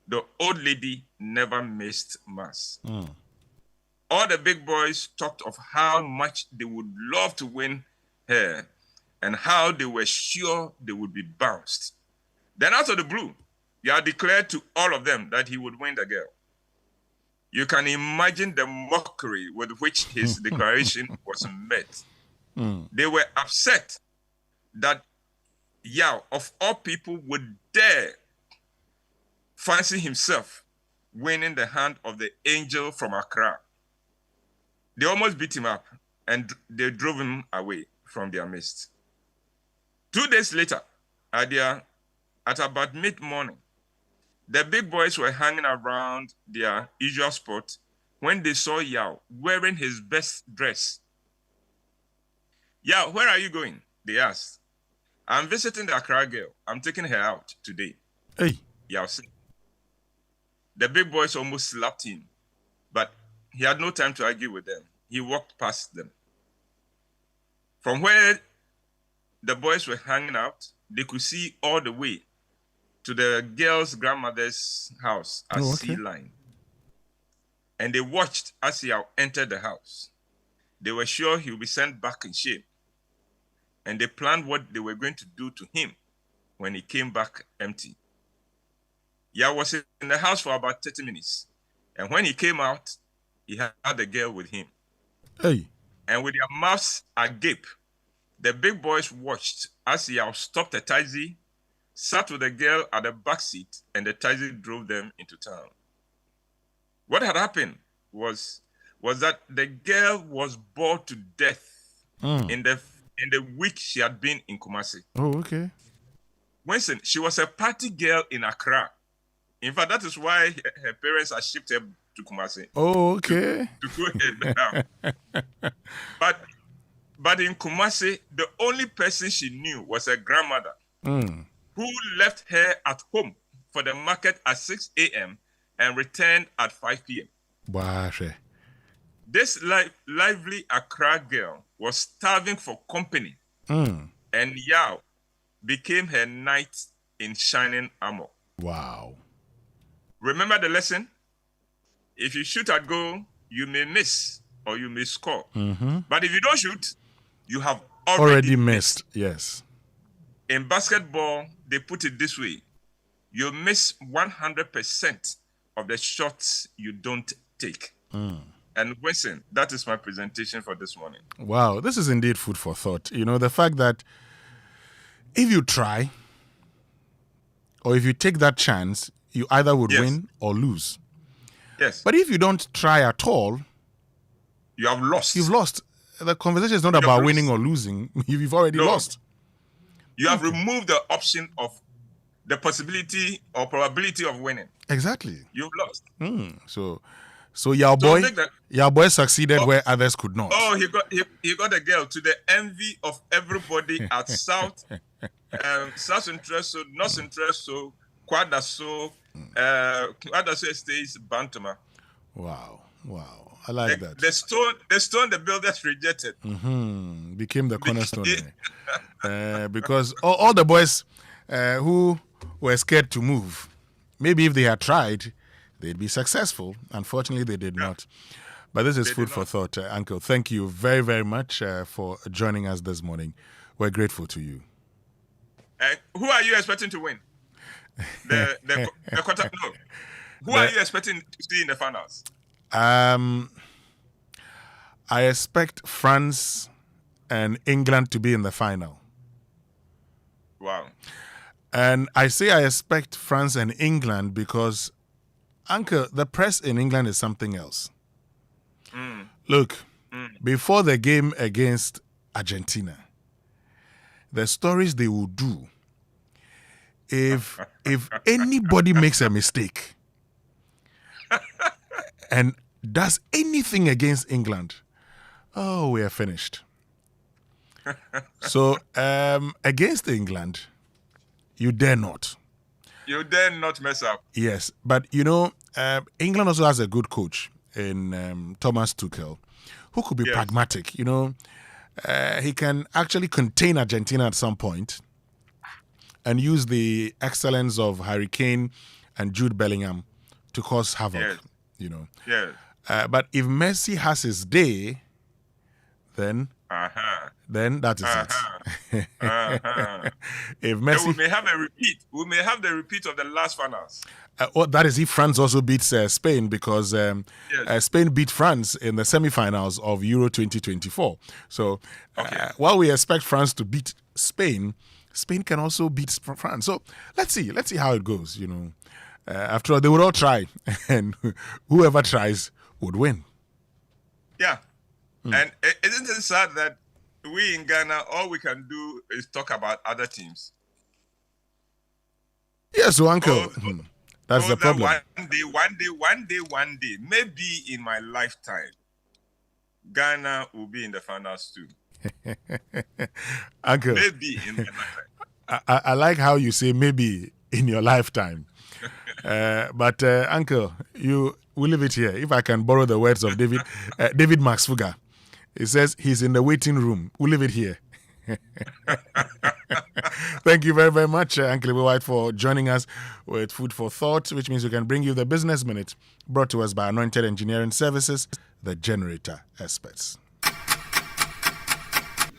the old lady never missed mass. All the big boys talked of how much they would love to win her and how they were sure they would be bounced. Then out of the blue, Yao declared to all of them that he would win the girl. You can imagine the mockery with which his declaration was met. They were upset that Yao, of all people, would dare fancy himself winning the hand of the angel from Accra. They almost beat him up and they drove him away from their midst. 2 days later, at about mid-morning, the big boys were hanging around their usual spot when they saw Yao wearing his best dress. Yao, where are you going? They asked. I'm visiting the Accra girl. I'm taking her out today. Hey. Yao said. The big boys almost slapped him, but he had no time to argue with them. He walked past them. From where the boys were hanging out, they could see all the way to the girl's grandmother's house at C-line. And they watched as he entered the house. They were sure he would be sent back in shame. And they planned what they were going to do to him when he came back empty. Yao was in the house for about 30 minutes. And when he came out, he had the girl with him. Hey. And with their mouths agape, the big boys watched as Yao stopped a taxi, sat with the girl at the back seat, and the taxi drove them into town. What had happened was that the girl was bored to death in the week she had been in Kumasi. Oh, okay. Winston, she was a party girl in Accra. In fact, that is why her parents had shipped her to Kumasi. Oh, okay. To go ahead now. But in Kumasi, the only person she knew was her grandmother, who left her at home for the market at 6 a.m. and returned at 5 p.m. Wow. This lively Accra girl was starving for company, and Yao became her knight in shining armor. Wow. Remember the lesson? If you shoot at goal, you may miss or you may score. But if you don't shoot, you have already missed. Yes. In basketball, they put it this way. You miss 100% of the shots you don't take. And Winston, that is my presentation for this morning. Wow, this is indeed food for thought. You know, the fact that if you try, or if you take that chance, you either would win or lose. Yes. But if you don't try at all, you have lost. You've lost. The conversation is not about winning or losing. You've already lost. You have removed the option of the possibility or probability of winning. Exactly. You've lost. So your boy succeeded where others could not. Oh, he got a girl to the envy of everybody at South Central, North Central, Kwadaso, Kwadaso Estates, Bantama. Wow. I like that. The stone the builders rejected. Became the cornerstone. Because all the boys who were scared to move, maybe if they had tried, they'd be successful. Unfortunately, they did not. But this is food for thought, Uncle. Thank you very, very much for joining us this morning. We're grateful to you. Who are you expecting to win? The quarter? No. Who are you expecting to see in the finals? I expect France and England to be in the final. Wow. And I say I expect France and England because, Uncle, the press in England is something else. Look, before the game against Argentina, the stories they will do, if anybody makes a mistake and does anything against England, oh, we are finished. So, against England, you dare not. You dare not mess up. Yes, but you know, England also has a good coach in Thomas Tuchel, who could be pragmatic. You know, he can actually contain Argentina at some point and use the excellence of Harry Kane and Jude Bellingham to cause havoc. You know. But if Messi has his day, then that is it. If Messi, we may have a repeat. We may have the repeat of the last finals. That is if France also beats Spain, because Spain beat France in the semi-finals of Euro 2024. So while we expect France to beat Spain, Spain can also beat France. So let's see how it goes. You know, after all, they would all try, and whoever tries would win. Yeah. And isn't it sad that we in Ghana, all we can do is talk about other teams? Yeah, so Uncle, that's the problem. One day, maybe in my lifetime, Ghana will be in the finals too. Uncle, maybe in my lifetime. I like how you say maybe in your lifetime. But Uncle, we'll leave it here. If I can borrow the words of David Max Fugger. He says he's in the waiting room. We'll leave it here. Thank you very, very much, Uncle White, for joining us with Food for Thought, which means we can bring you the Business Minute, brought to us by Anointed Engineering Services, the generator experts.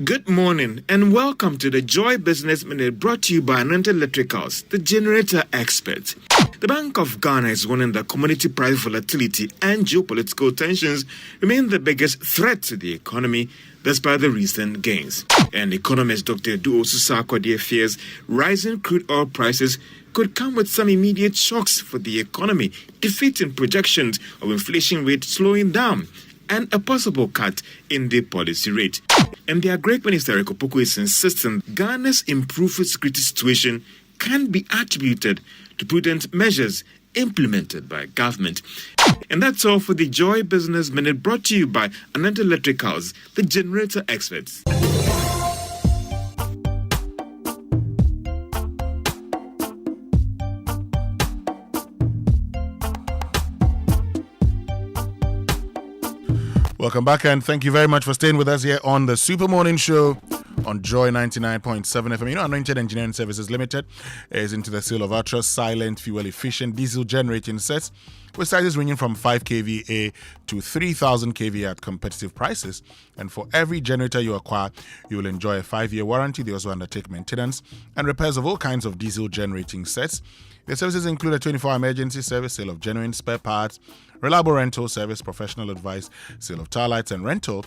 Good morning and welcome to the Joy Business Minute, brought to you by Anointed Electricals, the generator experts. The Bank of Ghana is warning that commodity price volatility and geopolitical tensions remain the biggest threat to the economy, despite the recent gains. And economist Dr. Duo Susakwadie fears rising crude oil prices could come with some immediate shocks for the economy, defeating projections of inflation rate slowing down and a possible cut in the policy rate. And the Agri Minister Ekopoko is insisting Ghana's improved food security situation can be attributed to prudent measures implemented by government. And that's all for the Joy Business Minute, brought to you by Anointed Electricals, the generator experts. Welcome back, and thank you very much for staying with us here on the Super Morning Show on Joy 99.7 FM. You know, Anointed Engineering Services Limited is into the sale of ultra silent, fuel efficient diesel generating sets with sizes ranging from 5 kVA to 3,000 kVA at competitive prices. And for every generator you acquire, you will enjoy a 5-year warranty. They also undertake maintenance and repairs of all kinds of diesel generating sets. Their services include a 24-hour emergency service, sale of genuine spare parts, reliable rental service, professional advice, sale of tire lights and rental.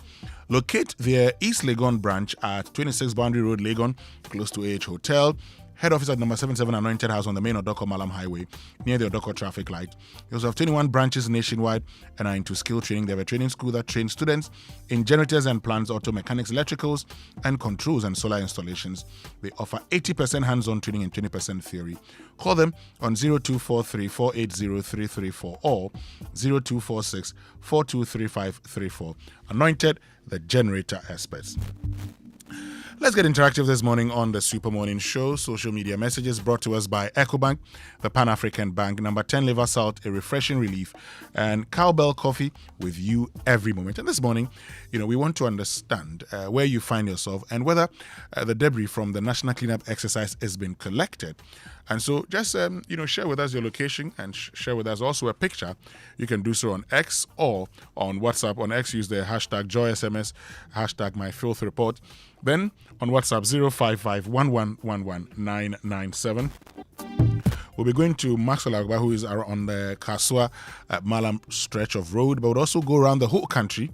Locate their East Legon branch at 26 Boundary Road, Legon, close to AH Hotel. Head office at number 77 Anointed House on the main Odoko Malam Highway, near the Odoko traffic light. They also have 21 branches nationwide and are into skill training. They have a training school that trains students in generators and plants, auto mechanics, electricals, and controls and solar installations. They offer 80% hands-on training and 20% theory. Call them on 0243 480 334 or 0246 423534. Anointed, the generator experts. Let's get interactive this morning on the Super Morning Show. Social media messages brought to us by EcoBank, the Pan-African Bank, number 10 liver salt, a refreshing relief, and Cowbell Coffee with you every moment. And this morning, we want to understand where you find yourself and whether the debris from the National Cleanup Exercise has been collected. And so just, share with us your location and share with us also a picture. You can do so on X or on WhatsApp. On X, use the hashtag JoySMS, hashtag MyFilthReport. Then on WhatsApp, 055-1111-997. We'll be going to Maxwell Agba, who is on the Kaswa Malam stretch of road, but we'll also go around the whole country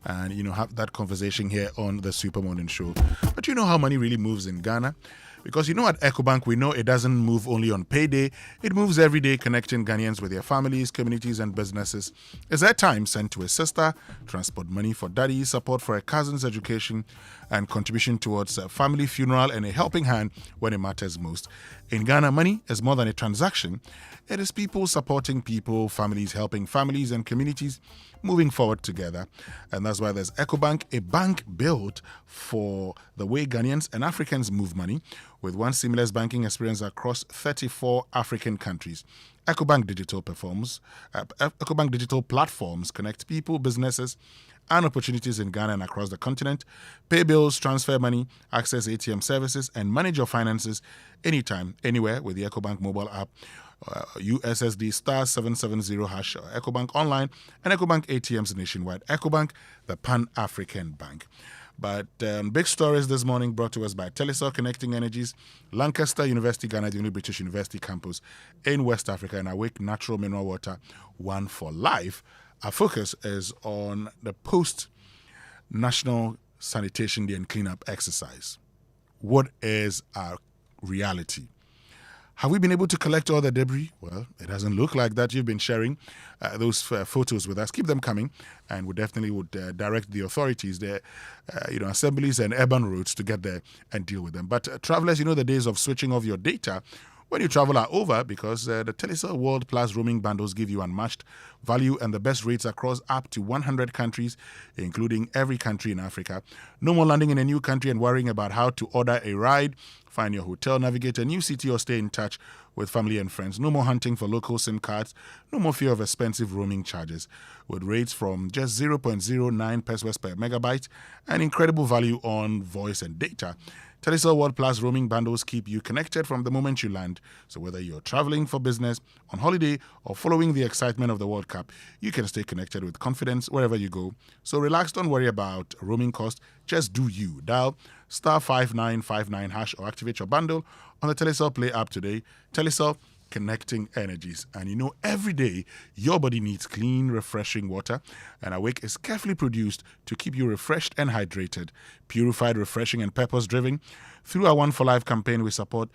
and, have that conversation here on the Super Morning Show. But you know how money really moves in Ghana? Because at EcoBank, we know it doesn't move only on payday. It moves every day, connecting Ghanaians with their families, communities, and businesses. Is there time sent to a sister, transport money for daddy, support for a cousin's education, and contribution towards a family funeral, and a helping hand when it matters most? In Ghana, money is more than a transaction. It is people supporting people, families helping families, and communities moving forward together. And that's why there's EcoBank, a bank built for the way Ghanaians and Africans move money, with one seamless banking experience across 34 African countries. EcoBank Digital platforms connect people, businesses, and opportunities in Ghana and across the continent. Pay bills, transfer money, access ATM services, and manage your finances anytime, anywhere with the EcoBank mobile app, USSD *770# EcoBank online, and EcoBank ATMs nationwide. EcoBank, the Pan-African Bank. But big stories this morning brought to us by Telesur Connecting Energies, Lancaster University, Ghana, the only British university campus in West Africa, and Awake Natural Mineral Water, one for life. Our focus is on the post-National Sanitation Day and Cleanup Exercise. What is our reality? Have we been able to collect all the debris? Well, it doesn't look like that. You've been sharing those photos with us. Keep them coming, and we definitely would direct the authorities, the assemblies and urban roads to get there and deal with them. But travelers, the days of switching off your data when you travel are over, because the Telesur World Plus roaming bundles give you unmatched value and the best rates across up to 100 countries, including every country in Africa. No more landing in a new country and worrying about how to order a ride, find your hotel, navigate a new city, or stay in touch with family and friends. No more hunting for local SIM cards. No more fear of expensive roaming charges. With rates from just 0.09 pesos per megabyte and incredible value on voice and data, Telesur World Plus roaming bundles keep you connected from the moment you land. So whether you're traveling for business, on holiday, or following the excitement of the World Cup, you can stay connected with confidence wherever you go. So relax, don't worry about roaming cost. Just do you. Dial *5959# or activate your bundle on the Telesur Play app today. Telesur, connecting energies. And every day your body needs clean, refreshing water, and Awake is carefully produced to keep you refreshed and hydrated. Purified, refreshing, and purpose-driven. Through our One for Life campaign, we support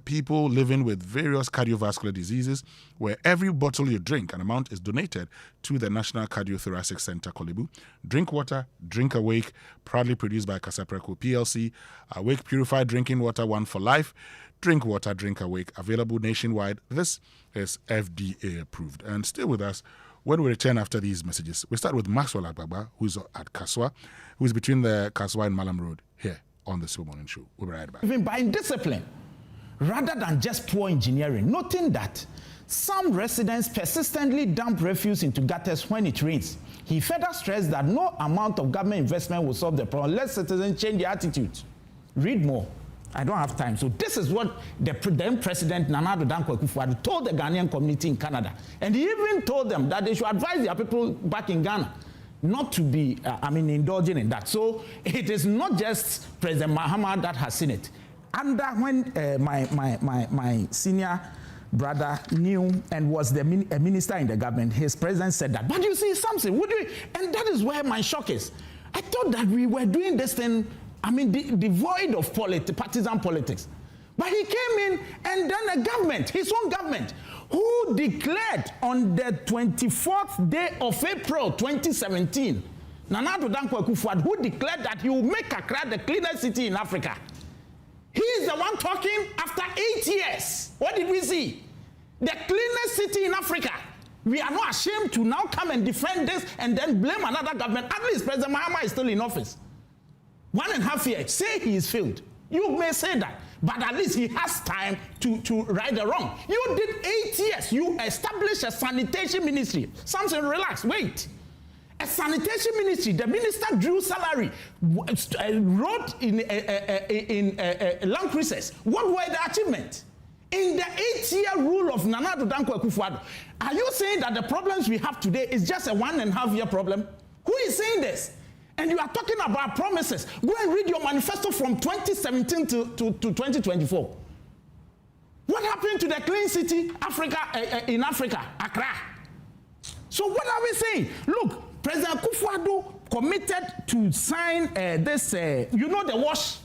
people living with various cardiovascular diseases, where every bottle you drink, an amount is donated to the National Cardiothoracic Center, Kolebu. Drink water, drink Awake, proudly produced by Kasapreko PLC. Awake Purified Drinking Water, One for Life. Drink water, drink Awake, available nationwide. This is FDA approved. And stay with us when we return after these messages. We start with Maxwell Agbagba, who's at Kaswa, who's between the Kaswa and Malam Road, here on the Super Morning Show. We'll be right back. Even by discipline, rather than just poor engineering, noting that some residents persistently dump refuse into gutters when it rains. He further stressed that no amount of government investment will solve the problem unless citizens change their attitudes. Read more. I don't have time. So this is what the then President Nana Addo Dankwa Akufo-Addo told the Ghanaian community in Canada. And he even told them that they should advise their people back in Ghana not to be, indulging in that. So it is not just President Mahama that has seen it. Under when my senior brother knew and was a minister in the government, his president said that. But you see something, and that is where my shock is. I thought that we were doing this thing, devoid of partisan politics. But he came in and then a government, his own government, who declared on the 24th day of April 2017, Nana Addo Dankwa Akufo-Addo, who declared that he will make Accra the cleanest city in Africa. He is the one talking after 8 years. What did we see? The cleanest city in Africa. We are not ashamed to now come and defend this and then blame another government. At least President Mahama is still in office. 1.5 years. Say he is failed. You may say that. But at least he has time to right the wrong. You did 8 years. You established a sanitation ministry. Something, relax, wait. A sanitation ministry, the minister drew salary, wrote in land cruises. What were the achievements? In the 8-year rule of Nana Addo Dankwa Akufo-Addo, are you saying that the problems we have today is just a 1.5 year problem? Who is saying this? And you are talking about promises. Go and read your manifesto from 2017 to 2024. What happened to the clean city in Africa, Accra? So what are we saying? Look, President Akufo-Addo committed to sign the WASH,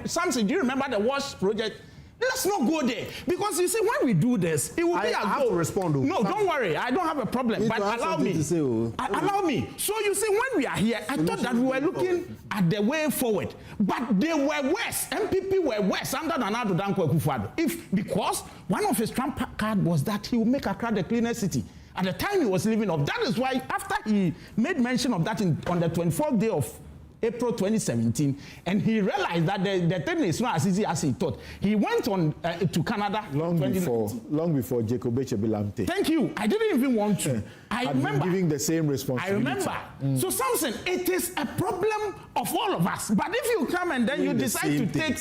something, do you remember the WASH project? Let's not go there. Because you see, when we do this, it will be I have to respond. No, don't worry. I don't have a problem. But allow me. Allow me. So you see, when we are here, I thought that we were looking at the way forward. But they were worse. MPP were worse under Nana Addo Dankwa Akufo-Addo. Because one of his trump card was that he would make Accra the cleanest city. At the time he was leaving off. That is why after he made mention of that on the 24th day of April 2017, and he realized that the thing is not as easy as he thought. He went on to Canada long before Jacob Echebilamte. Thank you. I didn't even want to. I remember giving the same responsibility. I remember. So something, it is a problem of all of us. But if you come and then you decide to take,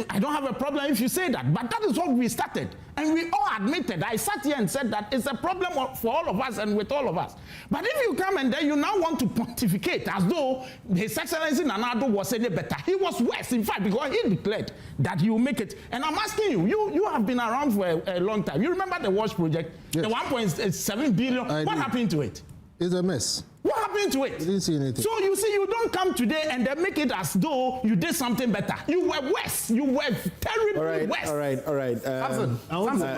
I don't have a problem if you say that. But that is what we started. And we all admitted, I sat here and said that it's a problem for all of us and with all of us. But if you come and then you now want to pontificate as though His Excellency Nana Addo was any better, he was worse, in fact, because he declared that he will make it. And I'm asking you have been around for a long time. You remember the WASH project? Yes. The 1.7 billion, what happened to it? It's a mess. What happened to it? I didn't see anything. So you see, you don't come today and then make it as though you did something better. You were worse. You were terribly worse. All right.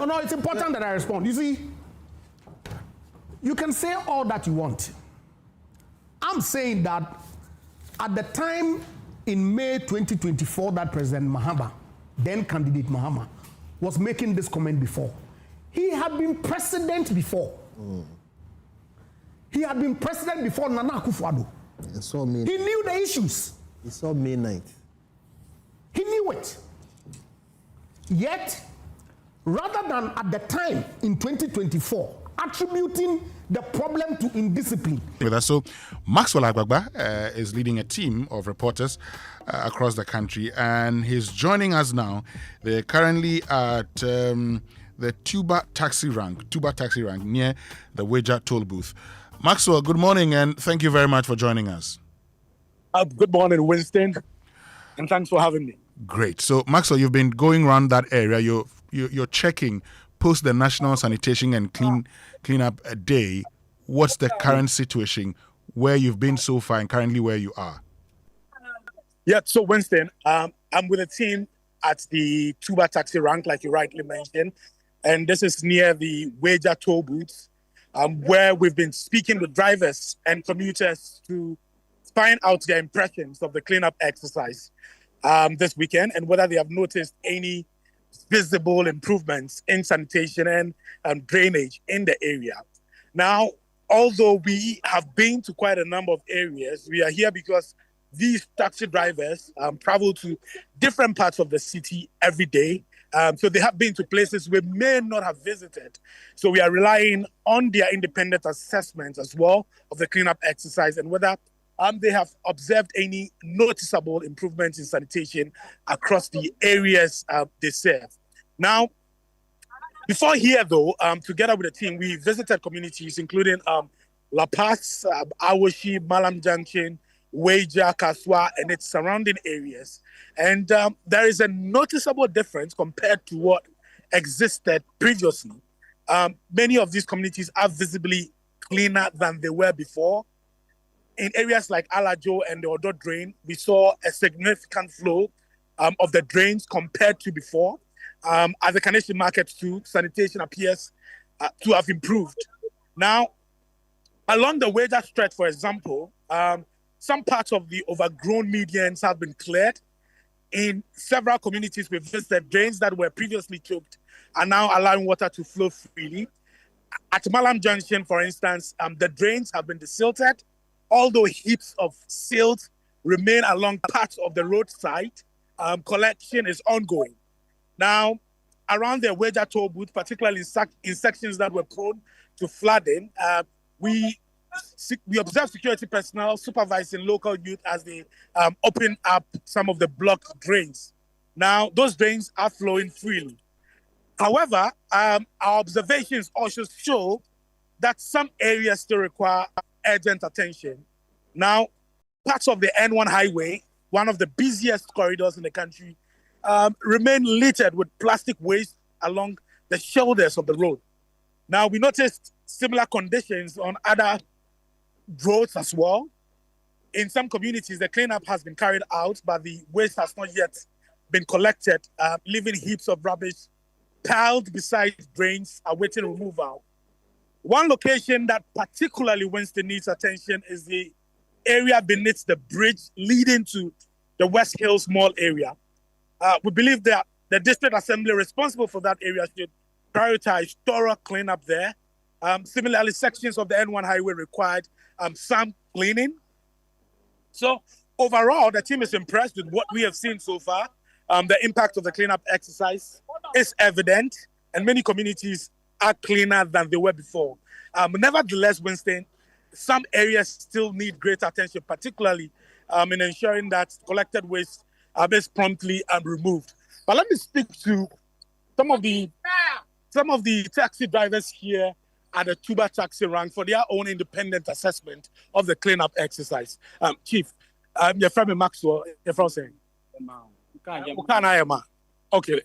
No, it's important that I respond. You see, you can say all that you want. I'm saying that at the time in May 2024 that President Mahama, then candidate Mahama, was making this comment before, he had been president before. He had been president before Nana Akufo-Addo. He knew the issues. He saw May 9th. He knew it. Yet, rather than at the time in 2024 attributing the problem to indiscipline. With us, so Maxwell Agbagba is leading a team of reporters across the country, and he's joining us now. They're currently at the Tuba taxi rank near the Weja toll booth. Maxwell, good morning, and thank you very much for joining us. Good morning, Winston, and thanks for having me. Great. So, Maxwell, you've been going around that area. You're checking post the National Sanitation and Cleanup Day. What's the current situation, where you've been so far, and currently where you are? Yeah. So, Winston, I'm with a team at the Tuba taxi rank, like you rightly mentioned, and this is near the Weja toll booths. Where we've been speaking with drivers and commuters to find out their impressions of the cleanup exercise this weekend and whether they have noticed any visible improvements in sanitation and drainage in the area. Now, although we have been to quite a number of areas, we are here because these taxi drivers travel to different parts of the city every day. So they have been to places we may not have visited. So we are relying on their independent assessments as well of the cleanup exercise and whether they have observed any noticeable improvements in sanitation across the areas they serve. Now, before here, though, together with the team, we visited communities including La Paz, Awoshi, Malam Junction, Weja, Kaswa, and its surrounding areas. And there is a noticeable difference compared to what existed previously. Many of these communities are visibly cleaner than they were before. In areas like Alajo and the Odo drain, we saw a significant flow of the drains compared to before. At the Kaneshie market too, sanitation appears to have improved. Now, along the Weja stretch, for example, some parts of the overgrown medians have been cleared. In several communities, we've visited drains that were previously choked are now allowing water to flow freely. At Malam Junction, for instance, the drains have been desilted, although heaps of silt remain along parts of the roadside. Collection is ongoing. Now, around the Weja toll booth, particularly in sections that were prone to flooding, we observe security personnel supervising local youth as they open up some of the blocked drains. Now, those drains are flowing freely. However, our observations also show that some areas still require urgent attention. Now, parts of the N1 highway, one of the busiest corridors in the country, remain littered with plastic waste along the shoulders of the road. Now, we noticed similar conditions on other roads as well. In some communities, the cleanup has been carried out, but the waste has not yet been collected, leaving heaps of rubbish piled beside drains awaiting removal. One location that particularly Winston needs attention is the area beneath the bridge leading to the West Hills Mall area. We believe that the district assembly responsible for that area should prioritize thorough cleanup there. Similarly, sections of the N1 highway required some cleaning. So overall, the team is impressed with what we have seen so far. The impact of the cleanup exercise is evident, and many communities are cleaner than they were before. Nevertheless, Winston, some areas still need greater attention, particularly in ensuring that collected waste is promptly removed. But let me speak to some of the taxi drivers here at the Tuba taxi rank for their own independent assessment of the cleanup exercise. Chief, your friend Maxwell, your friend saying, okay,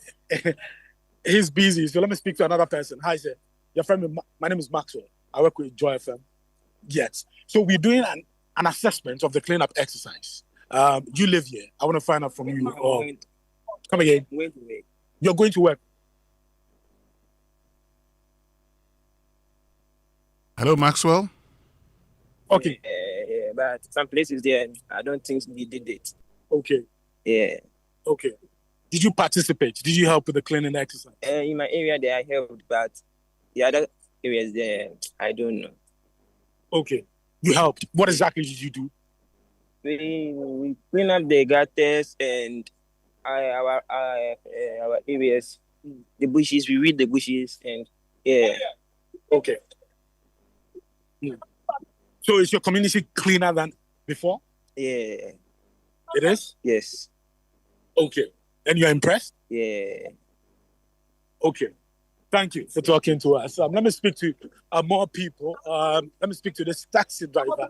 he's busy, so let me speak to another person. Hi, sir. Your friend, my name is Maxwell. I work with Joy FM. Yes. So we're doing an assessment of the cleanup exercise. You live here. I want to find out from you. Come again. You're going to work. Hello, Maxwell. Okay. But some places there, I don't think we did it. Okay. Yeah. Okay. Did you participate? Did you help with the cleaning exercise? In my area there, I helped, but the other areas there, I don't know. Okay. You helped. What exactly did you do? We clean up the gutters and our areas, the bushes. We weed the bushes and yeah. Okay. So is your community cleaner than before? Yeah. It is? Yes. Okay. And you're impressed? Yeah. Okay. Thank you for talking to us. Let me speak to more people. Let me speak to this taxi driver.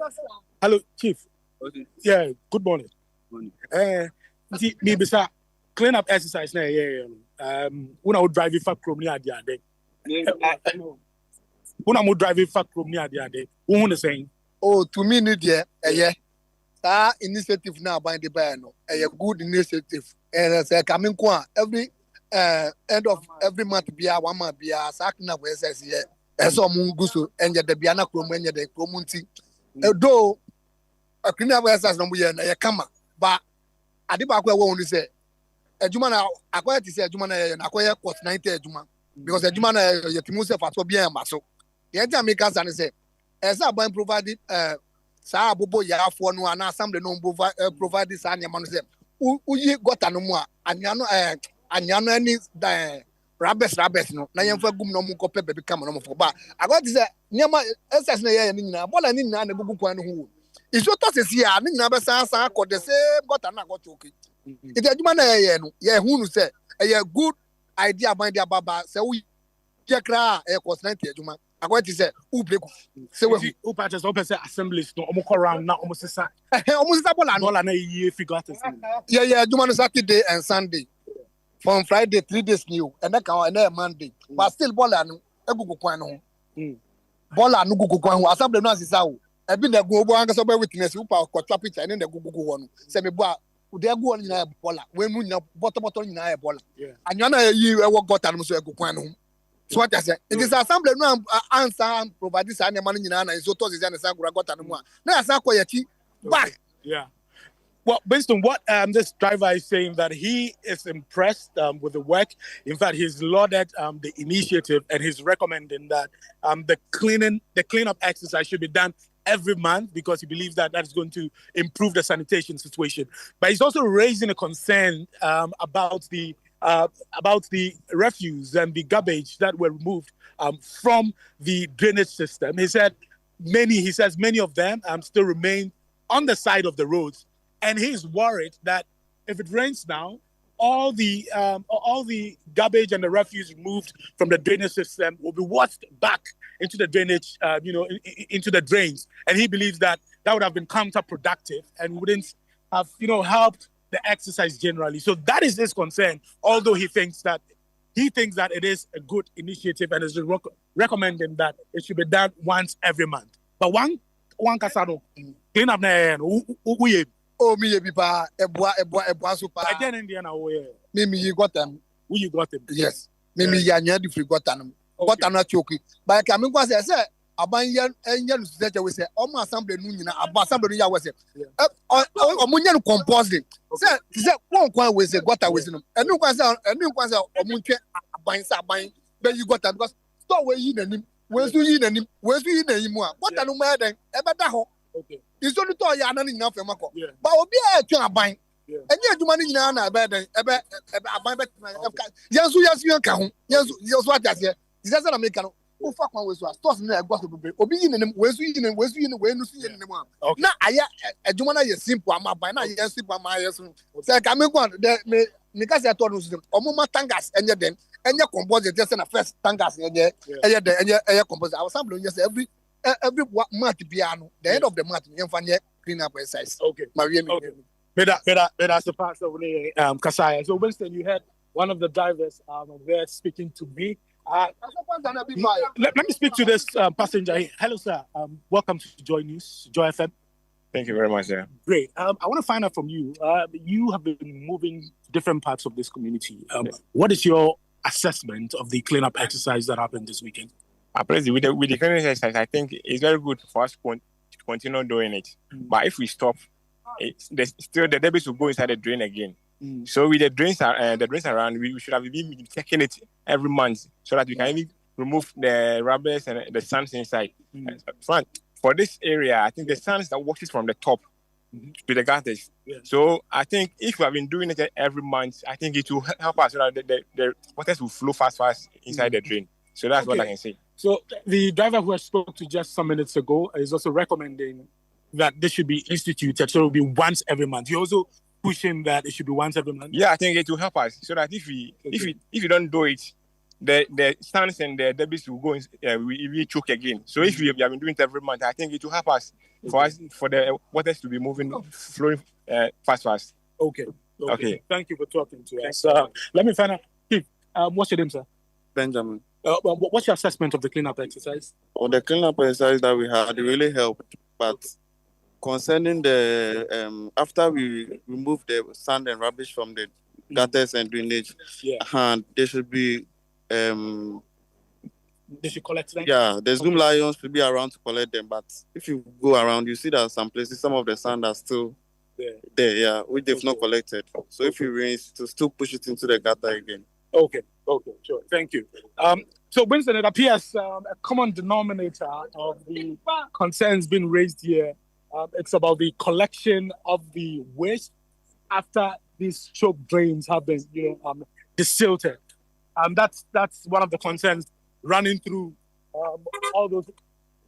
Hello, Chief. Okay. Yeah, good morning. Morning. Maybe sir, clean up exercise now. Yeah. When I would drive you for Chrome near the other. When I would drive you for Chrome near the other. Who want to say? Oh, to me, yeah. That initiative now by the Bayano, a good initiative. And as a coming qua every end of every month, be a 1 month, be a sacking of SSE, as a mungusu, and yet the Biana Chrome, the community. Though a clean up exercise no more, a kama, but I did back where I want to say. A Jumana acquired to say Jumana and acquire cost 90 Juma, because a Jumana Yetimusa for bien Maso. The entire makers and say, as I been provided, Sa Bobo ya for no an assembly no provide this animal. Uyi got an more, and Yano any rabbits no. Na yam for gum no more pepe become no for bar. I got this Yama SS Nina, but I need none a book one who. It's what us here, I mean, never sa got the same got an got okay. It's a Jumana, yeah, who say a good idea by the Baba, so we Jakra, a cost 90 Juma. I got to say, who break so who patches open assemblies no almost around now almost a almost double and all an a year figure. Mm. Yeah, Juma Saturday and Sunday. from Friday 3 days new and then Monday. But still bola no egugu kwan no. Bola no gugu kwan ho assembly no asisa wo. E bi na go bo anga so be witness wo pa kwatwa picture ne gugu ho no. Se me bo a ude gu on nyina bola. We mu nyina botoboto nyina bola. Anwa na yi e wo gota no so egugu kwan no. So what I say? It is assembly no answer and provide this animal nyina na so to say na sa gota no mu a. Na asa koyaki back. Yeah. Well, Winston, what this driver is saying that he is impressed with the work. In fact, he's lauded the initiative and he's recommending that the cleanup exercise should be done every month because he believes that that's going to improve the sanitation situation. But he's also raising a concern about the refuse and the garbage that were removed from the drainage system. He says many of them still remain on the side of the roads. And he's worried that if it rains now, all the garbage and the refuse removed from the drainage system will be washed back into the drainage, into the drains. And he believes that would have been counterproductive and wouldn't have, helped the exercise generally. So that is his concern. Although he thinks that it is a good initiative and is recommending that it should be done once every month. But one kasano clean up na oh, me be pa eboa super. I didn't Indiana where. Me you got them. Who you got them? Yes. Me ya nya di free got them. Got am na choki. But I mean say aban yan say we say o ma assembly nu nyina aba assembly nu ya we say. O mo nya no composing. Say one kwan we say got we say no. Enu kwan say o mo ntwe aban be you got them because store we yi nanim. We su yi nanim mu a. Got no ma den e be da ho. Okay. It's only to ya na nyina fe mako. But obi e twa aban. Enye adwuma ni nyina na be den aban be yansu ka ho. Yansu atase. This na make no. Wo fa kwan we so stores na egwa so bebe. Obi yi nenem we su yi nenem a. Na aya adwuma na ye simple ama aban na ye simple ama yeso. Say ka me kwan me ka say to no so. Omo ma tangas enye den. Enye composite just na first tangas enye enye composite. Our sample say every month piano, the end of the month, you can clean up exercise. Okay. Okay. That's the part of Kasaya. So Winston, you had one of the drivers there speaking to me. Let me speak to this passenger here. Hello, sir. Welcome to Joy News, Joy FM. Thank you very much, sir. Great. I want to find out from you. You have been moving to different parts of this community. What is your assessment of the cleanup exercise that happened this weekend? With the cleanup exercise, I think it's very good for us to continue doing it. But if we stop, still the debris will go inside the drain again. So with the drains around, we should have been checking it every month so that we can even remove the rubbers and the sands inside. For this area, I think the sands that washes from the top to the gutters. So I think if we have been doing it every month, I think it will help us so that the waters will flow fast inside the drain. So that's what I can say. So the driver who I spoke to just some minutes ago is also recommending that this should be instituted, so it will be once every month. You're also pushing that it should be once every month. Yeah, I think it will help us so that if you don't do it, the stands and the debris will go. We choke again. So if we have been doing it every month, I think it will help us for the waters to be flowing fast. Okay. Thank you for talking to us. Let me find out. Steve, what's your name, sir? Benjamin. What's your assessment of the cleanup exercise? The cleanup exercise that we had really helped, but concerning the after we remove the sand and rubbish from the gutters and drainage, they should be they should collect them. Yeah, there's no lions to be around to collect them, but if you go around, you see that some places some of the sand are still there, which they've not collected. So if you raise to still push it into the gutter again. Okay, sure. Thank you. So, Winston, it appears a common denominator of the concerns being raised here. It's about the collection of the waste after these choke drains have been, desilted. That's one of the concerns running through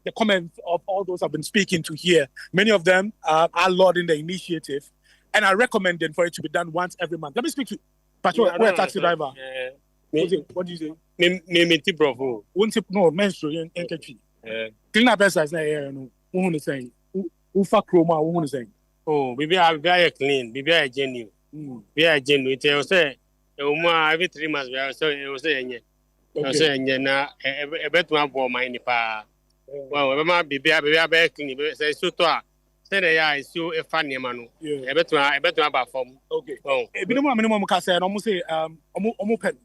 the comments of all those I've been speaking to here. Many of them are lauding the initiative, and I recommend them for it to be done once every month. Let me speak to Patrol, we're a taxi driver. What do you say? Me bravo. No, menstrual in country. Clean up exercise no. Who is saying? Who fuck chroma? Who is saying? Oh, maybe I clean. Maybe I genuine. Maybe I genuine. Tell say, every 3 months we are so it was saying na e betu abo man ni pa well we ma bibia be clean say so to a say the ya isu e fa niam no e betu aba form okay ebi no minimum ka say no mo say omo pen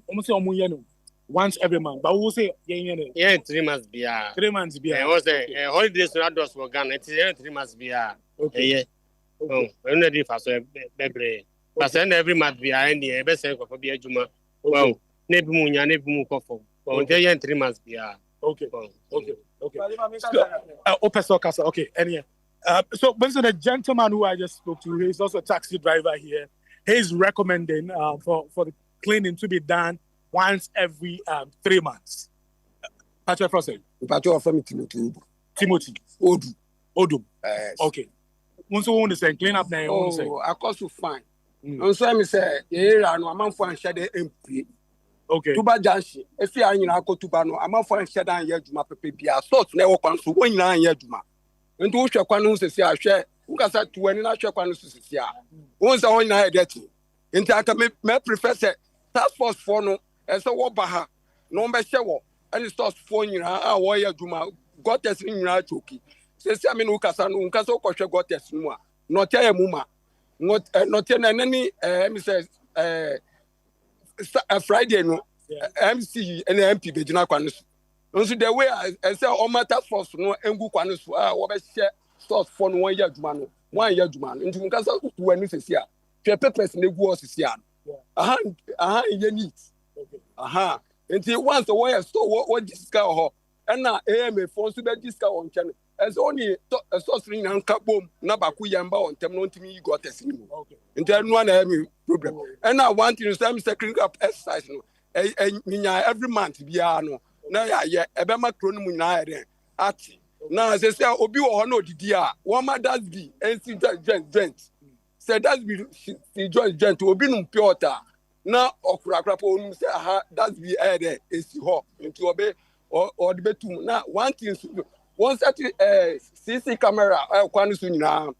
omo say omo ye no once every month but we say yeah 3 months bia 3 months bia e was holidays no adults for Ghana it is 3 months bia yeah we no dey for so bebre but send every month bia and e be say for bia adwuma well nebi mu nya nebi mu kofo well they yen 3 months bia okay okay any so Winston, the gentleman who I just spoke to, he's also a taxi driver here. He's recommending for the cleaning to be done once every 3 months. Patrick Frost. Patrick from Timothy. Odum. Okay. Once you want to say clean up now, you want to say. Oh, I cost you fine. And so I say, yeah, no, I'm for and share the MP. Okay. Tuba Janshi. If you are in a Kotubano, I'm for and share down Yajuma Pepia. So, never comes to 1 year Yajuma. And to share one who says, I share, who can say to any natural one who says, yeah. Once I want to get it. In fact, my professor, task force for no, and so what Baha, no me show, and it starts for you, our warrior Juma, got us in your choky. Says, I mean, Ucasan, Uncaso Kosha got us more, not a muma, not any, says, a Friday, no, MC and MP, the Janaquanus. Also, the way I say, all my task force, no, and Guquanus, what I share, starts for 1 year Juman, 1 year Juman, into Uncasa, when this is here. Papers in the wars is here. You need. Until once a way, so what discount, and now AMA force to be discount on channel. As only a sorcery and kaboom, Nabaku Yamba on Temnon to me got a single. And then one problem. And I want to stand second up exercise. Every month, Biano. Now, yeah, a Bama Chronomun at now, as I say, Obi or no, dear, one my does be, and see that said that's be joint to Obinum Piota. Now, or Crackapon say, that's be added, is hot into obey or the betum. Now, one thing, one set CC camera, now.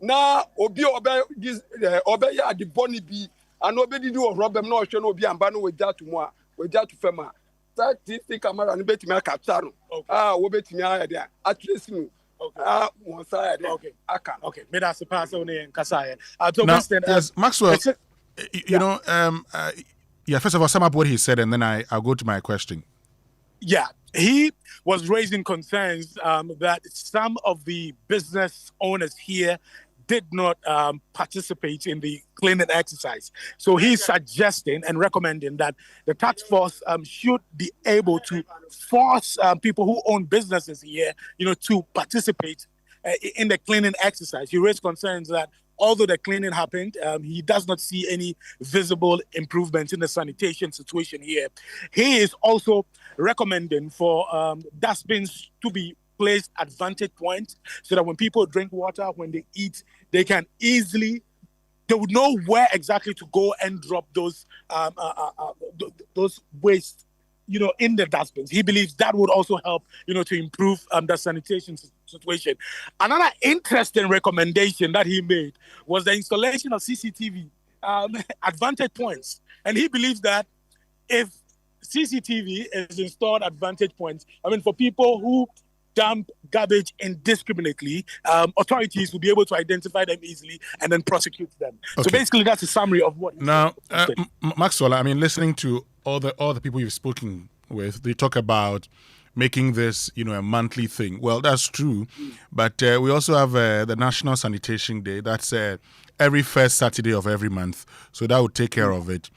Now, Obi obey this, obey the Bonnie B, and nobody do a Robert no show no be and Bano with that to more, with that to Fema. That CC camera and bet me a captano. We'll bet me there. At least, one side. Okay. May that's the pass on in Kasaya. Now, yes, Maxwell, you know, first of all, sum up what he said, and then I'll go to my question. Yeah, he was raising concerns that some of the business owners here did not participate in the cleaning exercise. So he's suggesting and recommending that the task force should be able to force people who own businesses here, to participate in the cleaning exercise. He raised concerns that although the cleaning happened, he does not see any visible improvements in the sanitation situation here. He is also recommending for dustbins to be placed at vantage points so that when people drink water, when they eat, they would know where exactly to go and drop those waste, in the dustbins. He believes that would also help, to improve the sanitation situation. Another interesting recommendation that he made was the installation of CCTV at vantage points. And he believes that if CCTV is installed at vantage points, for people who dump garbage indiscriminately, authorities will be able to identify them easily and then prosecute them. Okay. So basically, that's a summary of what. Now, Maxwell, listening to all the people you've spoken with, they talk about making this, a monthly thing. Well, that's true, but we also have the National Sanitation Day. That's every first Saturday of every month, so that would take care of it.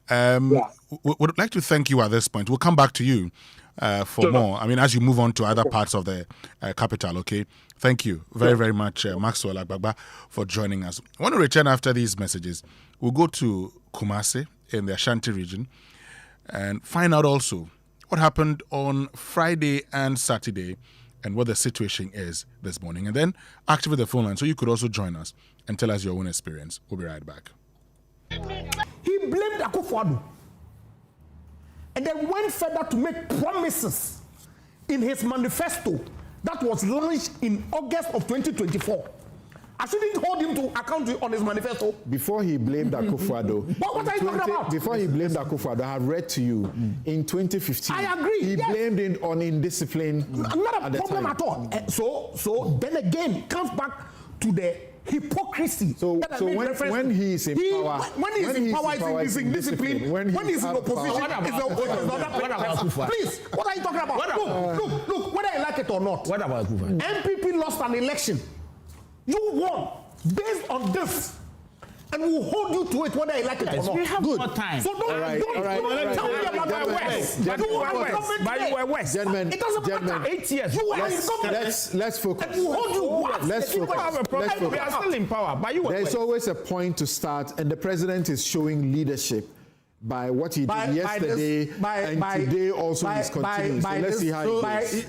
Would like to thank you at this point. We'll come back to you for more. As you move on to other parts of the capital, okay? Thank you very, very much, Maxwell Agbagba, for joining us. I want to return after these messages. We'll go to Kumasi in the Ashanti region and find out also what happened on Friday and Saturday and what the situation is this morning. And then activate the phone line so you could also join us and tell us your own experience. We'll be right back. He blamed Akufo-Addo and then went further to make promises in his manifesto that was launched in August of 2024. I shouldn't hold him to account on his manifesto. Before he blamed Akufo-Addo, what are you talking about? Before he blamed Akufo-Addo, I have read to you in 2015. I agree. He blamed him on indiscipline. Not a problem at all. So then again, it comes back to the hypocrisy. So when he is in power, when he is in power, he's in discipline. When he's in opposition, what about Akufo? Please, what are you talking about? Look, whether you like it or not. What about Akufo? MPP lost an election. You won based on this. And we'll hold you to it whether you like it or not. We have more time. So don't tell me about my West. You were West. Gentlemen, it doesn't matter. 8 years. You were in government. Let's focus. And we'll hold you what? Let's focus. We are still in power. But you were There's always a point to start, and the president is showing leadership by what he did yesterday and today also is continuing. So let's see how it goes.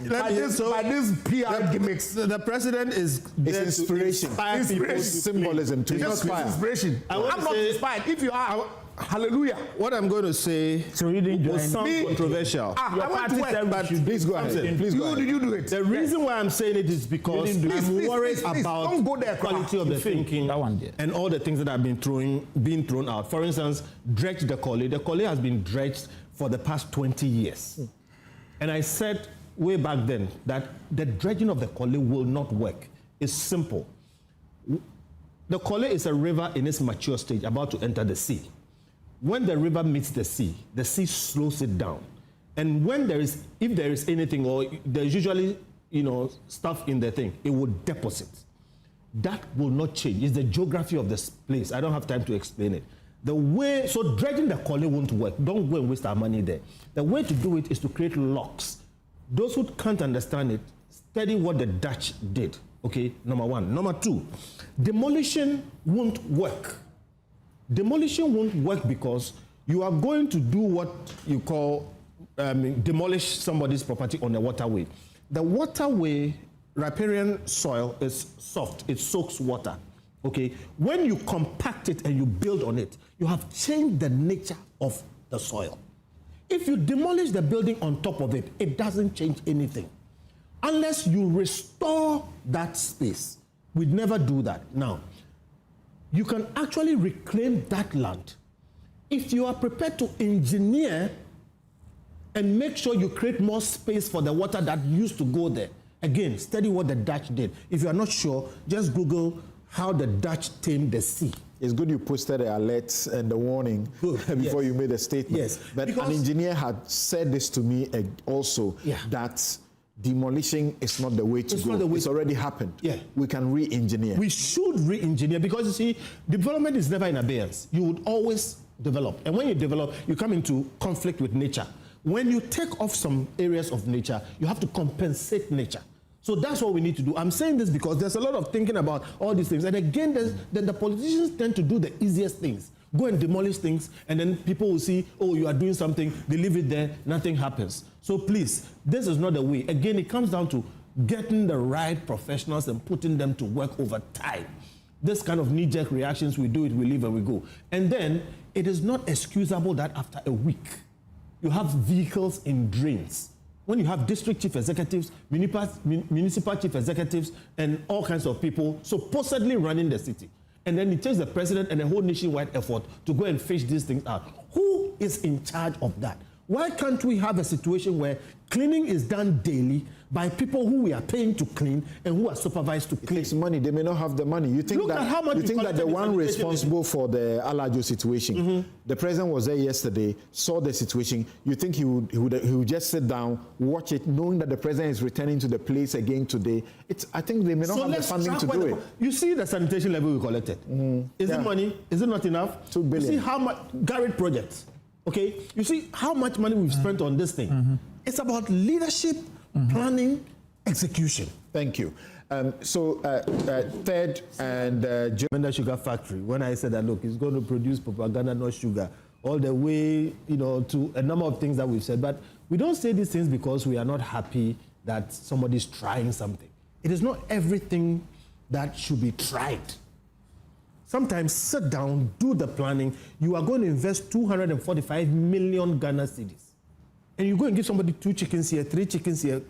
By this PR gimmicks. The president is inspiration. Symbolism to inspire. Inspiration. I'm not inspired. If you are, hallelujah. What I'm going to say will sound controversial. I want to work, but please go ahead. Please go ahead. Did you do it? The reason why I'm saying it is because I'm worried about the quality of the thinking and all the things that have been thrown out. For instance, dredge the Kole. The Kole has been dredged for the past 20 years. And I said way back then that the dredging of the Kole will not work. It's simple. The Kole is a river in its mature stage about to enter the sea. When the river meets the sea slows it down. And when if there is anything, or there's usually, stuff in the thing, it will deposit. That will not change. It's the geography of this place. I don't have time to explain it. So dredging the Kole won't work. Don't go and waste our money there. The way to do it is to create locks. Those who can't understand it, study what the Dutch did. Okay, number one. Number two, demolition won't work. Demolition won't work because you are going to do what you call demolish somebody's property on a waterway. The waterway, riparian soil is soft. It soaks water. Okay, when you compact it and you build on it, you have changed the nature of the soil. If you demolish the building on top of it, it doesn't change anything. Unless you restore that space. We'd never do that. Now, you can actually reclaim that land if you are prepared to engineer and make sure you create more space for the water that used to go there. Again, study what the Dutch did. If you are not sure, just Google how the Dutch tamed the sea. It's good you posted the alerts and the warning before you made a statement. Yes. But an engineer had said this to me also, that demolition is not the way to go. It's already happened. Yeah. We can re-engineer. We should re-engineer because, you see, development is never in abeyance. You would always develop. And when you develop, you come into conflict with nature. When you take off some areas of nature, you have to compensate nature. So that's what we need to do. I'm saying this because there's a lot of thinking about all these things. And again, then the politicians tend to do the easiest things. Go and demolish things, and then people will see, oh, you are doing something, they leave it there, nothing happens. So please, this is not the way. Again, it comes down to getting the right professionals and putting them to work over time. This kind of knee-jerk reactions, we do it, we leave and we go. And then, it is not excusable that after a week, you have vehicles in drains. When you have district chief executives, municipal chief executives, and all kinds of people supposedly running the city. And then it takes the president and a whole nationwide effort to go and fish these things out. Who is in charge of that? Why can't we have a situation where cleaning is done daily by people who we are paying to clean and who are supervised to clean? It takes money. They may not have the money. You think that the one responsible for the Alajo situation, the president was there yesterday, saw the situation. You think he would just sit down, watch it, knowing that the president is returning to the place again today? I think they may not have the funding to do it. You see the sanitation level we collected. Is it money? Is it not enough? 2 billion. You see how much Garrett projects. Okay, you see how much money we've spent on this thing. It's about leadership, planning, execution. Thank you. Third and German sugar factory. When I said that, look, it's going to produce propaganda, not sugar, all the way, to a number of things that we've said. But we don't say these things because we are not happy that somebody's trying something. It is not everything that should be tried. Sometimes sit down, do the planning. You are going to invest 245 million Ghana cedis. And you go and give somebody 2 chickens here, 3 chickens here,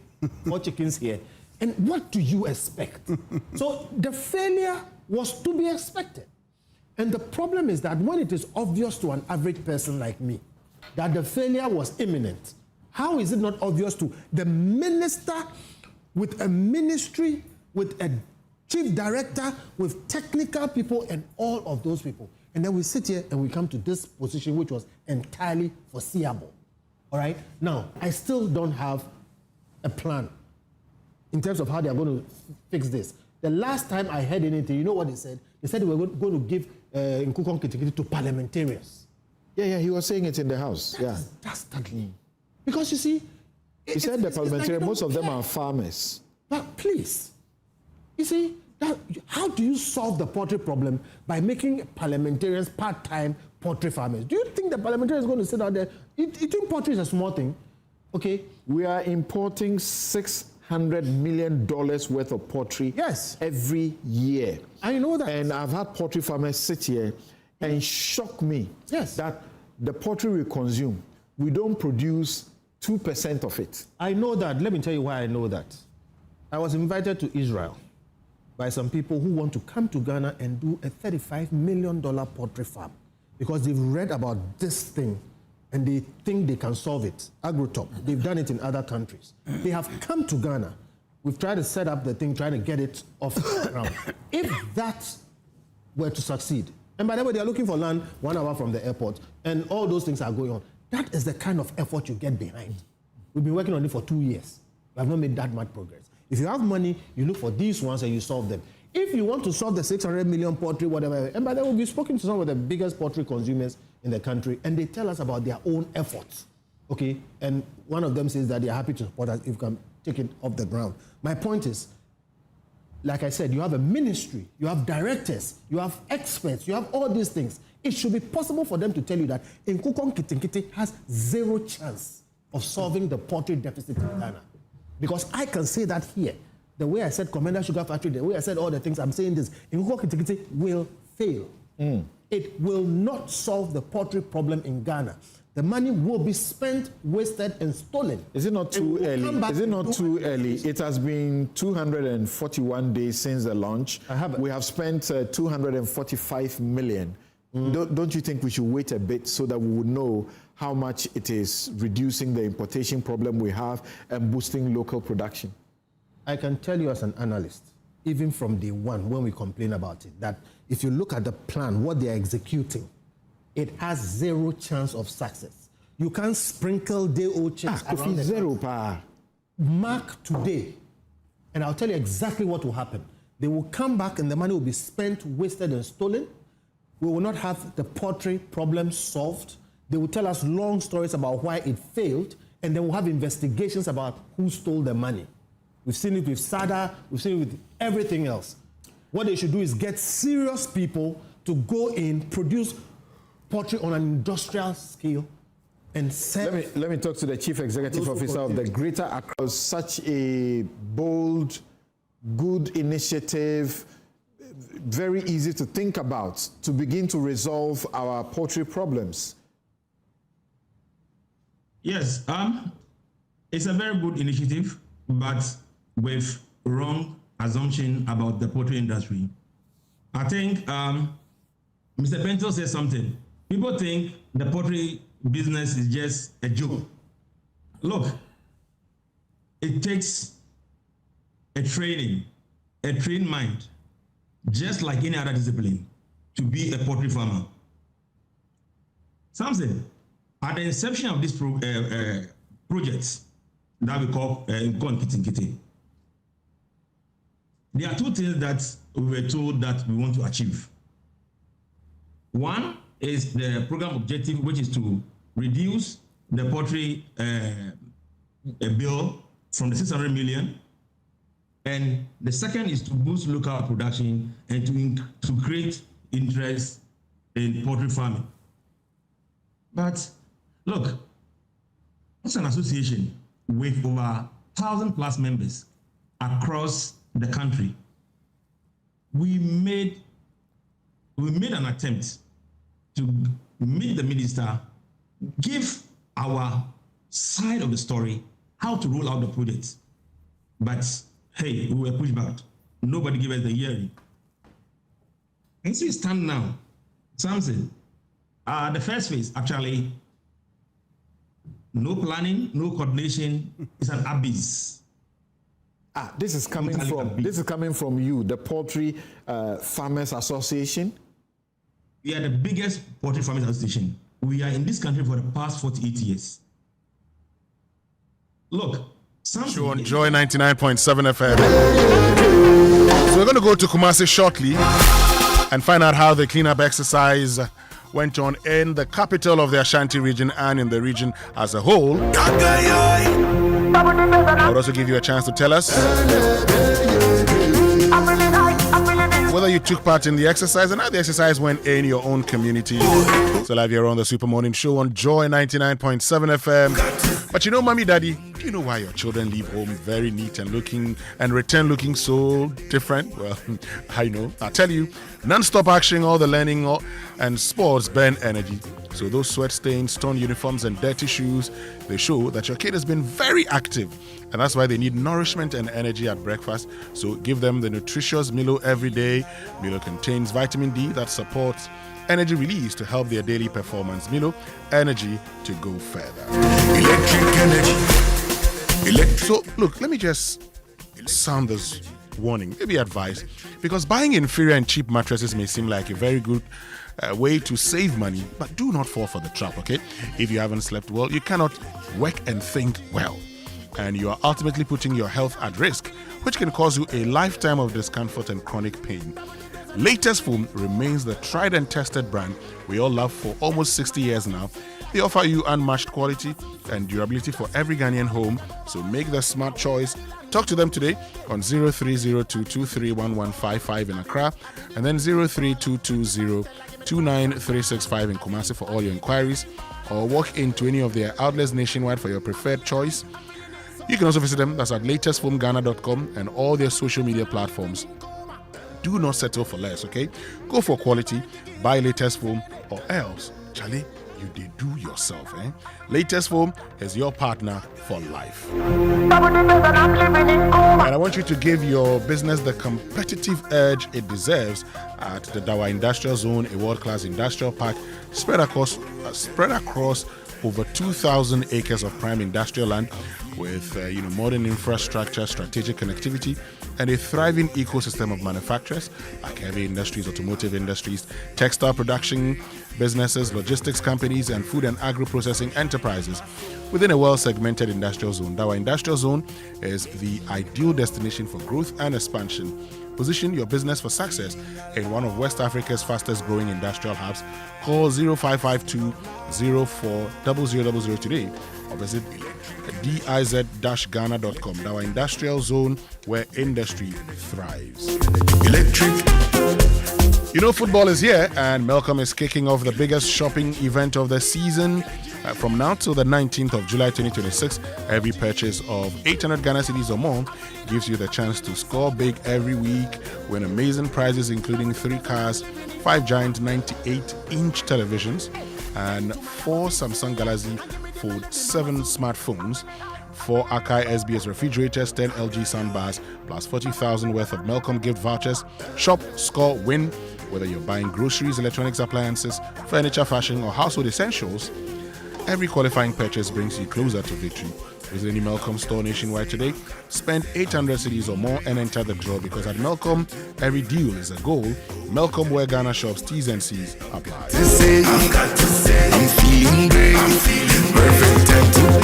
4 chickens here. And what do you expect? So the failure was to be expected. And the problem is that when it is obvious to an average person like me that the failure was imminent, how is it not obvious to the minister with a ministry, with a chief director, with technical people and all of those people? And then we sit here and we come to this position which was entirely foreseeable. All right? Now, I still don't have a plan in terms of how they are going to fix this. The last time I heard anything, you know what they said? They said they were going to give Nkukon Kitikiti to parliamentarians. Yeah, he was saying it in the House. Dastardly. Because you see... He said the parliamentarians, like most of them are farmers. But please, you see, how do you solve the poultry problem by making parliamentarians part-time poultry farmers? Do you think the parliamentarians are going to sit out there? You think poultry is a small thing? Okay. We are importing $600 million worth of poultry every year. I know that. And I've had poultry farmers sit here and shock me that the poultry we consume, we don't produce 2% of it. I know that. Let me tell you why I know that. I was invited to Israel by some people who want to come to Ghana and do a $35 million poultry farm because they've read about this thing and they think they can solve it. Agrotop. They've done it in other countries. They have come to Ghana. We've tried to set up the thing, trying to get it off the ground. If that were to succeed, and by the way, they are looking for land 1 hour from the airport, and all those things are going on. That is the kind of effort you get behind. We've been working on it for 2 years. We have not made that much progress. If you have money, you look for these ones and you solve them. If you want to solve the 600 million poultry, whatever, and by the way, we've spoken to some of the biggest poultry consumers in the country, and they tell us about their own efforts. Okay? And one of them says that they are happy to support us if we can take it off the ground. My point is, like I said, you have a ministry, you have directors, you have experts, you have all these things. It should be possible for them to tell you that Nkukon Kitikiti has 0 chance of solving the poultry deficit in Ghana. Because I can say that here. The way I said Commander Sugar Factory, the way I said all the things, I'm saying this. Nkukon Kitikiti will fail. It will not solve the poultry problem in Ghana. The money will be spent, wasted, and stolen. Is it not too early? Is it not too early? It has been 241 days since the launch. We have spent 245 million. Don't you think we should wait a bit so that we would know how much it is reducing the importation problem we have and boosting local production? I can tell you as an analyst, even from day one when we complain about it, that if you look at the plan, what they're executing, it has 0 chance of success. You can't sprinkle day-old checks around the zero pa. Mark today, and I'll tell you exactly what will happen. They will come back and the money will be spent, wasted, and stolen. We will not have the poultry problem solved. They will tell us long stories about why it failed, and then we'll have investigations about who stole the money. We've seen it with SADA, we've seen it with everything else. What they should do is get serious people to go in, produce poultry on an industrial scale, and sell. Let me talk to the Chief Executive Officer of the Greater Accra. Such a bold, good initiative, very easy to think about to begin to resolve our poultry problems. Yes, it's a very good initiative, but with wrong assumption about the poultry industry. I think Mr. Bento said something. People think the poultry business is just a joke. Look, it takes a trained mind, just like any other discipline, to be a poultry farmer. Something, at the inception of this project that we call Nkukon Kitikiti, there are 2 things that we were told that we want to achieve. One is the program objective, which is to reduce the poultry bill from the 600 million. And the second is to boost local production and to create interest in poultry farming. But look, it's an association with over 1,000+ members across the country. We made an attempt to meet the minister, give our side of the story, how to roll out the project. But hey, we were pushed back. Nobody gave us the hearing. And so you stand now, Samson. The first phase, actually, no planning, no coordination. It's an abyss. This is coming from you, the Poultry Farmers Association. We are the biggest poultry farmers association. We are in this country for the past 48 years. Look, Show on Joy 99.7 FM. So we're going to go to Kumasi shortly and find out how the cleanup exercise went on in the capital of the Ashanti region and in the region as a whole. I'll also give you a chance to tell us whether you took part in the exercise and how the exercise went in your own community. So live here on the Super Morning Show on Joy 99.7 FM. But you know, mommy, daddy, do you know why your children leave home very neat and looking and return looking so different? Well, I know. I'll tell you, non-stop action, all the learning and sports burn energy. So those sweat stains, torn uniforms and dirty shoes, they show that your kid has been very active. And that's why they need nourishment and energy at breakfast. So give them the nutritious Milo every day. Milo contains vitamin D that supports energy release to help their daily performance. Milo, energy to go further. Electric energy. So, look, let me just sound this warning, maybe advice, because buying inferior and cheap mattresses may seem like a very good way to save money, but do not fall for the trap, okay? If you haven't slept well, you cannot work and think well, and you are ultimately putting your health at risk, which can cause you a lifetime of discomfort and chronic pain. Latest Foam remains the tried and tested brand we all love for almost 60 years now. They offer you unmatched quality and durability for every Ghanaian home, so make the smart choice. Talk to them today on 0302231155 in Accra and then 0322029365 in Kumasi for all your inquiries, or walk into any of their outlets nationwide for your preferred choice. You can also visit them, that's at latestfoamghana.com and all their social media platforms. Do not settle for less, okay? Go for quality, buy Latest Foam, or else, Charlie, you did do yourself, eh? Latest Foam is your partner for life. And I want you to give your business the competitive edge it deserves at the Dawa Industrial Zone, a world-class industrial park spread across over 2,000 acres of prime industrial land with modern infrastructure, strategic connectivity, and a thriving ecosystem of manufacturers like heavy industries, automotive industries, textile production businesses, logistics companies, and food and agro-processing enterprises within a well-segmented industrial zone. Our industrial zone is the ideal destination for growth and expansion. Position your business for success in one of West Africa's fastest-growing industrial hubs. Call 0552-040000 today or visit diz-ghana.com. Our industrial zone where industry thrives. Electric. You know, football is here, and Melcom is kicking off the biggest shopping event of the season. From now till the 19th of July 2026, every purchase of 800 Ghana cedis or more gives you the chance to score big every week, win amazing prizes including 3 cars, 5 giant 98-inch televisions, and 4 Samsung Galaxy Fold 7 smartphones, 4 Akai SBS refrigerators, 10 LG soundbars, plus 40,000 worth of Melcom gift vouchers. Shop, score, win. Whether you're buying groceries, electronics appliances, furniture, fashion, or household essentials, every qualifying purchase brings you closer to victory. Visit any Melcom store nationwide today. Spend 800 cedis or more and enter the draw, because at Melcom, every deal is a goal. Melcom, where Ghana shops, T's and C's apply.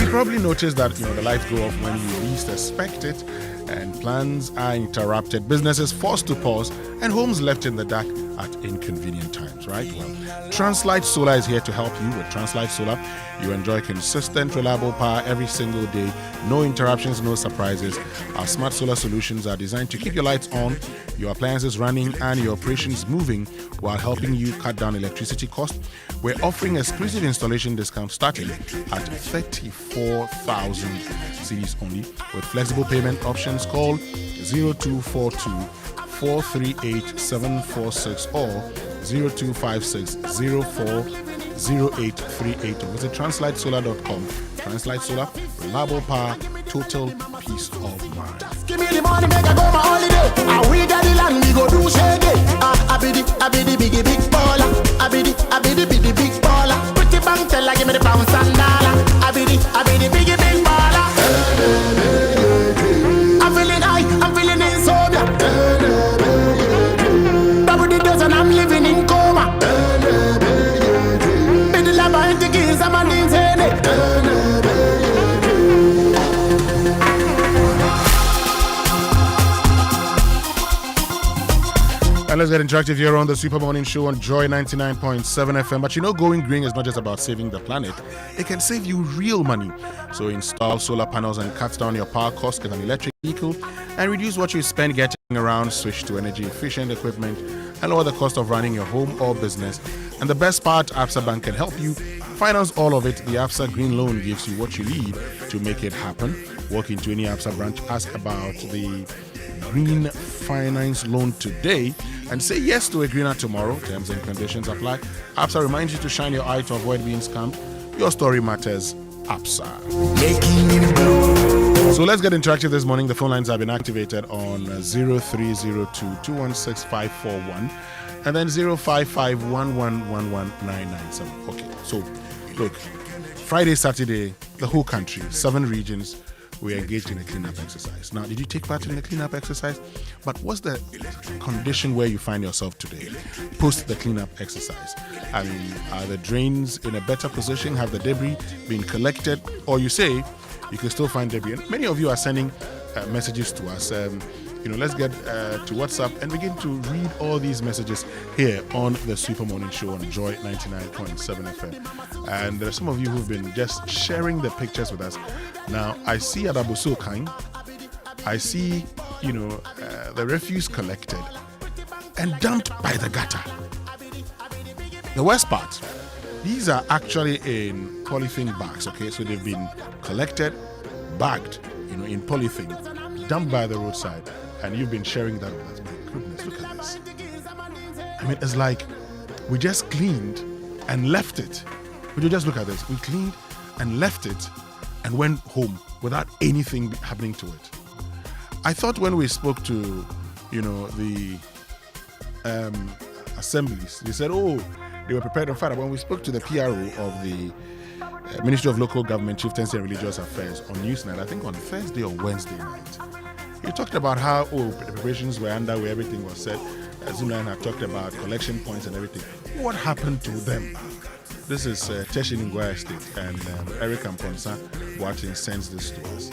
You probably noticed that the lights go off when you least expect it, and plans are interrupted, businesses forced to pause, and homes left in the dark at inconvenient times, right? Well, Translight Solar is here to help you. With Translight Solar, you enjoy consistent, reliable power every single day. No interruptions, no surprises. Our smart solar solutions are designed to keep your lights on, your appliances running, and your operations moving while helping you cut down electricity costs. We're offering exclusive installation discounts starting at 34,000 cedis only, with flexible payment options. Call 0242 438 746 or 0256 040838 or visit translightsolar.com. Translight Solar, reliable power, total peace of mind. Give me the money, make I go my holiday. We got the land, we go do shade. I be the let's get interactive here on the Super Morning Show on Joy 99.7 FM. But you know, going green is not just about saving the planet. It can save you real money. So install solar panels and cut down your power costs with an electric vehicle and reduce what you spend getting around. Switch to energy efficient equipment and lower the cost of running your home or business. And the best part, ABSA Bank can help you finance all of it. The ABSA Green Loan gives you what you need to make it happen. Walk into any ABSA branch, ask about the Green Finance Loan today and say yes to a greener tomorrow. Terms and conditions apply. ABSA reminds you to shine your eye to avoid being scammed. Your story matters. ABSA. So let's get interactive this morning. The phone lines have been activated on 0302-216-541 and then 0551111997. Okay, so look, Friday, Saturday, the whole country, 7 regions, we are engaged in a cleanup exercise. Now, did you take part in the cleanup exercise? But what's the condition where you find yourself today, post the cleanup exercise? I mean, are the drains in a better position? Have the debris been collected? Or you say you can still find debris? And many of you are sending messages to us. Let's get to WhatsApp and begin to read all these messages here on the Super Morning Show on Joy 99.7 FM. And there are some of you who've been just sharing the pictures with us. Now, I see Adabuso Kine. I see, the refuse collected and dumped by the gutter. The worst part, these are actually in polythene bags, okay? So they've been collected, bagged, in polythene, dumped by the roadside. And you've been sharing that with us. My goodness, look at this. I mean, it's like we just cleaned and left it. Would you just look at this? We cleaned and left it and went home without anything happening to it. I thought when we spoke to, the assemblies, they said, they were prepared to fight. When we spoke to the PRO of the Ministry of Local Government, Chieftaincy and Religious Affairs on Newsnight, I think on Thursday or Wednesday night, he talked about how the preparations were underway, everything was set. Zunan had talked about collection points and everything. What happened to them? This is Teshin Ngwaya State, and Eric Amponsa watching sends this to us.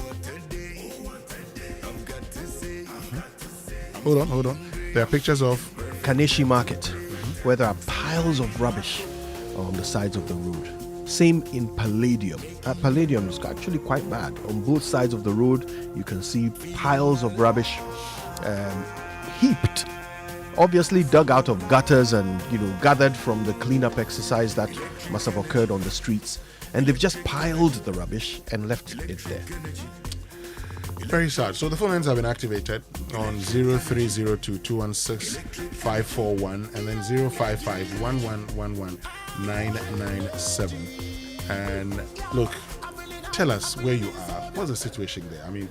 Hold on. There are pictures of Kaneshi Market, where there are piles of rubbish on the sides of the road. Same in Palladium. Palladium is actually quite bad. On both sides of the road, you can see piles of rubbish heaped, obviously dug out of gutters and gathered from the cleanup exercise that must have occurred on the streets. And they've just piled the rubbish and left it there. Very sad. So the phone lines have been activated on 0302-216-541 and then 055-1111-997. And look, tell us where you are. What's the situation there? I mean,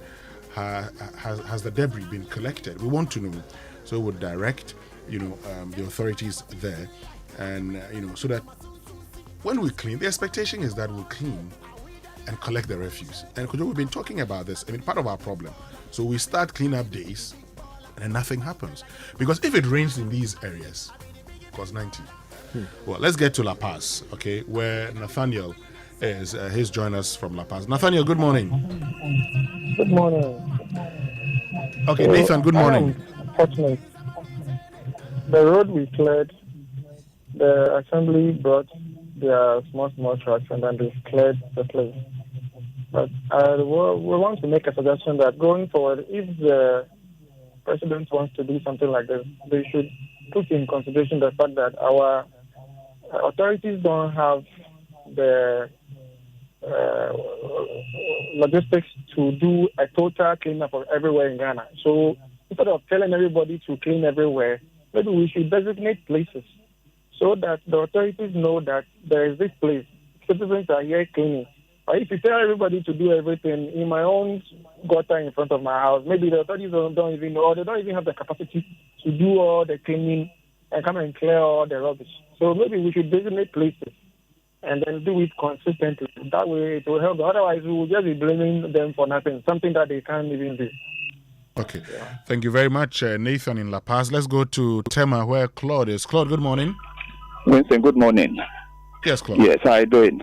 has the debris been collected? We want to know. So we'll direct, the authorities there, and so that when we clean, the expectation is that we'll clean and collect the refuse. And Kojo, we've been talking about this. I mean, part of our problem. So we start cleanup days, and then nothing happens because if it rains in these areas, cause 90. Well, let's get to La Paz, okay, where Nathaniel is. He's joined us from La Paz. Nathaniel, good morning. Good morning. Okay, Nathan, good morning. Fortunate. The road we cleared, the assembly brought their small trucks and then they cleared the place. But we want to make a suggestion that going forward, if the president wants to do something like this, they should put in consideration the fact that our authorities don't have the logistics to do a total cleanup of everywhere in Ghana. So instead of telling everybody to clean everywhere, maybe we should designate places so that the authorities know that there is this place. Citizens are here cleaning. But if you tell everybody to do everything in my own gutter in front of my house, maybe the authorities don't even know, or they don't even have the capacity to do all the cleaning and come and clear all the rubbish. So maybe we should designate places and then do it consistently. That way it will help. Otherwise, we will just be blaming them for nothing, something that they can't even do. Okay. Thank you very much, Nathan in La Paz. Let's go to Tema, where Claude is. Claude, good morning. Winston, good morning. Yes, Claude. Yes, how are you doing?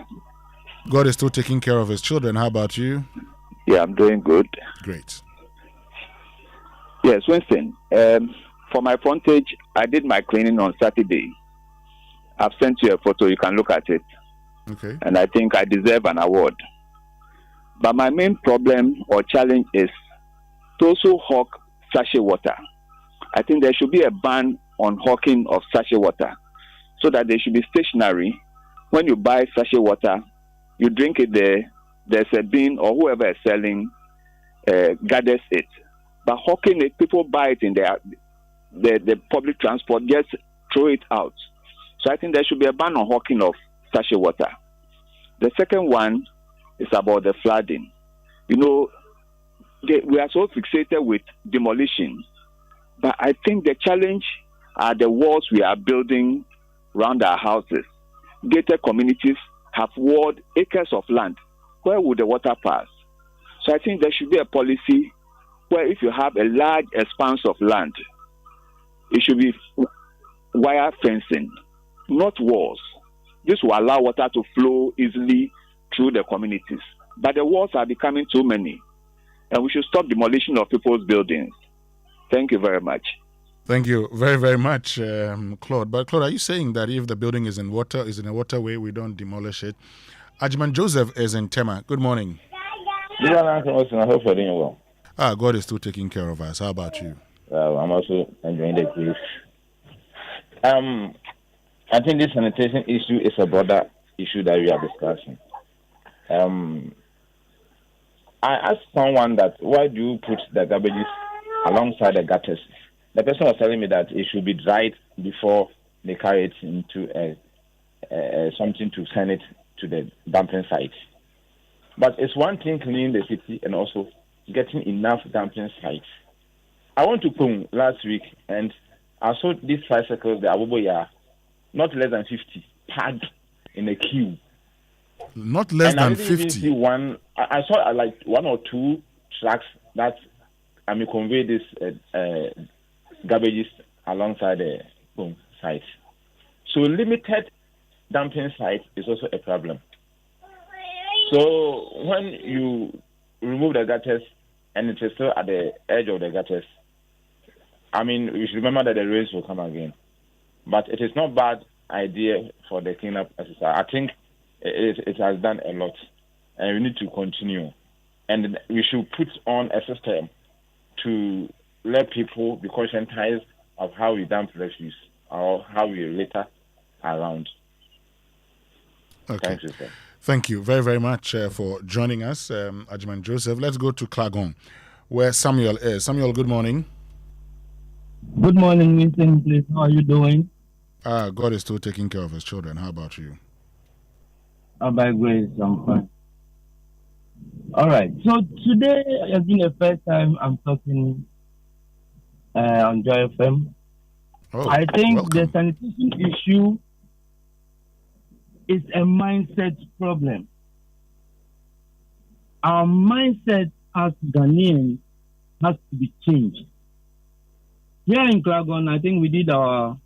God is still taking care of his children. How about you? Yeah, I'm doing good. Great. Yes, Winston. for my frontage, I did my cleaning on Saturday. I've sent you a photo. You can look at it. Okay. And I think I deserve an award. But my main problem or challenge is those who hawk sachet water. I think there should be a ban on hawking of sachet water so that they should be stationary. When you buy sachet water, you drink it there. There's a bin or whoever is selling gathers it. But hawking it, people buy it in the public transport, just throw it out. So I think there should be a ban on hawking of sachet water. The second one is about the flooding. You know, we are so fixated with demolition, but I think the challenge are the walls we are building around our houses. Gated communities have walled acres of land. Where would the water pass? So I think there should be a policy where if you have a large expanse of land, it should be wire fencing, not walls. This will allow water to flow easily through the communities. But the walls are becoming too many, and we should stop demolition of people's buildings. Thank you very much. Thank you very, very much, Claude. But Claude, are you saying that if the building is in a waterway, we don't demolish it? Ajman Joseph is in Tema. Good morning. Yeah, I hope you're doing well. God is still taking care of us. How about you? I'm also enjoying the place. I think this sanitation issue is a broader issue that we are discussing. I asked someone that why do you put the garbages alongside the gutters? The person was telling me that it should be dried before they carry it into something to send it to the dumping site. But it's one thing cleaning the city and also getting enough dumping sites. I went to Pung last week and I saw these tricycles, the Abuboya, not less than 50, packed in a queue. Not less than 50? See one, I saw like one or two trucks that convey this garbages alongside the Pung site. So limited dumping site is also a problem. So when you remove the gutters and it is still at the edge of the gutters, you should remember that the rains will come again. But it is not bad idea for the cleanup exercise. I think it has done a lot, and we need to continue. And we should put on a system to let people be conscientized of how we dump refuse or how we litter around. Okay. Thank you, sir. Thank you very, very much for joining us, Ajman Joseph. Let's go to Klagon, where Samuel is. Samuel, good morning. Good morning, Winston, please. How are you doing? God is still taking care of his children. How about you? By grace, I'm fine. All right. So today has been the first time I'm talking on Joy FM. Oh, I think welcome. the sanitation issue is a mindset problem. Our mindset as Ghanaians has to be changed. Here in Klagon, I think we did our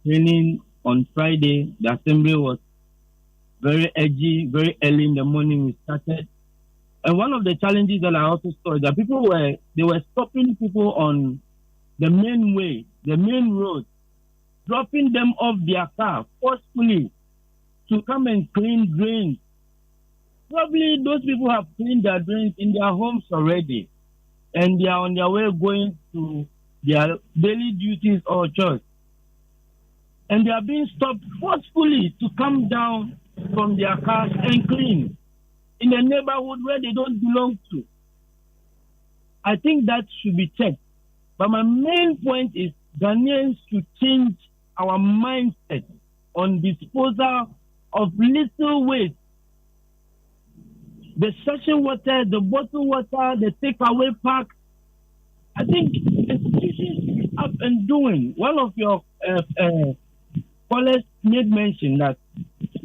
training on Friday. The assembly was very edgy, very early in the morning we started. And one of the challenges that I also saw is that they were stopping people on the main way, the main road, dropping them off their car forcefully to come and clean drains. Probably those people have cleaned their drains in their homes already, and they are on their way going to their daily duties or church. And they are being stopped forcefully to come down from their cars and clean in a neighborhood where they don't belong to. I think that should be checked. But my main point is Ghanaians should change our mindset on disposal of little waste. The sachet water, the bottled water, the takeaway pack. I think institutions is up and doing. One of your callers made mention that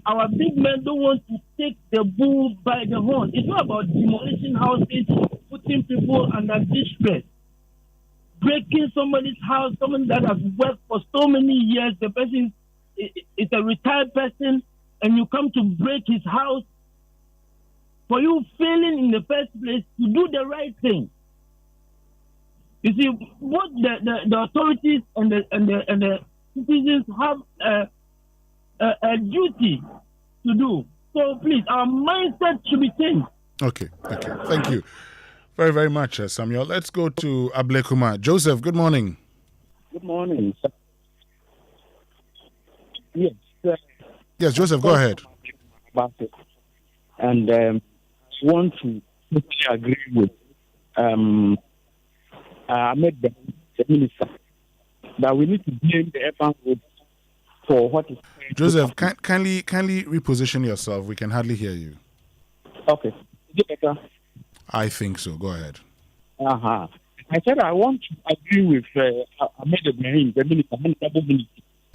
our big men don't want to take the bull by the horn. It's not about demolishing houses, putting people under distress, breaking somebody's house, someone that has worked for so many years. The person is a retired person, and you come to break his house for you failing in the first place to do the right thing. You see, both the authorities and the citizens have a duty to do. So please, our mindset should be changed. Okay. Thank you very, very much, Samuel. Let's go to Ablekuma. Joseph, good morning. Good morning, sir. Yes, sir. Yes, Joseph, go ahead. About it. And I want to totally agree with Ahmed, the minister, that we need to blame the urban road for what is. Joseph, kindly reposition yourself. We can hardly hear you. Okay. Is it better? I think so. Go ahead. I said I want to agree with Ahmed Ibrahim, the minister,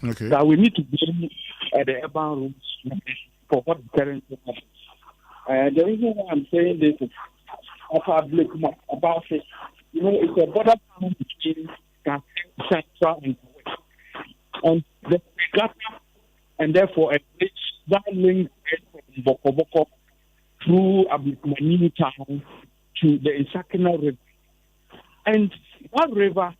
okay, that we need to blame the urban roads for what is currently happening. The reason why I'm saying this is about it. You know, it's a border town between Central and West. And the gutter, and therefore a bridge that links from Boko Boko through Ablikumani town to the Isakina River. And that river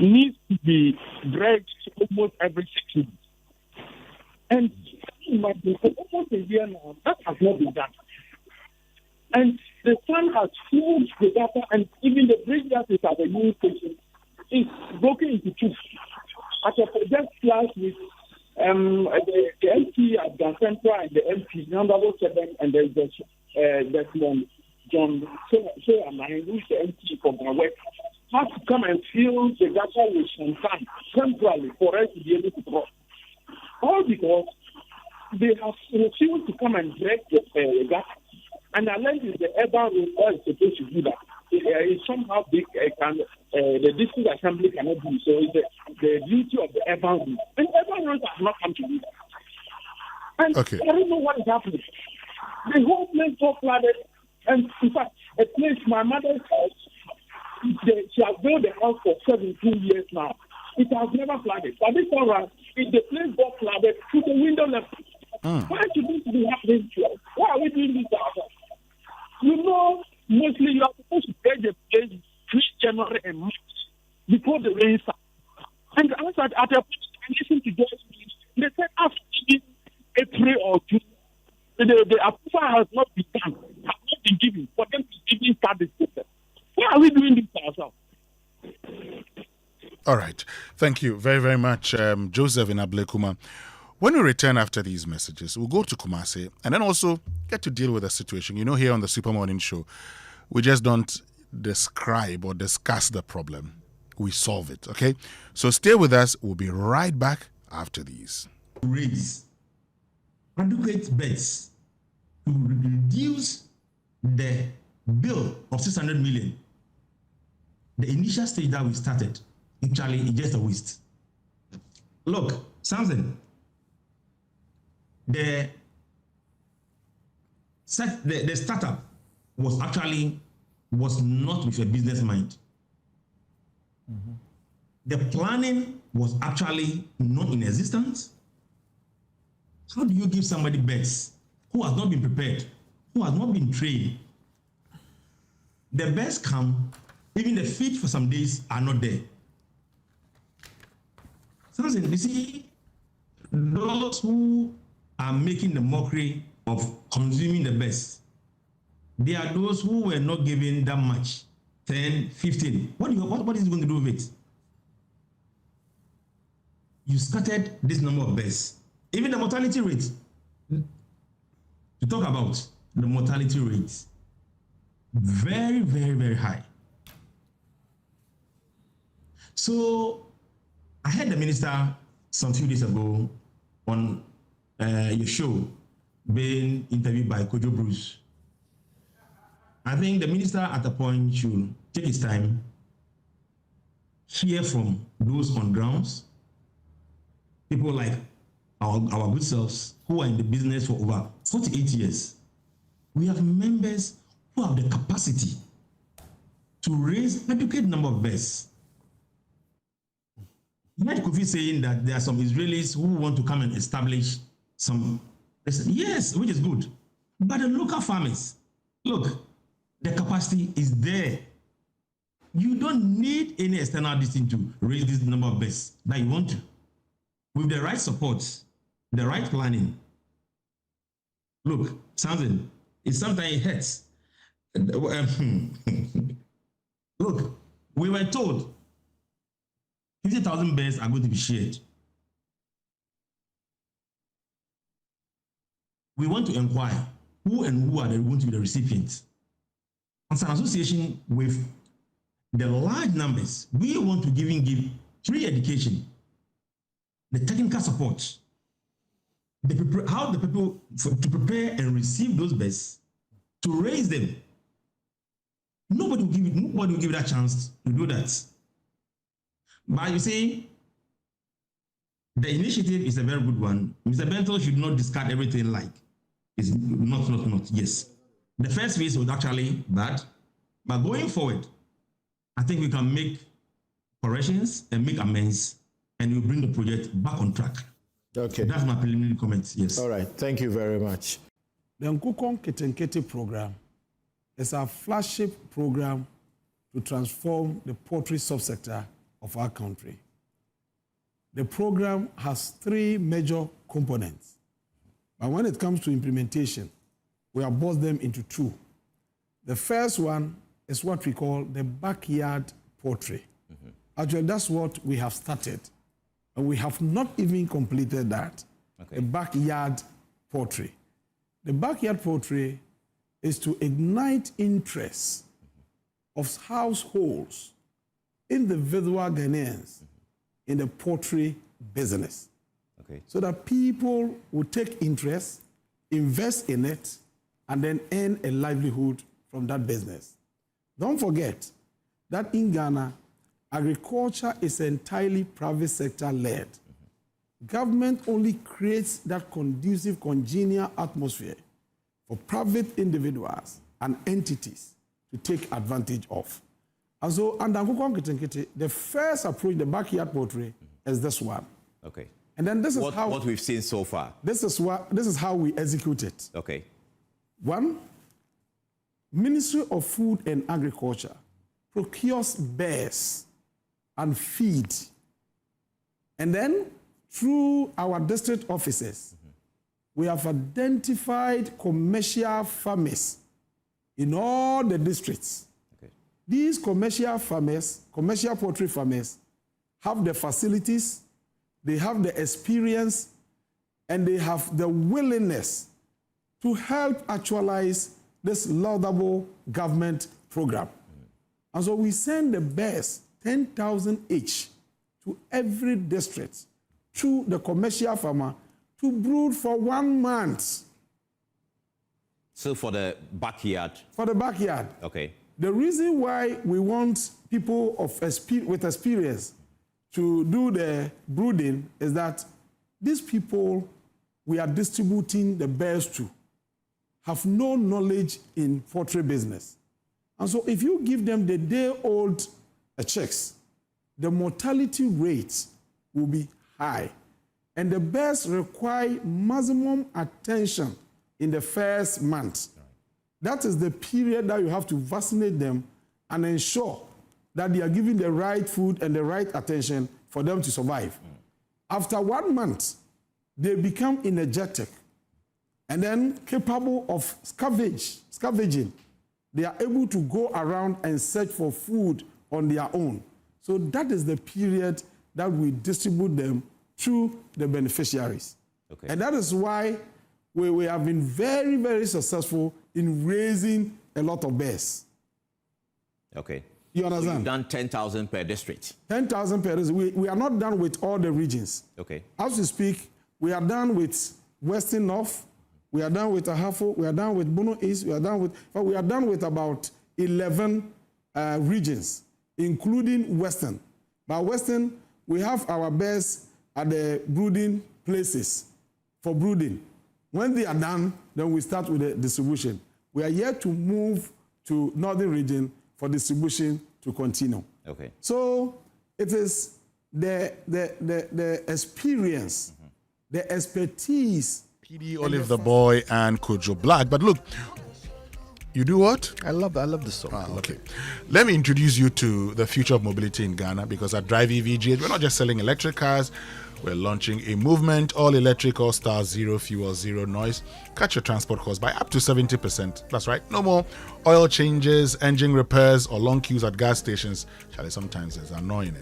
needs to be dredged almost every 6 months. And for almost a year now, that has not been done. And the sun has filled the gutter, and even the bridge that is at the new station is broken into two. At a project class with the MP at Yankson and the MP number 7, and there's John Soyamai, who is the MP from our west, has to come and fill the gutter with some sand temporarily for us to be able to cross. All because they have refused to come and dredge the gutter. And unless the urban road is supposed to do that, it's somehow big, the district assembly cannot do so. It's the duty of the urban road. And urban roads have not come to do that. And I don't know what is happening. The whole place is so flooded. And in fact, a place, my mother's house, she has built the house for 17 years now. It has never flooded. But this time around, the place got flooded to the window level. Why should this be happening to us? Why are we doing this to ourselves? You know, mostly you are supposed to dredge the place between January and March before the rain starts. And I was at a point, I listened to those speech. They said after April or June, the approval has not been done, has not been given for them to even start this process. Why are we doing this to ourselves? All right. Thank you very, very much, Joseph in Ablekuma. When we return after these messages, we'll go to Kumasi and then also get to deal with the situation. You know, here on the Super Morning Show, we just don't describe or discuss the problem. We solve it, okay? So stay with us. We'll be right back after these. Raise adequate beds to reduce the bill of 600 million. The initial stage that we started, actually, is just a waste. Look, something. The startup was not with a business mind. Mm-hmm. The planning was actually not in existence. How do you give somebody beds who has not been prepared, who has not been trained? The beds come, even the feed for some days are not there. Something, you see, those who are making the mockery of consuming the best. They are those who were not given that much, 10, 15. What is it going to do with it? You scattered this number of beds. Even the mortality rate. To talk about the mortality rates, very, very, very high. So I heard the minister some few days ago on your show being interviewed by Kojo Bruce. I think the minister at a point should take his time, hear from those on grounds, people like our good selves who are in the business for over 48 years. We have members who have the capacity to raise adequate number of beds. You might be saying that there are some Israelis who want to come and establish some, yes, which is good. But the local farmers, look, the capacity is there. You don't need any external distinct to raise this number of birds that you want to. With the right support, the right planning. Look, something, sometimes it hurts. Look, we were told 50,000 birds are going to be shared. We want to inquire who are going to be the recipients. As an association with the large numbers, we want to give free education, the technical support, how the people to prepare and receive those birds, to raise them. Nobody will give that chance to do that. But you see, the initiative is a very good one. Mr. Bento should not discard everything like it's not. Yes. The first phase was actually bad, but going forward, I think we can make corrections and make amends, and we bring the project back on track. Okay. That's my preliminary comments, yes. All right, thank you very much. The Nkukong Ketenkete program is a flagship program to transform the poultry subsector of our country. The program has 3 major components, but when it comes to implementation, we have boiled them into 2. The first one is what we call the backyard poultry. Actually, that's what we have started, and we have not even completed that. The backyard poultry. The backyard poultry is to ignite interest of households, individual Ghanaians, in the poultry business. So that people will take interest, invest in it, and then earn a livelihood from that business. Don't forget that in Ghana, agriculture is entirely private sector led. Government only creates that conducive, congenial atmosphere for private individuals and entities to take advantage of. And so, under Nkukong Ketenkete, the first approach, the backyard poultry, is this one. Okay. And then this is what we've seen so far. This is how we execute it. Okay. 1, Ministry of Food and Agriculture procures bears and feed. And then, through our district offices, we have identified commercial farmers in all the districts. These commercial farmers, commercial poultry farmers, have the facilities, they have the experience, and they have the willingness to help actualize this laudable government program. And so we send the bears, 10,000 each, to every district through the commercial farmer to brood for 1 month. So for the backyard? For the backyard. Okay. The reason why we want people with experience to do the brooding is that these people we are distributing the bears to have no knowledge in poultry business. And so if you give them the day-old chicks, the mortality rate will be high. And the bears require maximum attention in the first month. That is the period that you have to vaccinate them and ensure that they are given the right food and the right attention for them to survive. After 1 month, they become energetic and then capable of scavenging. They are able to go around and search for food on their own. So that is the period that we distribute them to the beneficiaries. Okay. And that is why we have been very, very successful in raising a lot of bears. Okay. You understand? So you've done 10,000 per district. 10,000 per district. We are not done with all the regions. Okay. As we speak, we are done with Western North, we are done with Ahafo, we are done with Bono East, we are done with about 11 regions, including Western. By Western, we have our bears at the brooding places for brooding. When they are done, then we start with the distribution. We are yet to move to Northern region for distribution to continue. Okay. So it is the experience, the expertise. PD Olive the Boy and Kojo Black. But look, You do what? I love the song. Okay. Let me introduce you to the future of mobility in Ghana, because at Drive EVGH, we're not just selling electric cars. We're launching a movement, all electric, all stars, zero fuel, zero noise. Cut your transport costs by up to 70%. That's right. No more oil changes, engine repairs, or long queues at gas stations. Charlie, sometimes it's annoying.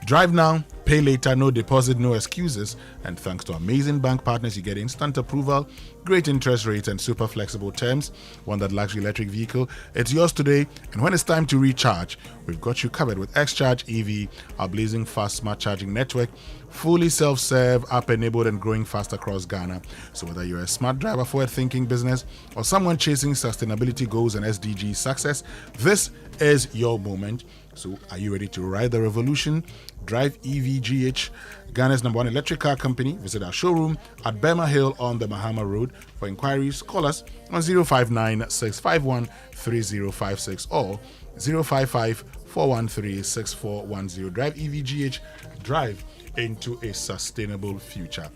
Drive now, pay later, no deposit, no excuses. And thanks to amazing bank partners, you get instant approval, great interest rates, and super flexible terms. Want that luxury electric vehicle? It's yours today. And when it's time to recharge, we've got you covered with X-Charge EV, our blazing fast smart charging network, fully self-serve, app-enabled, and growing fast across Ghana. So whether you're a smart driver, forward-thinking business, or someone chasing sustainability goals and SDG success, this is your moment. So are you ready to ride the revolution? Drive EVGH, Ghana's #1 electric car company. Visit our showroom at Burma Hill on the Mahama Road. For inquiries, call us on 059-651-3056 or 055-413-6410. Drive EVGH, drive into a sustainable future.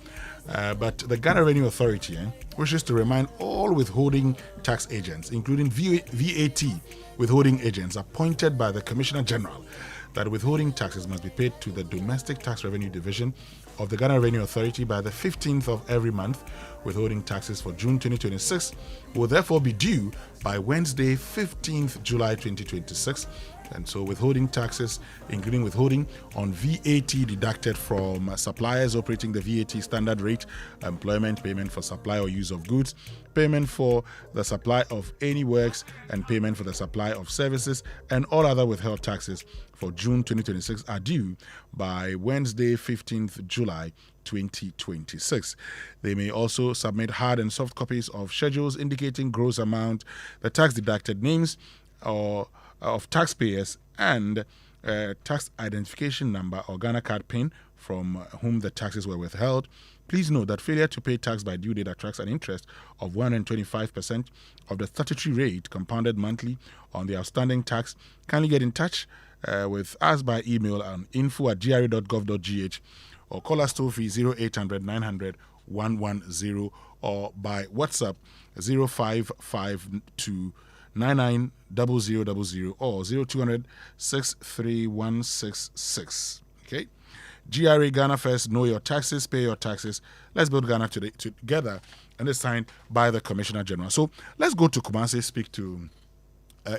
But the Ghana Revenue Authority wishes to remind all withholding tax agents, including VAT withholding agents appointed by the Commissioner General, that withholding taxes must be paid to the Domestic Tax Revenue Division of the Ghana Revenue Authority by the 15th of every month. Withholding taxes for June 2026 will therefore be due by Wednesday, 15th July 2026. And so withholding taxes, including withholding on VAT deducted from suppliers operating the VAT standard rate, employment, payment for supply or use of goods, payment for the supply of any works, and payment for the supply of services, and all other withheld taxes for June 2026 are due by Wednesday, 15th July 2026. They may also submit hard and soft copies of schedules indicating gross amount, the tax deducted names or of taxpayers, and tax identification number or Ghana card PIN from whom the taxes were withheld. Please note that failure to pay tax by due date attracts an interest of 125% of the statutory rate compounded monthly on the outstanding tax. Kindly get in touch with us by email on info@gra.gov.gh or call us toll free 0800 900 110 or by WhatsApp 0552 990000 or 0200 63166. Okay. GRA Ghana First, know your taxes, pay your taxes. Let's build Ghana together, and it's signed by the Commissioner General. So let's go to Kumasi, speak to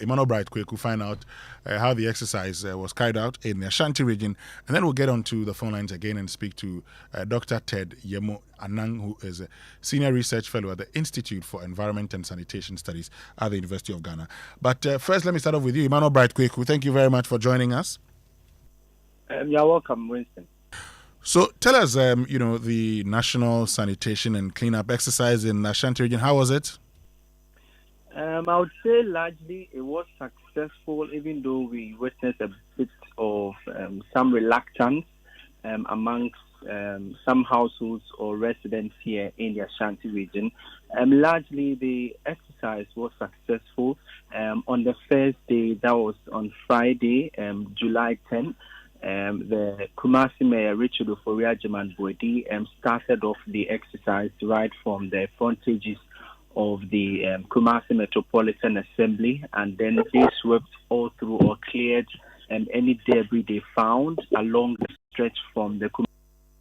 Emmanuel Bright Kweku, find out how the exercise was carried out in the Ashanti region, and then we'll get onto the phone lines again and speak to Dr. Ted Yemo Anang, who is a senior research fellow at the Institute for Environment and Sanitation Studies at the University of Ghana. But first, let me start off with you, Emmanuel Bright Kweku. Thank you very much for joining us. You're welcome, Winston. So tell us, the national sanitation and cleanup exercise in the Ashanti region, how was it? I would say largely it was successful, even though we witnessed a bit of some reluctance amongst some households or residents here in the Ashanti region. Largely, the exercise was successful. On the first day, that was on Friday, July 10th, the Kumasi Mayor Richard Ofori-Agyeman Boadi started off the exercise right from the frontages of the Kumasi Metropolitan Assembly, and then they swept all through or cleared any debris they found along the stretch from the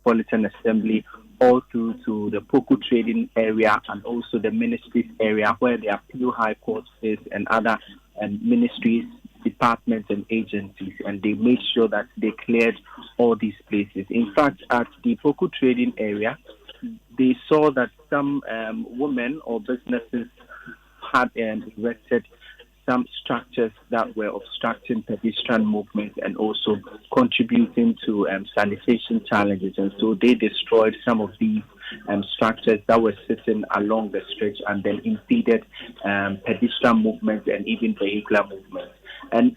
Metropolitan Assembly all through to the Poku Trading area and also the Ministries area where the Appeal High Court is and other ministries, departments and agencies, and they made sure that they cleared all these places. In fact, at the Poku Trading area, they saw that some women or businesses had erected some structures that were obstructing pedestrian movement and also contributing to sanitation challenges. And so they destroyed some of these structures that were sitting along the stretch and then impeded pedestrian movement and even vehicular movement. And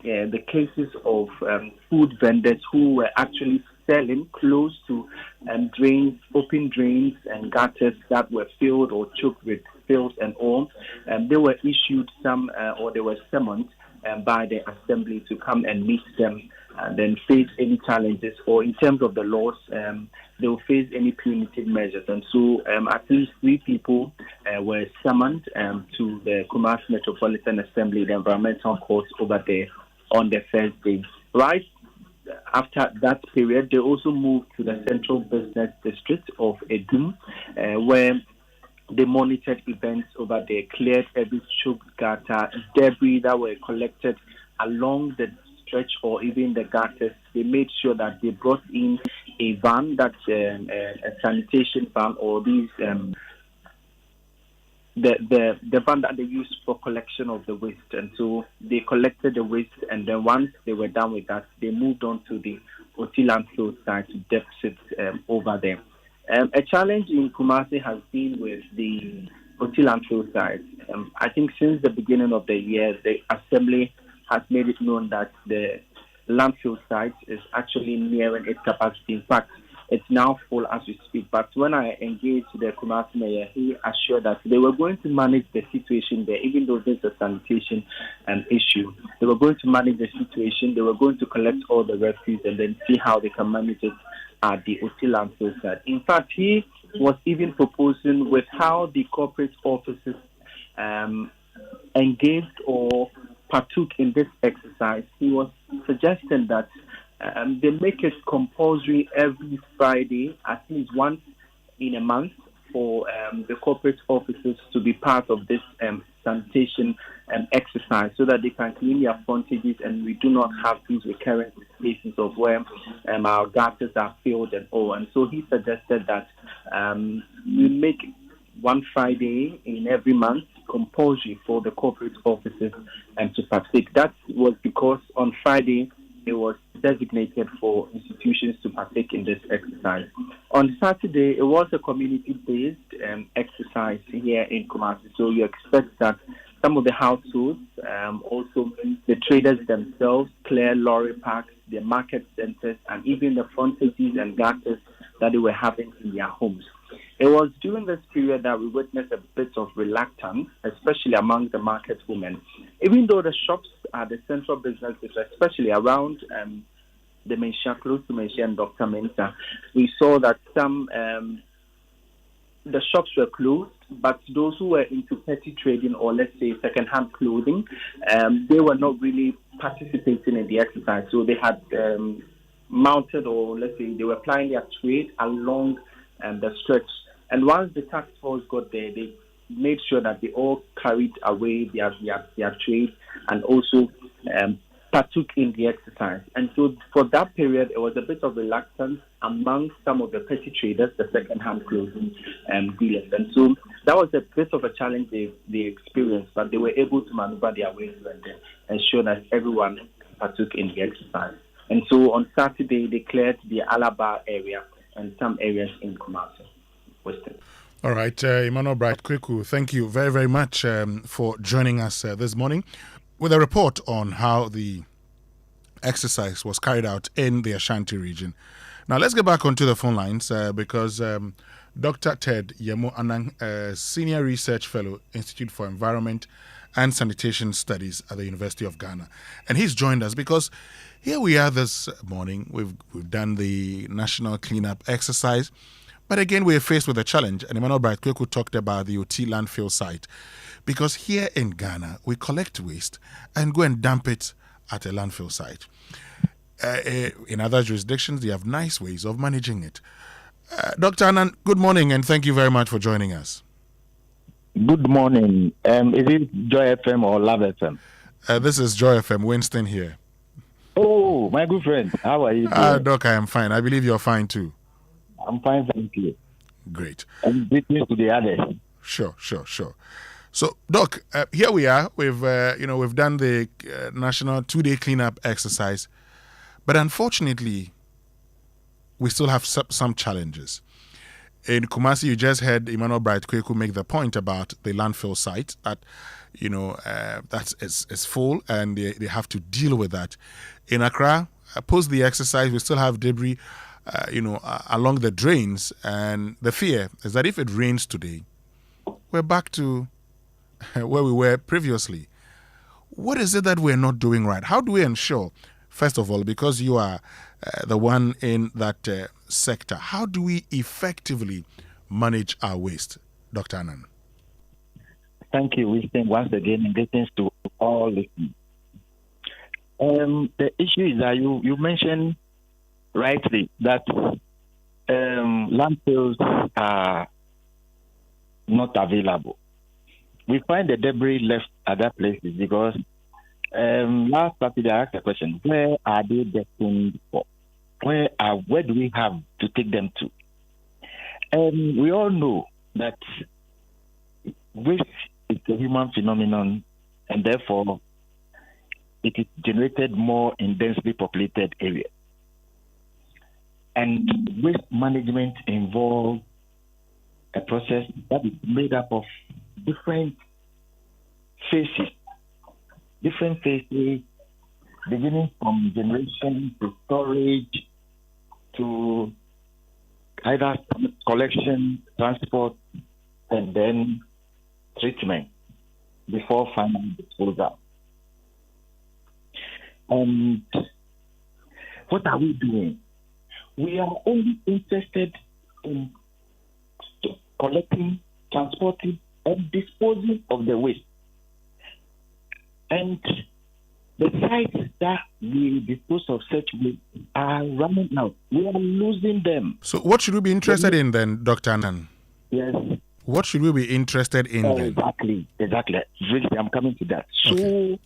the cases of food vendors who were actually selling close to drains, open drains and gutters that were filled or choked with filth and all. They were issued they were summoned by the assembly to come and meet them then face any challenges, or in terms of the laws, they will face any punitive measures. And so at least 3 people were summoned to the Kumasi Metropolitan Assembly, the environmental court over there on the first day. Right after that period, they also moved to the Central Business District of Edum, where they monitored events over there, cleared every choke gutter, debris that were collected along the stretch or even the gutters. They made sure that they brought in a van, that's a sanitation van, or these the van that they use for collection of the waste. And so they collected the waste, and then once they were done with that, they moved on to the Oti landfill site to deposit over there. A challenge in Kumasi has been with the Oti landfill site. I think since the beginning of the year, the Assembly has made it known that the landfill site is actually nearing its capacity. In fact, it's now full as we speak. But when I engaged the Kumasi mayor, he assured that they were going to manage the situation there, even though there's a sanitation issue. They were going to manage the situation. They were going to collect all the refuse and then see how they can manage it at the Oti landfill site. In fact, he was even proposing with how the corporate offices engaged or partook in this exercise. He was suggesting that they make it compulsory every Friday, at least once in a month, for the corporate officers to be part of this sanitation exercise, so that they can clean their frontages and we do not have these recurrent cases of where our gutters are filled and all. And so he suggested that we make one Friday in every month compulsory for the corporate officers to partake. That was because on Friday it was designated for institutions to partake in this exercise. On Saturday, it was a community-based exercise here in Kumasi. So you expect that some of the households, also the traders themselves, clear lorry parks, the market centers, and even the frontages and gutters that they were having in their homes. It was during this period that we witnessed a bit of reluctance, especially among the market women. Even though the shops are the central businesses, especially around the Mensah, close to Mensah and Dr. Mensah, we saw that some the shops were closed, but those who were into petty trading, or let's say second-hand clothing, they were not really participating in the exercise. So they had mounted, or let's say they were applying their trade along the stretch. And once the task force got there, they made sure that they all carried away their trade and also partook in the exercise. And so for that period, it was a bit of reluctance among some of the petty traders, the second-hand clothing dealers. And so that was a bit of a challenge they experienced, but they were able to maneuver their way through and ensure that everyone partook in the exercise. And so on Saturday, they cleared the Alaba area and some areas in Kumasi, Winston. All right, Emmanuel Bright Kweku, thank you very, very much for joining us this morning with a report on how the exercise was carried out in the Ashanti region. Now, let's get back onto the phone lines because Dr. Ted Yemo Anang, Senior Research Fellow, Institute for Environment and Sanitation Studies at the University of Ghana. And he's joined us because here we are this morning. We've done the national cleanup exercise. But again, we are faced with a challenge. And Emmanuel Bright Kweku talked about the Oti landfill site. Because here in Ghana, we collect waste and go and dump it at a landfill site. In other jurisdictions, they have nice ways of managing it. Dr. Anand, good morning, and thank you very much for joining us. Good morning. Is it Joy FM or Love FM? This is Joy FM, Winston here. Oh, my good friend. How are you doing? Doc, I am fine. I believe you're fine too. I'm fine, thank you. Great. And greetings to the others. Sure. So, Doc, here we are. We've done the national 2-day cleanup exercise, but unfortunately, we still have some challenges. In Kumasi, you just heard Emmanuel Bright Kweku make the point about the landfill site that, is full and they have to deal with that. In Accra, post the exercise, we still have debris, along the drains, and the fear is that if it rains today, we're back to where we were previously. What is it that we're not doing right? How do we ensure first of all, because you are the one in that sector, how do we effectively manage our waste, Dr. Annan? Thank you, Winston, once again, and greetings to all listeners. The issue is that you mentioned rightly that landfills are not available. We find the debris left at that places because last Saturday I asked a question: where are they destined for? Where do we have to take them to? We all know that waste is a human phenomenon, and therefore it is generated more in densely populated areas. And waste management involves a process that is made up of different phases, beginning from generation to storage to either collection, transport, and then treatment before final disposal. And what are we doing? We are only interested in collecting, transporting, and disposing of the waste. And the sites that we dispose of such waste are running out. We are losing them. So what should we be interested in then, Dr. Annan? Yes. What should we be interested in then? Exactly. Really, I'm coming to that. So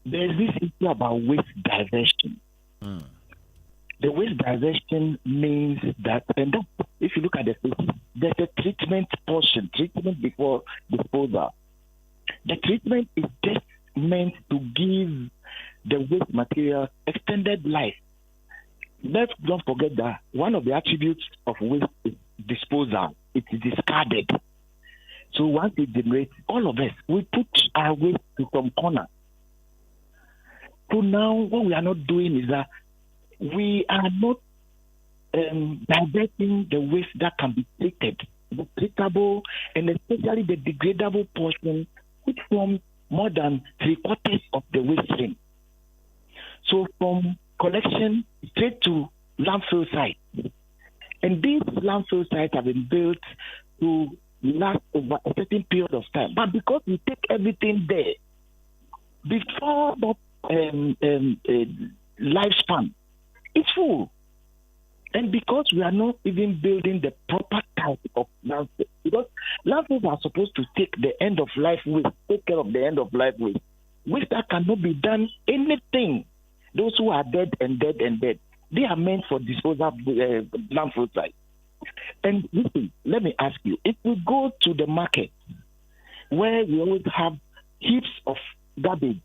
there's this issue about waste diversion. The waste diversion means that, and if you look at the system, there's a treatment portion, treatment before disposal. The treatment is just meant to give the waste material extended life. Let's don't forget that one of the attributes of waste is disposal. It is discarded. So once it generates, all of us, we put our waste to some corner. So now what we are not doing is that we are not diverting the waste that can be treated, the treatable, and especially the degradable portion, which forms more than 3/4 of the waste stream. So from collection straight to landfill sites. And these landfill sites have been built to last over a certain period of time. But because we take everything there, before that lifespan, it's full. And because we are not even building the proper type of landfill, because landfills are supposed to take the end of life waste, take care of the end of life waste. Waste that cannot be done anything. Those who are dead, they are meant for disposal landfill sites. And listen, let me ask you, if we go to the market where we always have heaps of garbage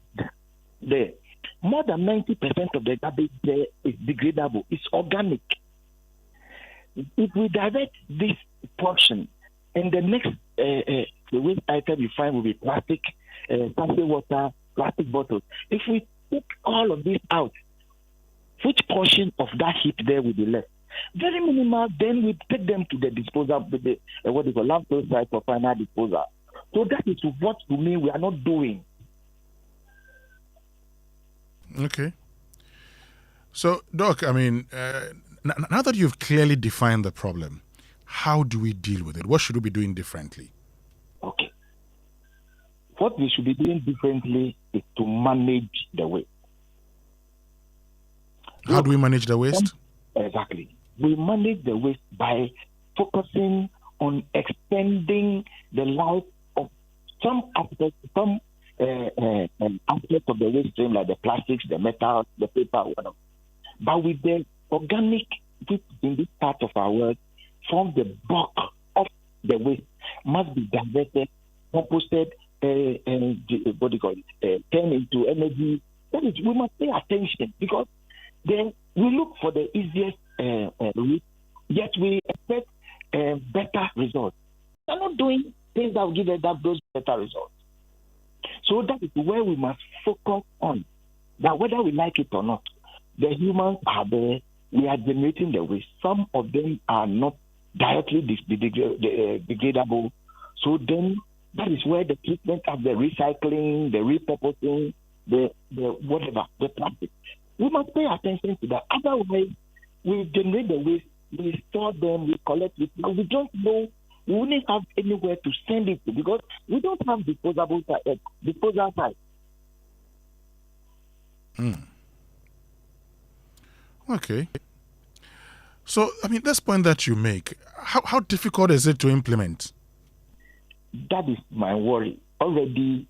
there, more than 90% of the garbage there is degradable, it's organic. If we divert this portion, and the next the waste item you find will be plastic, sachet water, plastic bottles. If we take all of this out, which portion of that heap there will be left? Very minimal. Then we take them to the disposal, what they call landfill site for final disposal. So that is what to me we are not doing. Okay. So, Doc, I mean, now that you've clearly defined the problem, how do we deal with it? What should we be doing differently? Okay. What we should be doing differently is to manage the waste. How do we manage the waste? Exactly. We manage the waste by focusing on extending the life of some aspects, aspects of the waste stream, like the plastics, the metals, the paper, whatever. But with the organic, which in this part of our world form the bulk of the waste, must be diverted, composted, and what do you call it, turned into energy. That is, we must pay attention, because then we look for the easiest route, yet we expect better results. We are not doing things that will give us those better results. So that is where we must focus on. That whether we like it or not, the humans are there, we are generating the waste. Some of them are not directly degradable. So then that is where the treatment of the recycling, the repurposing, the whatever, the plastic. We must pay attention to that. Otherwise, we generate the waste, we store them, we collect it, but we don't know, we won't have anywhere to send it to because we don't have disposal sites. Okay. So, I mean, this point that you make, how difficult is it to implement? That is my worry. Already,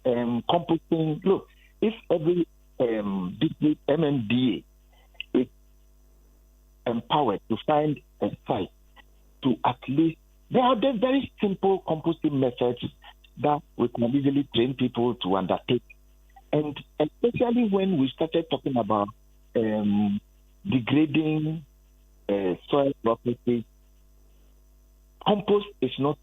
composting, look, if every district MMDA is empowered to find a site to at least, there are very simple composting methods that we can easily train people to undertake. And especially when we started talking about degrading soil properties, compost is not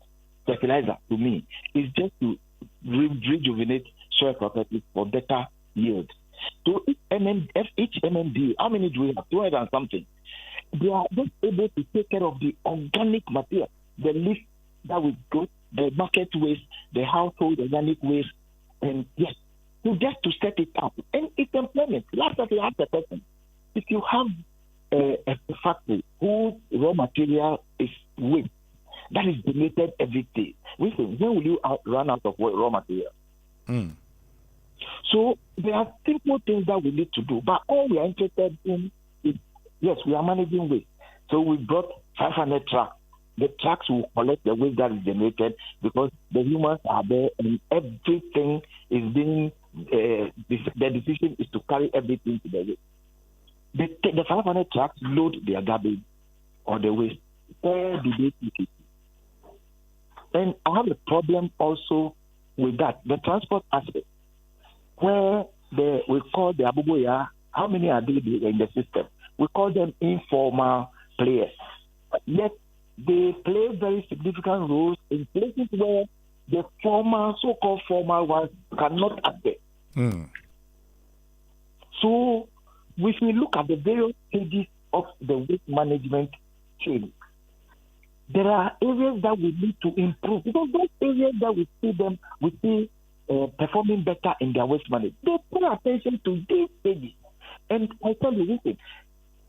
fertilizer to me. It's just to rejuvenate soil properties for better yield. So each MMD, how many do we have? 200 and something. They are just able to take care of the organic material, the leaf that we go, the market waste, the household organic waste, and yes, to just to set it up. And it's employment. Last time you ask the person, if you have a factory whose raw material is waste, that is donated every day. When will you run out of raw material? So there are simple things that we need to do, but all we are interested in is, yes, we are managing waste. So we brought 500 trucks. The trucks will collect the waste that is generated because the humans are there and everything is being, the decision is to carry everything to the waste. The 500 trucks load their garbage or the waste. Where do they take it? And I have a problem also with that, the transport aspect, where we call the Abubuya, how many are they in the system? We call them informal players. Yet they play very significant roles in places where the formal, so-called formal ones cannot access. So if we look at the various stages of the waste management chain, there are areas that we need to improve because those areas that we see performing better in their waste management, they pay attention to these stages. And I tell you, listen,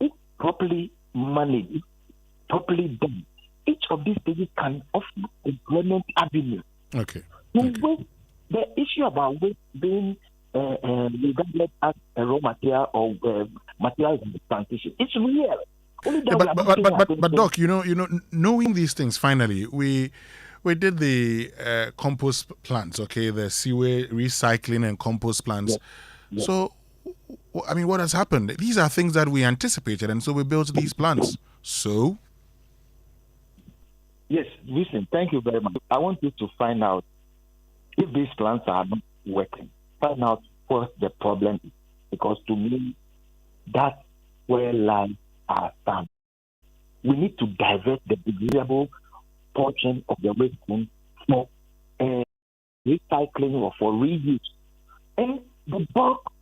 if properly managed, properly done, each of these stages can offer employment avenues. Okay. Waste, the issue about waste being regarded as a raw material or material transition, it's real. But Doc, knowing these things, finally, we did the compost plants, okay, the seaway recycling and compost plants. Yes. So, I mean, what has happened? These are things that we anticipated, and so we built these plants. So? Yes, listen, thank you very much. I want you to find out if these plants are not working. Find out what the problem is. Because to me, that's where lies our stand. We need to divert the degradable portion of the waste stream for recycling or for reuse. And the bulk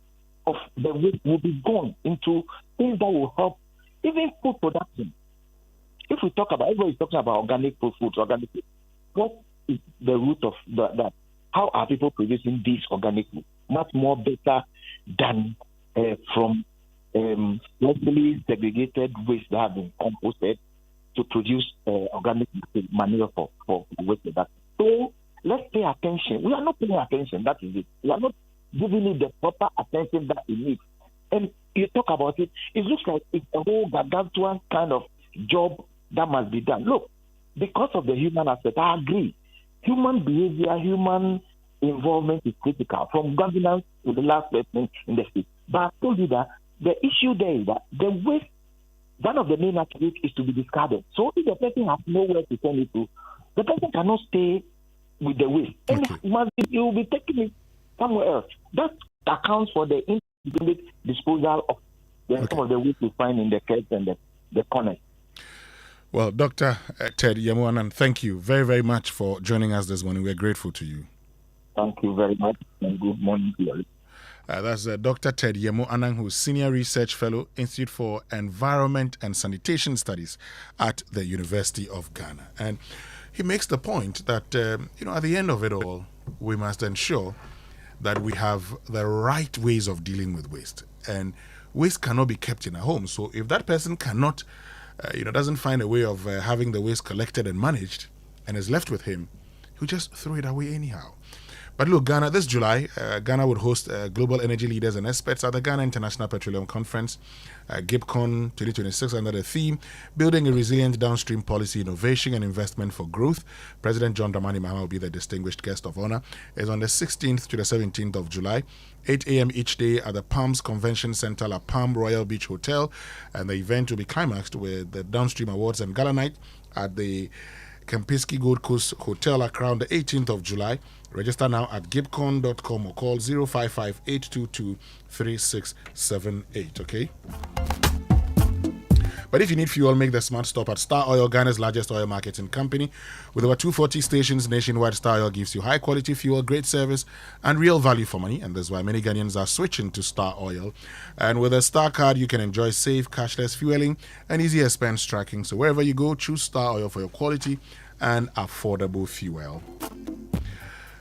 of the waste will be gone into things that will help even food production. If we talk about, everybody is talking about organic food, organic food. What is the root of that? How are people producing this organic food? Much more better than from locally segregated waste that have been composted to produce organic manure for waste production. So let's pay attention. We are not paying attention. That is it. We are not giving it the proper attention that it needs. And you talk about it, it looks like it's a whole gargantuan kind of job that must be done. Look, because of the human aspect, I agree. Human behavior, human involvement is critical, from governance to the last person in the state. But I told you that the issue there is that the waste, one of the main attributes is to be discarded. So if the person has nowhere to send it to, the person cannot stay with the waste. And he will be taking it somewhere else. That accounts for the independent disposal of some of the waste we find in the curbs and the corners. Well, Dr. Ted Yamoah, thank you very, very much for joining us this morning. We're grateful to you. Thank you very much, and good morning to you. That's Dr. Ted Yamoah, who's Senior Research Fellow, Institute for Environment and Sanitation Studies at the University of Ghana. And he makes the point that, at the end of it all, we must ensure that we have the right ways of dealing with waste. And waste cannot be kept in a home. So if that person cannot, doesn't find a way of having the waste collected and managed and is left with him, he'll just throw it away anyhow. But look, Ghana, this July, Ghana would host global energy leaders and experts at the Ghana International Petroleum Conference, GIPCON 2026, under the theme, Building a Resilient Downstream Policy, Innovation and Investment for Growth. President John Dramani Mahama will be the distinguished guest of honor. It's on the 16th to the 17th of July, 8 a.m. each day at the Palms Convention Center, La Palm Royal Beach Hotel. And the event will be climaxed with the Downstream Awards and Gala Night at the Kempinski Gold Coast Hotel Accra on the 18th of July. Register now at gibcon.com or call 055-822-3678, okay? But if you need fuel, make the smart stop at Star Oil, Ghana's largest oil marketing company. With over 240 stations nationwide, Star Oil gives you high-quality fuel, great service, and real value for money. And that's why many Ghanaians are switching to Star Oil. And with a Star card, you can enjoy safe, cashless fueling and easy expense tracking. So wherever you go, choose Star Oil for your quality and affordable fuel.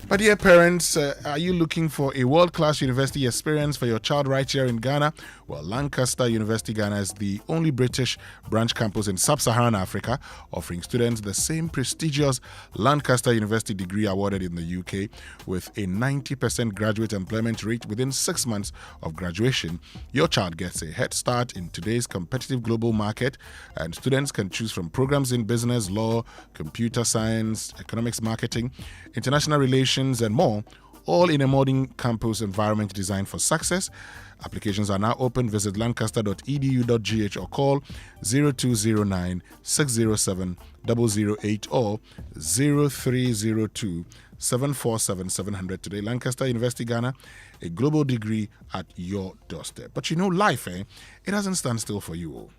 But dear parents, are you looking for a world-class university experience for your child right here in Ghana? Well, Lancaster University Ghana is the only British branch campus in sub-Saharan Africa, offering students the same prestigious Lancaster University degree awarded in the UK, with a 90% graduate employment rate within 6 months of graduation. Your child gets a head start in today's competitive global market, and students can choose from programs in business, law, computer science, economics, marketing, international relations, and more, all in a modern campus environment designed for success. Applications are now open. Visit lancaster.edu.gh or call 0209 607 008 or 0302 747 700 today. Lancaster University Ghana, a global degree at your doorstep. But life, it doesn't stand still for you all.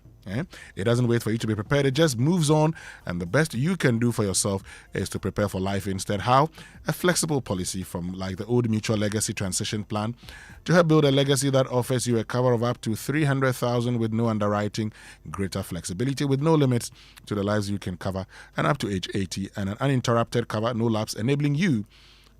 It doesn't wait for you to be prepared. It just moves on, and the best you can do for yourself is to prepare for life instead. How? A flexible policy from like the Old Mutual Legacy Transition Plan to help build a legacy that offers you a cover of up to 300,000 with no underwriting, greater flexibility with no limits to the lives you can cover, and up to age 80, and an uninterrupted cover, no lapse, enabling you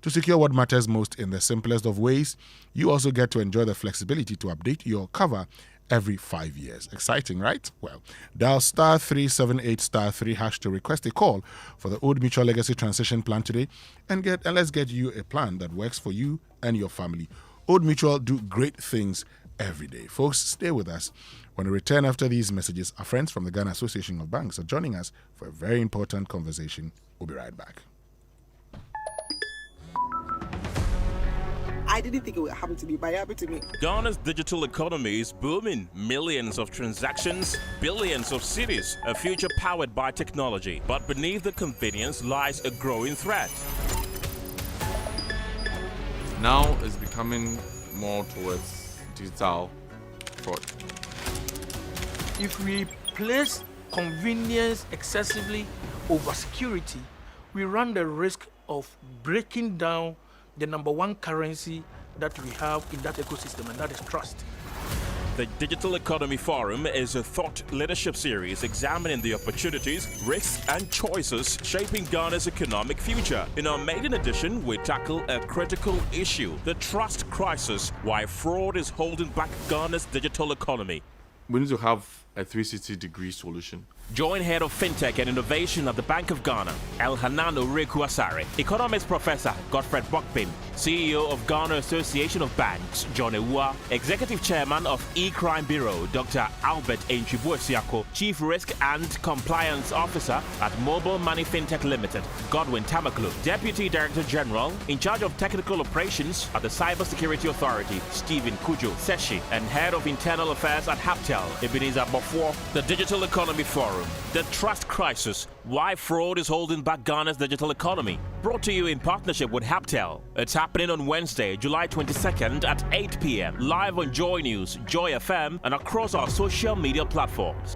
to secure what matters most in the simplest of ways. You also get to enjoy the flexibility to update your cover every 5 years. Exciting, right? Well, dial star 378 star 3 hash to request a call for the Old Mutual Legacy Transition Plan today, and let's get you a plan that works for you and your family. Old Mutual do great things every day. Folks, stay with us. When we return after these messages, our friends from the Ghana Association of Banks are joining us for a very important conversation. We'll be right back. I didn't think it would happen to me, but it happened to me. Ghana's digital economy is booming. Millions of transactions, billions of cities, a future powered by technology. But beneath the convenience lies a growing threat. Now it's becoming more towards digital fraud. If we place convenience excessively over security, we run the risk of breaking down the number one currency that we have in that ecosystem, and that is trust. The Digital Economy Forum is a thought leadership series examining the opportunities, risks, and choices shaping Ghana's economic future. In our maiden edition, we tackle a critical issue, the trust crisis, why fraud is holding back Ghana's digital economy. We need to have a 360-degree solution. Join Head of FinTech and Innovation at the Bank of Ghana, El Hanan Oreku Asare, Economics Professor Godfred Bokpin, CEO of Ghana Association of Banks, John Amoah, Executive Chairman of E-Crime Bureau, Dr. Albert Enchibuesiako, Chief Risk and Compliance Officer at Mobile Money FinTech Limited, Godwin Tamaklu, Deputy Director General in charge of Technical Operations at the Cybersecurity Authority, Stephen Kojo Seshi, and Head of Internal Affairs at Haptel, Ebenezer Bofor. The Digital Economy Forum, the Trust Crisis, why fraud is holding back Ghana's digital economy. Brought to you in partnership with Haptel. It's happening on Wednesday, July 22nd at 8 p.m. live on Joy News, Joy FM, and across our social media platforms.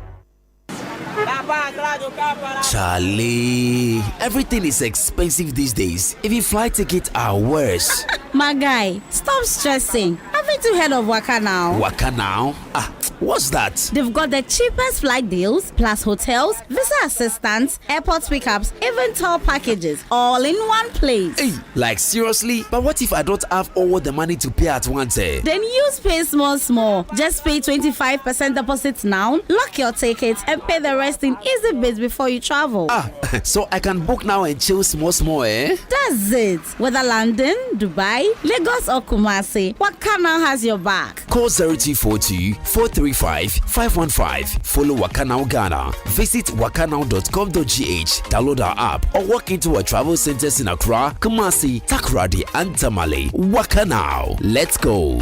Charlie, everything is expensive these days. Even flight tickets are worse. My guy, stop stressing. Haven't you heard of Waka Now? Waka Now? What's that? They've got the cheapest flight deals, plus hotels, visa assistance, airport pickups, even tour packages, all in one place. Hey, like seriously? But what if I don't have all the money to pay at once? Then use Pay Small. Just pay 25% deposit now, lock your tickets, and pay the rest in easy bits before you travel. So I can book now and chill small, eh? That's it. Whether London, Dubai, Lagos, or Kumasi, Waka Now has your back. Call 0242 435 515. Follow Waka Now Ghana. Visit wakanow.com.gh. Download our app or walk into our travel centers in Accra, Kumasi, Takoradi, and Tamale. Waka Now. Let's go.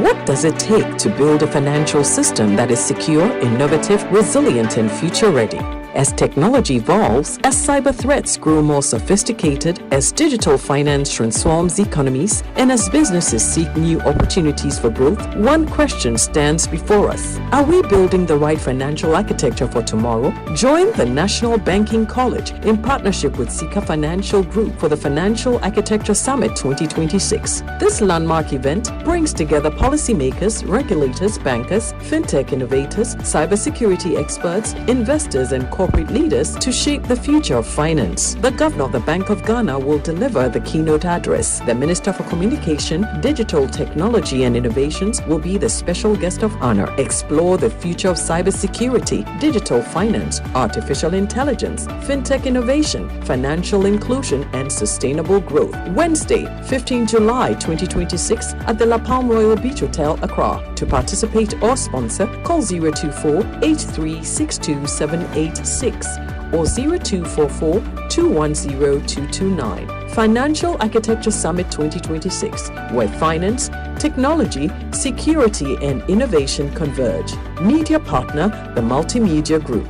What does it take to build a financial system that is secure, innovative, resilient, and future-ready? As technology evolves, as cyber threats grow more sophisticated, as digital finance transforms economies, and as businesses seek new opportunities for growth, one question stands before us. Are we building the right financial architecture for tomorrow? Join the National Banking College in partnership with Sika Financial Group for the Financial Architecture Summit 2026. This landmark event brings together policymakers, regulators, bankers, fintech innovators, cybersecurity experts, investors, and corporate leaders to shape the future of finance. The Governor of the Bank of Ghana will deliver the keynote address. The Minister for Communication, Digital Technology and Innovations will be the special guest of honor. Explore the future of cybersecurity, digital finance, artificial intelligence, fintech innovation, financial inclusion, and sustainable growth. Wednesday, 15 July 2026 at the La Palme Royal Beach Hotel, Accra. To participate or sponsor, call 024-8362-786 or 0244-210-229. Financial Architecture Summit 2026, where finance, technology, security, and innovation converge. Media partner, the Multimedia Group.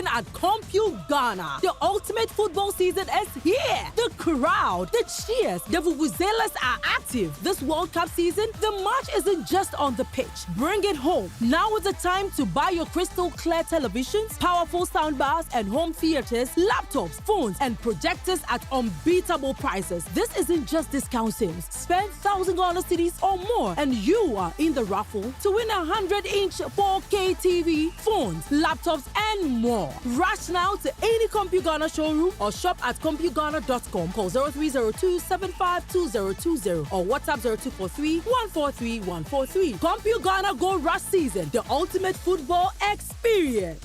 At Compu Ghana. The ultimate football season is here. The crowd, the cheers, the vuvuzelas are active. This World Cup season, the match isn't just on the pitch. Bring it home. Now is the time to buy your crystal clear televisions, powerful soundbars, and home theaters, laptops, phones, and projectors at unbeatable prices. This isn't just discount sales. Spend $1,000 CDs or more, and you are in the raffle to win a 100-inch 4K TV, phones, laptops, and more. Rush now to any Compu Ghana showroom or shop at CompuGhana.com. Call 0302-752020 or WhatsApp 0243-143-143. Compu Ghana Go Rush Season, the ultimate football experience.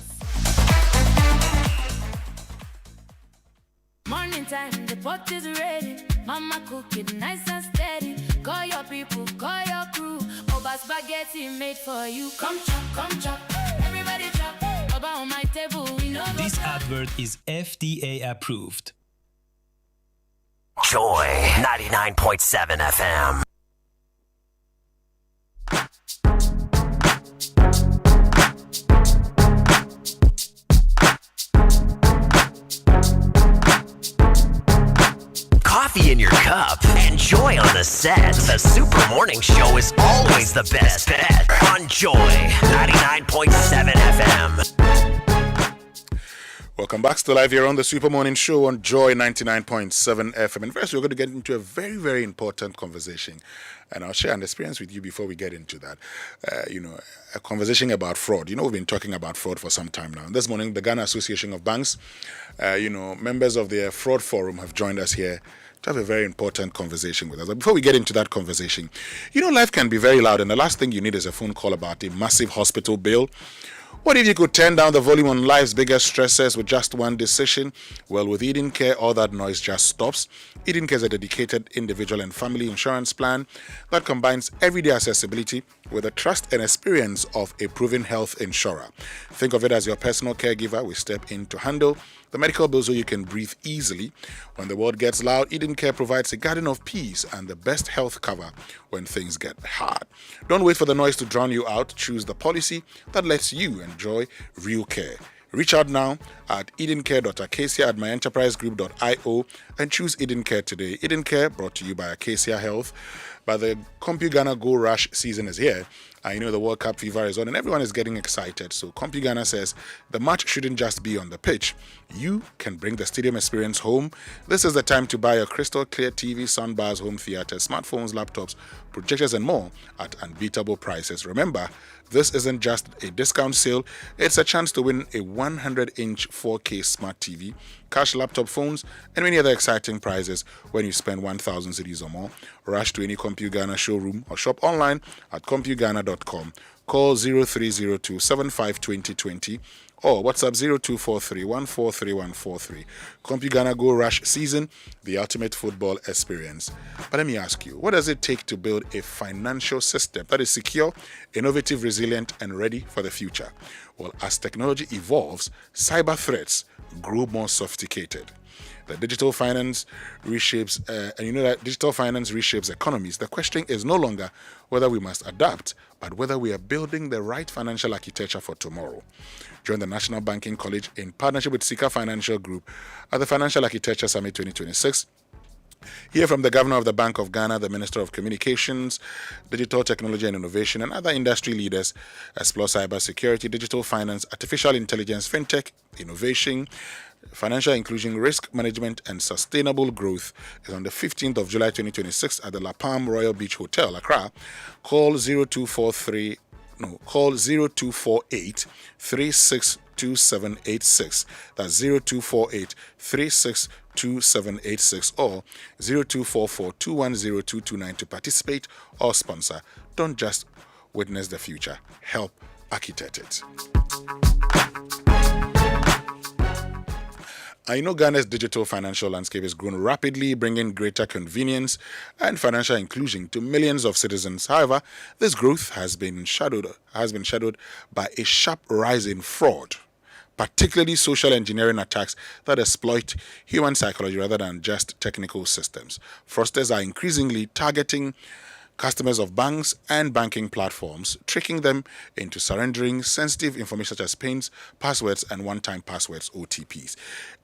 Morning time, the pot is ready. Mama cook it nice and steady. Call your people, call your crew. Oba spaghetti made for you. Come chop, everybody chop. Oba on my table. This advert is FDA approved. Joy 99.7 FM. Coffee in your cup and Joy on the set. The Super Morning Show is always the best bet on Joy 99.7 FM. Welcome back. Still live here on the Super Morning Show on Joy 99.7 FM. And first, we're going to get into a very, very important conversation. And I'll share an experience with you before we get into that. A conversation about fraud. We've been talking about fraud for some time now. This morning, the Ghana Association of Banks, members of their fraud forum have joined us here to have a very important conversation with us. But before we get into that conversation, life can be very loud, and the last thing you need is a phone call about a massive hospital bill. What if you could turn down the volume on life's biggest stressors with just one decision? Well, with Eden Care, all that noise just stops. Eden Care is a dedicated individual and family insurance plan that combines everyday accessibility with the trust and experience of a proven health insurer. Think of it as your personal caregiver. We step in to handle the medical bills so you can breathe easily. When the world gets loud, Eden Care provides a garden of peace and the best health cover when things get hard. Don't wait for the noise to drown you out. Choose the policy that lets you enjoy real care. Reach out now at edencare.acacia@myenterprisegroup.io and choose Eden Care today. Eden Care, brought to you by Acacia Health. But the CompuGhana Go Rush season is here. I know the World Cup fever is on and everyone is getting excited. So CompuGhana says the match shouldn't just be on the pitch. You can bring the stadium experience home. This is the time to buy your crystal clear TV, soundbars, home theater, smartphones, laptops, projectors and more at unbeatable prices. Remember, this isn't just a discount sale, it's a chance to win a 100-inch 4K smart TV, cash laptop phones, and many other exciting prizes when you spend 1,000 cedis or more. Rush to any CompuGhana showroom or shop online at CompuGhana.com. Call 0302 752020 or WhatsApp 0243 143143. CompuGhana Go Rush season, the ultimate football experience. But let me ask you, what does it take to build a financial system that is secure, innovative, resilient, and ready for the future? Well, as technology evolves, cyber threats grow more sophisticated. The digital finance reshapes, and you know that digital finance reshapes economies. The question is no longer whether we must adapt, but whether we are building the right financial architecture for tomorrow. Join the National Banking College in partnership with Sika Financial Group at the Financial Architecture Summit 2026. Hear from the Governor of the Bank of Ghana, the Minister of Communications, Digital Technology and Innovation, and other industry leaders. Explore cybersecurity, digital finance, artificial intelligence, fintech, innovation, financial inclusion, risk management, and sustainable growth. Is on the 15th of July 2026 at the La Palm Royal Beach Hotel, Accra. Call 0248 362786. That's 0248 362786 or 0244 210229 to participate or sponsor. Don't just witness the future, help architect it. I know Ghana's digital financial landscape has grown rapidly, bringing greater convenience and financial inclusion to millions of citizens. However, this growth has been shadowed by a sharp rise in fraud, particularly social engineering attacks that exploit human psychology rather than just technical systems. Fraudsters are increasingly targeting customers of banks and banking platforms, tricking them into surrendering sensitive information such as PINs, passwords, and one-time passwords, OTPs.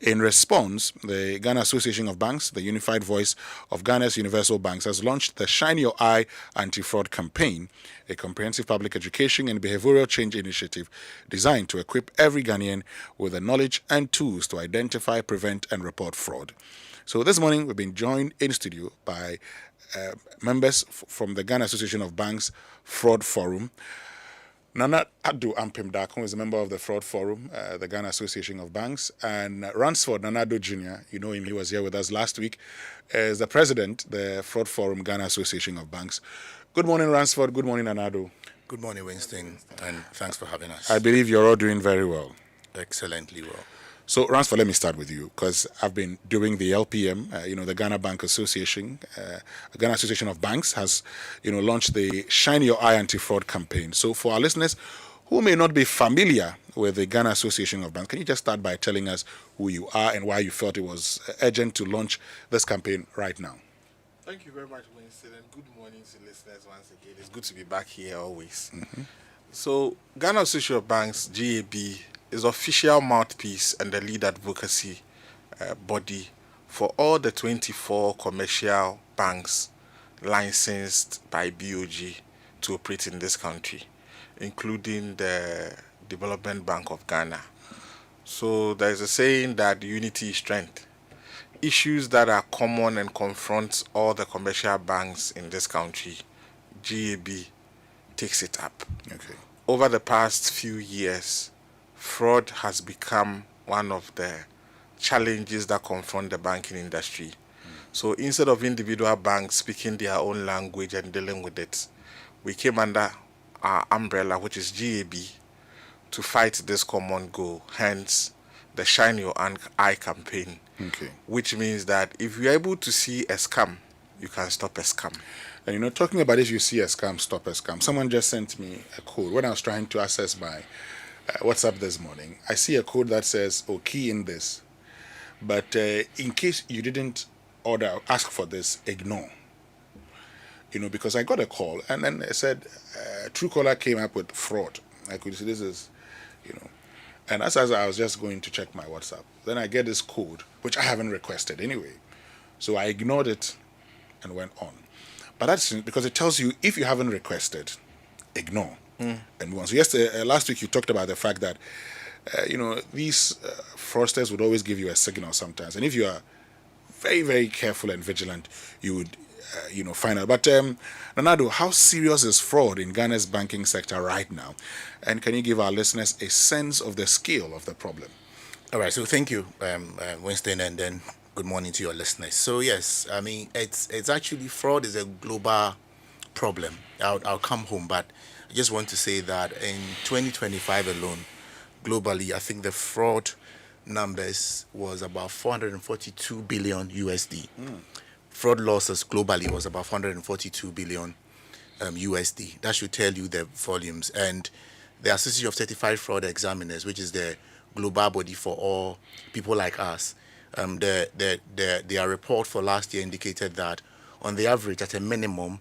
In response, the Ghana Association of Banks, the unified voice of Ghana's universal banks, has launched the Shine Your Eye Anti-Fraud Campaign, a comprehensive public education and behavioral change initiative designed to equip every Ghanaian with the knowledge and tools to identify, prevent, and report fraud. So this morning, we've been joined in studio by members from the Ghana Association of Banks Fraud Forum. Nana Adu Ampim Dakon is a member of the Fraud Forum, the Ghana Association of Banks, and Ransford Nanado Jr., you know him, he was here with us last week, is the president, the Fraud Forum Ghana Association of Banks. Good morning, Ransford. Good morning, Nanado. Good morning, Winston, and thanks for having us. I believe you're all doing very well. Excellently well. So, Ransford, let me start with you, because I've been doing the LPM, the Ghana Bank Association. Ghana Association of Banks has, launched the Shine Your Eye Anti-Fraud campaign. So, for our listeners who may not be familiar with the Ghana Association of Banks, can you just start by telling us who you are and why you felt it was urgent to launch this campaign right now? Thank you very much, Winston, and good morning to listeners once again. It's good to be back here always. Mm-hmm. So, Ghana Association of Banks, GAB, is official mouthpiece and the lead advocacy body for all the 24 commercial banks licensed by BOG to operate in this country, including the Development Bank of Ghana. So there's a saying that unity is strength. Issues that are common and confront all the commercial banks in this country, GAB takes it up. Okay. Over the past few years, fraud has become one of the challenges that confront the banking industry. So instead of individual banks speaking their own language and dealing with it, we came under our umbrella, which is GAB, to fight this common goal, hence the Shine Your Eye campaign, which means that if you're able to see a scam, you can stop a scam. And talking about if you see a scam, stop a scam. Someone just sent me a code when I was trying to access my WhatsApp this morning. I see a code that says, key in this. But in case you didn't ask for this, ignore. Because I got a call and then it said, Truecaller came up with fraud. I could see this is, And as I was just going to check my WhatsApp, then I get this code, which I haven't requested anyway. So I ignored it and went on. But that's because it tells you if you haven't requested, ignore and move on. So yesterday, last week you talked about the fact that these fraudsters would always give you a signal sometimes, and if you are very, very careful and vigilant, you would find out. But Nanado, how serious is fraud in Ghana's banking sector right now? And can you give our listeners a sense of the scale of the problem? All right, so thank you, Winston, and then good morning to your listeners. So yes, I mean, it's actually, fraud is a global problem. I'll come home, but I just want to say that in 2025 alone, globally, I think the fraud numbers was about 442 billion USD. Fraud losses globally was about 442 billion USD. That should tell you the volumes. And the Association of Certified Fraud Examiners, which is the global body for all people like us, their report for last year indicated that on the average, at a minimum,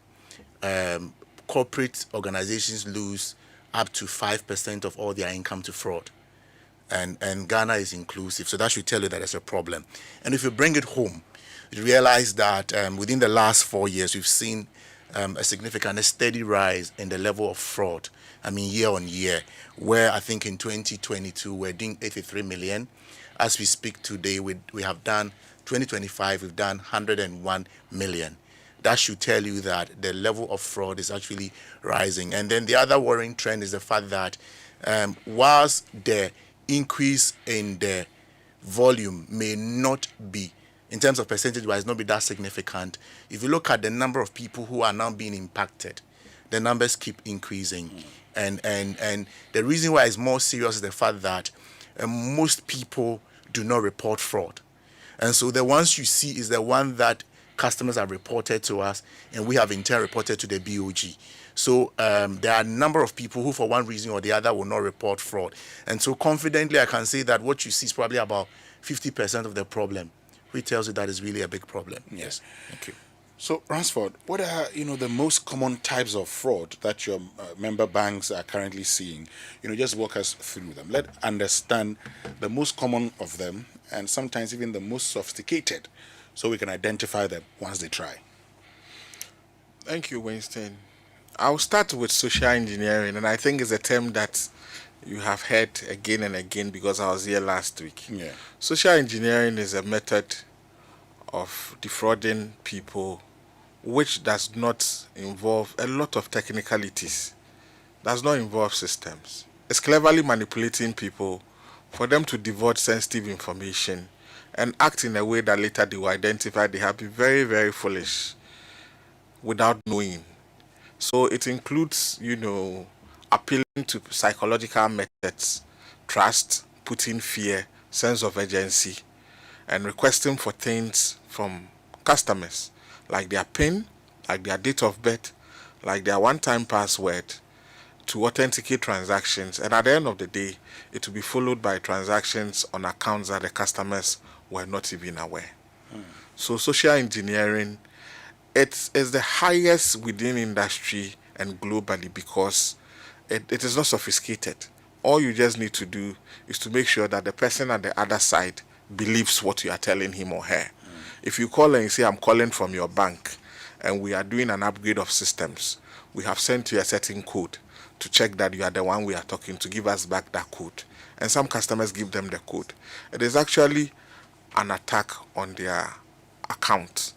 corporate organizations lose up to 5% of all their income to fraud. And Ghana is inclusive, so that should tell you that there's a problem. And if you bring it home, you realize that within the last 4 years, we've seen a significant, a steady rise in the level of fraud. I mean, year on year, where I think in 2022, we're doing 83 million. As we speak today, we have done, 2025, we've done 101 million. That should tell you that the level of fraud is actually rising. And then the other worrying trend is the fact that whilst the increase in the volume may not be, in terms of percentage-wise, not be that significant, if you look at the number of people who are now being impacted, the numbers keep increasing. And the reason why it's more serious is the fact that most people do not report fraud. And so the ones you see is the one that customers have reported to us, and we have in turn reported to the BOG. So there are a number of people who, for one reason or the other, will not report fraud. And so confidently, I can say that what you see is probably about 50% of the problem, which tells you that is really a big problem. Yes. Thank you. So, Ransford, what are the most common types of fraud that your member banks are currently seeing? Just walk us through them. Let's understand the most common of them, and sometimes even the most sophisticated, so we can identify them once they try. Thank you, Winston. I'll start with social engineering, and I think it's a term that you have heard again and again because I was here last week. Yeah. Social engineering is a method of defrauding people which does not involve a lot of technicalities, does not involve systems. It's cleverly manipulating people for them to divulge sensitive information and act in a way that later they will identify they have been very, very foolish without knowing. So it includes, appealing to psychological methods, trust, putting fear, sense of urgency, and requesting for things from customers, like their PIN, like their date of birth, like their one-time password, to authenticate transactions. And at the end of the day, it will be followed by transactions on accounts that the customers were not even aware. So social engineering, it is the highest within industry and globally because it is not sophisticated. All you just need to do is to make sure that the person at the other side believes what you are telling him or her. If you call and you say, I'm calling from your bank and we are doing an upgrade of systems, we have sent you a certain code to check that you are the one we are talking to, give us back that code. And some customers give them the code. It is actually an attack on their account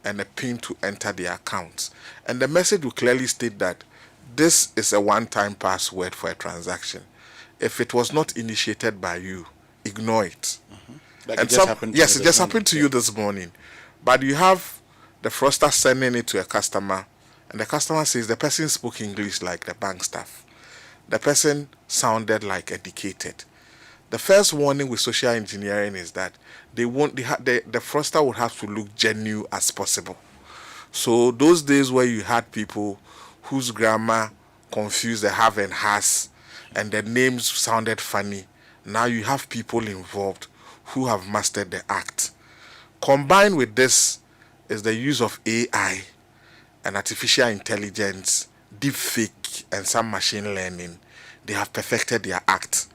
and a PIN to enter their accounts. And the message will clearly state that this is a one-time password for a transaction. If it was not initiated by you, ignore it. Like and it just happened to yes, it just happened to you this morning. But you have the fraudster sending it to a customer, and the customer says the person spoke English like the bank staff. The person sounded like educated. The first warning with social engineering is that the fraudster would have to look genuine as possible. So those days where you had people whose grammar confused the have and has, and the names sounded funny, now you have people involved who have mastered the act. Combined with this is the use of AI and artificial intelligence, deepfake, and some machine learning. They have perfected their act.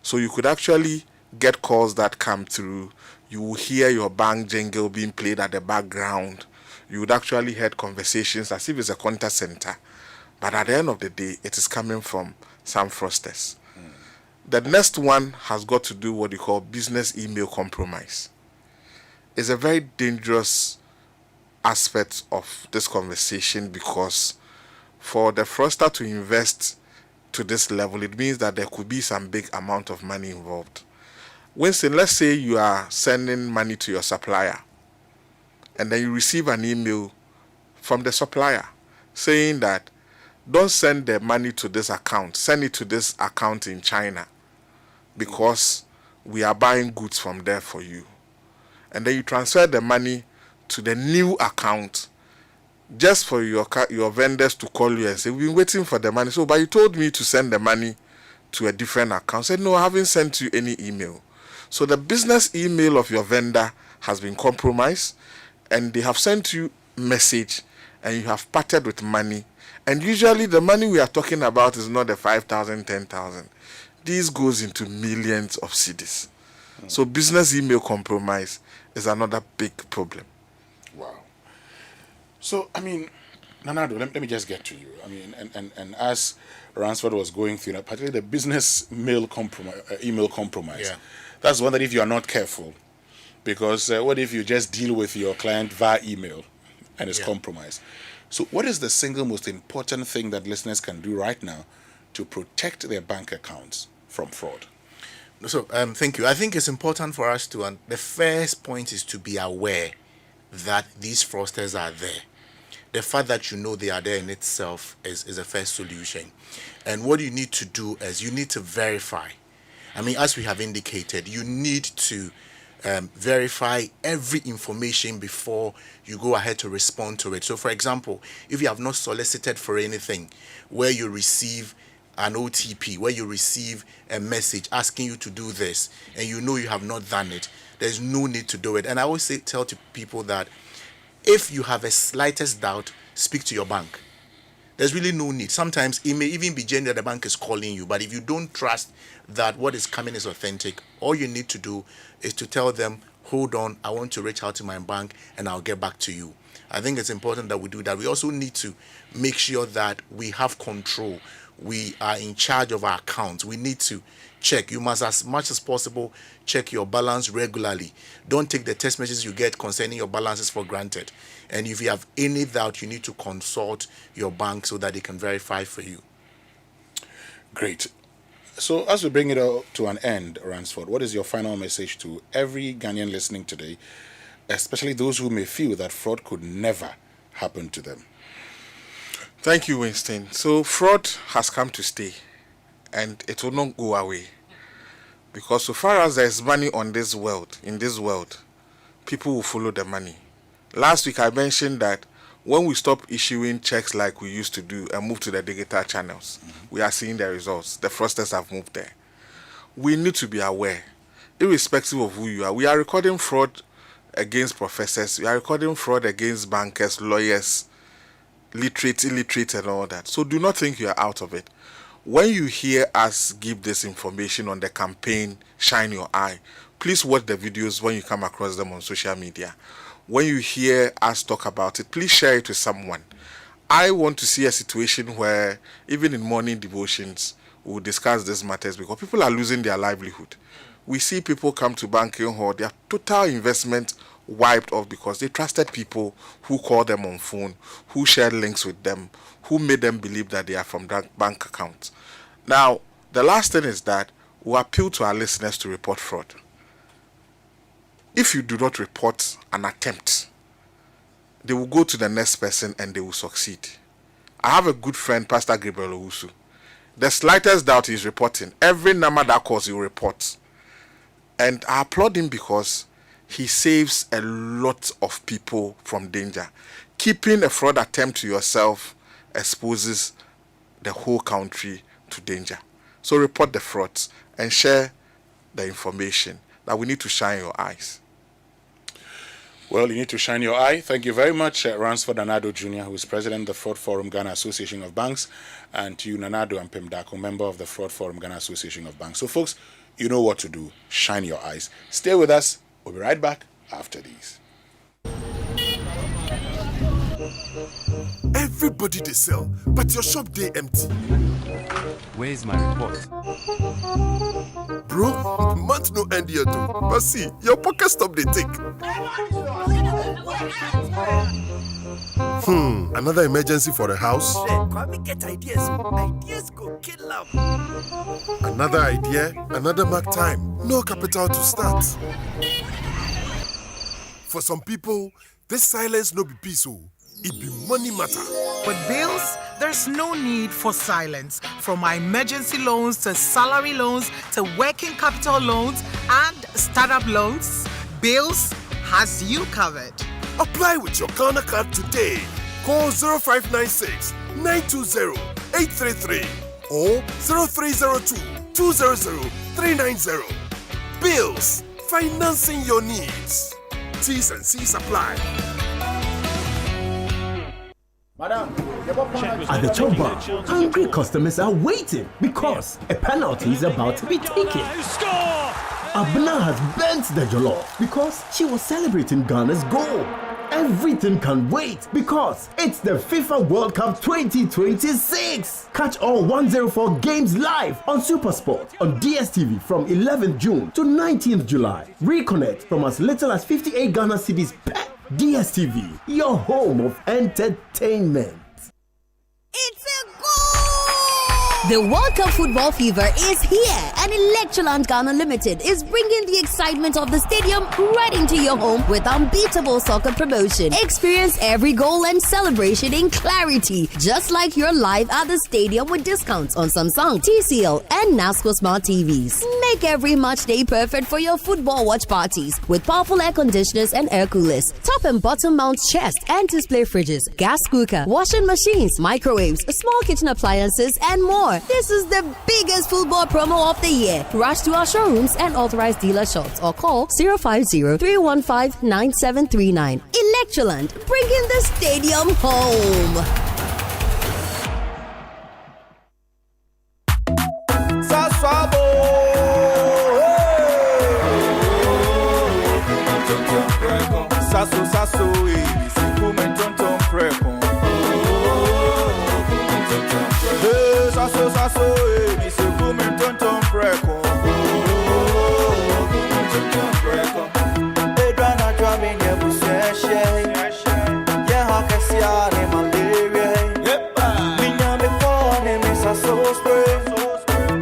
So you could actually get calls that come through. You will hear your bank jingle being played at the background. you would actually hear conversations as if it's a contact center. But at the end of the day, it is coming from some fraudsters. The next one has got to do what you call business email compromise. It's a very dangerous aspect of this conversation because for the fraudster to invest to this level, it means that there could be some big amount of money involved. Winston, let's say you are sending money to your supplier and then you receive an email from the supplier saying that don't send the money to this account, send it to this account in China because we are buying goods from there for you. And then you transfer the money to the new account just for your vendors to call you and say, we've been waiting for the money. So, but you told me to send the money to a different account. I said, no, I haven't sent you any email. So the business email of your vendor has been compromised and they have sent you message and you have parted with money. And usually the money we are talking about is not the 5,000, 10,000. This goes into millions of cedis. So business email compromise is another big problem. Wow. So, I mean, Nanado, let me just get to you. I mean, and as Ransford was going through, particularly the business email compromise, Yeah. that's one that if you are not careful, because what if you just deal with your client via email and it's compromised? So what is the single most important thing that listeners can do right now to protect their bank accounts from fraud? So, thank you. I think it's important for us to, the first point is to be aware that these fraudsters are there. The fact that you know they are there in itself is a first solution. And what you need to do is you need to verify. I mean, as we have indicated, you need to verify every information before you go ahead to respond to it. So, for example, if you have not solicited for anything where you receive an OTP, where you receive a message asking you to do this and you know you have not done it, there's no need to do it. And I always tell to people that if you have a slightest doubt, speak to your bank. There's really no need. Sometimes it may even be genuine that the bank is calling you, but if you don't trust that what is coming is authentic, all you need to do is to tell them, hold on, I want to reach out to my bank and I'll get back to you. I think it's important that we do that. We also need to make sure that we have control. We are in charge of our accounts. We need to check. You must, as much as possible, check your balance regularly. Don't take the text messages you get concerning your balances for granted. And if you have any doubt, you need to consult your bank so that they can verify for you. Great. So as we bring it all to an end, Ransford, what is your final message to every Ghanaian listening today, especially those who may feel that fraud could never happen to them? Thank you, Winston. So fraud has come to stay and it will not go away. Because so far as there is money in this world, people will follow the money. Last week I mentioned that when we stop issuing checks like we used to do and move to the digital channels, we are seeing the results. The fraudsters have moved there. We need to be aware, irrespective of who you are. We are recording fraud against professors. We are recording fraud against bankers, lawyers, literate, illiterate, and all that. So do not think you are out of it. When you hear us give this information on the campaign, Shine Your Eye, please watch the videos when you come across them on social media. When you hear us talk about it, please share it with someone. I want to see a situation where, even in morning devotions, we'll discuss these matters because people are losing their livelihood. We see people come to banking hall, their total investment wiped off because they trusted people who called them on phone, who shared links with them, who made them believe that they are from bank accounts. Now, the last thing is that we appeal to our listeners to report fraud. If you do not report an attempt, they will go to the next person and they will succeed. I have a good friend, Pastor Gabriel Owusu. The slightest doubt he's reporting. Every number that calls, he will report. And I applaud him because he saves a lot of people from danger. Keeping a fraud attempt to yourself exposes the whole country to danger. So report the frauds and share the information that we need to shine your eyes. Well, you need to shine your eye. Thank you very much, Ransford Nanado Jr., who is president of the Fraud Forum Ghana Association of Banks, and to you, Nanado and Pimdako, member of the Fraud Forum Ghana Association of Banks. So, folks, you know what to do. Shine your eyes. Stay with us. We'll be right back after these. Everybody they sell, but your shop they empty. Where's my report? Bro, month no end yet too. But see, your pocket stop they take. Another emergency for the house. Kwame get ideas. Ideas go kill them. Another idea, another mark time. No capital to start. For some people, this silence no be peaceful. It be money matter. With bills, there's no need for silence. From my emergency loans to salary loans to working capital loans and startup loans, Bills has you covered. Apply with your Ghana card today. Call 0596 920 833 or 0302 200 390. Bills, financing your needs. T's and C's apply. At the top bar, hungry customers are waiting because a penalty is about to be taken. Abna has bent the jollof because she was celebrating Ghana's goal. Everything can wait because it's the FIFA World Cup 2026. Catch all 104 games live on SuperSport on DSTV from 11th June to 19th July. Reconnect from as little as 58 Ghana cedis per DSTV, your home of entertainment. It's a goal! The World Cup football fever is here, and Electroland Ghana Limited is bringing the excitement of the stadium right into your home with unbeatable soccer promotion. Experience every goal and celebration in clarity, just like you're live at the stadium with discounts on Samsung, TCL, and NASCO Smart TVs. Make every match day perfect for your football watch parties with powerful air conditioners and air coolers, top and bottom mount chest and display fridges, gas cooker, washing machines, microwaves, small kitchen appliances, and more. This is the biggest football promo of the year. Rush to our showrooms and authorized dealer shops or call 050-315-9739. Electroland, bringing the stadium home.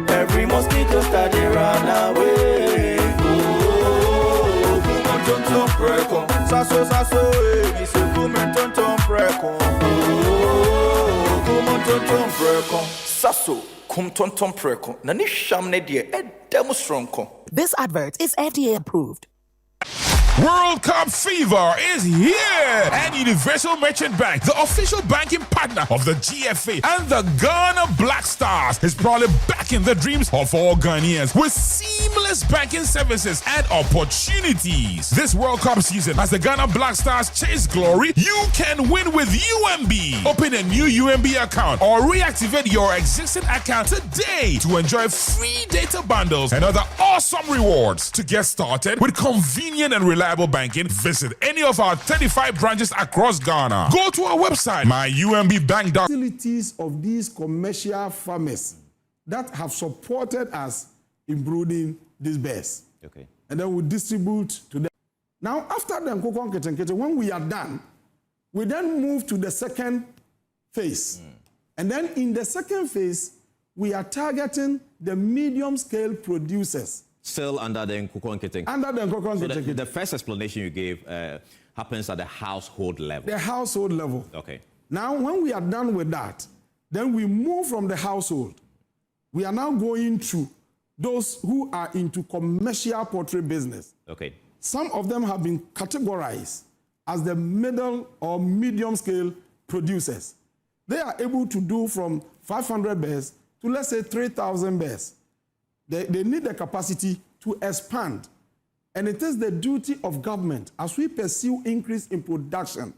Every mosquito started run away. Sasso, kum ton ton preko. Nani shamne die demonstronko. This advert is FDA approved. World Cup fever is here, and Universal Merchant Bank, the official banking partner of the GFA and the Ghana Black Stars, is probably back in the dreams of all Ghanaians with seamless banking services and opportunities. This World Cup season, as the Ghana Black Stars chase glory, you can win with UMB. Open a new UMB account or reactivate your existing account today to enjoy free data bundles and other awesome rewards. To get started with convenient and reliable banking, visit any of our 35 branches across Ghana. Go to our website, myumbbank.com. Facilities of these commercial farmers that have supported us in brooding these bears. Okay. And then we distribute to them. Now, after the Nkokon Ketenkete, when we are done, we then move to the second phase. And then in the second phase, we are targeting the medium-scale producers. Still under the Nkokon Ketenkete. Under the Nkokon Ketenkete. So the first explanation you gave happens at the household level. The household level. Okay. Now, when we are done with that, then we move from the household. We are now going to those who are into commercial poultry business. Okay. Some of them have been categorized as the middle or medium scale producers. They are able to do from 500 bears to, let's say, 3,000 bears. They need the capacity to expand. And it is the duty of government, as we pursue increase in production,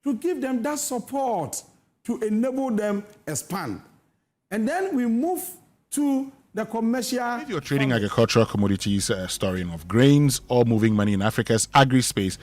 to give them that support to enable them expand. And then we move to the commercial... If you're trading agricultural commodities, storing of grains, or moving money in Africa's agri-space,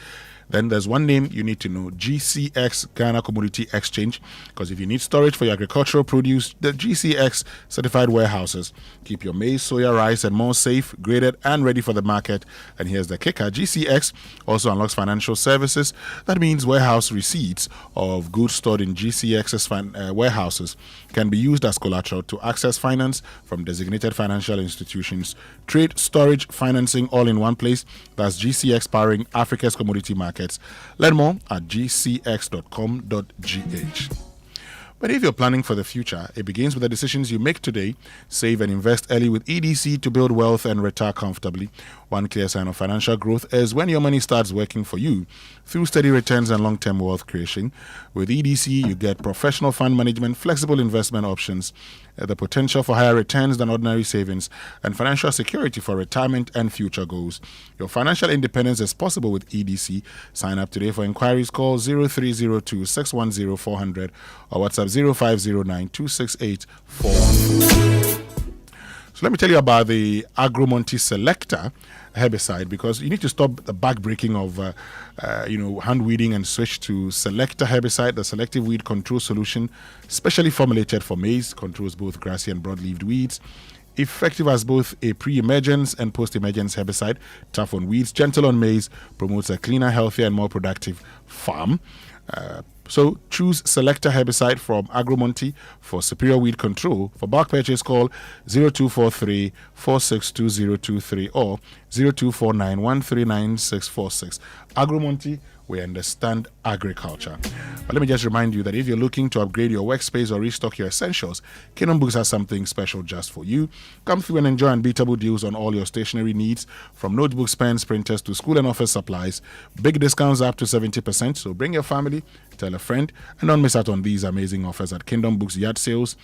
then there's one name you need to know, GCX Ghana Commodity Exchange, because if you need storage for your agricultural produce, the GCX certified warehouses keep your maize, soya, rice, and more safe, graded, and ready for the market. And here's the kicker. GCX also unlocks financial services. That means warehouse receipts of goods stored in GCX's warehouses can be used as collateral to access finance from designated financial institutions. Trade, storage, financing all in one place. That's GCX powering Africa's commodity markets. Learn more at gcx.com.gh. But if you're planning for the future, it begins with the decisions you make today. Save and invest early with EDC to build wealth and retire comfortably. One clear sign of financial growth is when your money starts working for you through steady returns and long-term wealth creation. With EDC, you get professional fund management, flexible investment options, the potential for higher returns than ordinary savings, and financial security for retirement and future goals. Your financial independence is possible with EDC. Sign up today. For inquiries, call 0302 610 400 or WhatsApp 0509 268 400. So let me tell you about the Agromonte Selector herbicide, because you need to stop the backbreaking of hand weeding and switch to Selector herbicide, the selective weed control solution, specially formulated for maize, controls both grassy and broad-leaved weeds. Effective as both a pre-emergence and post-emergence herbicide, tough on weeds, gentle on maize, promotes a cleaner, healthier, and more productive farm. So choose Selector herbicide from Agromonte for superior weed control. For bulk purchase, call 0243 462023 or 0249 139646. Agromonte, we understand agriculture. But let me just remind you that if you're looking to upgrade your workspace or restock your essentials, Kingdom Books has something special just for you. Come through and enjoy unbeatable deals on all your stationery needs, from notebooks, pens, printers to school and office supplies. Big discounts up to 70%, so bring your family, tell a friend, and don't miss out on these amazing offers at Kingdom Books Yard Sales.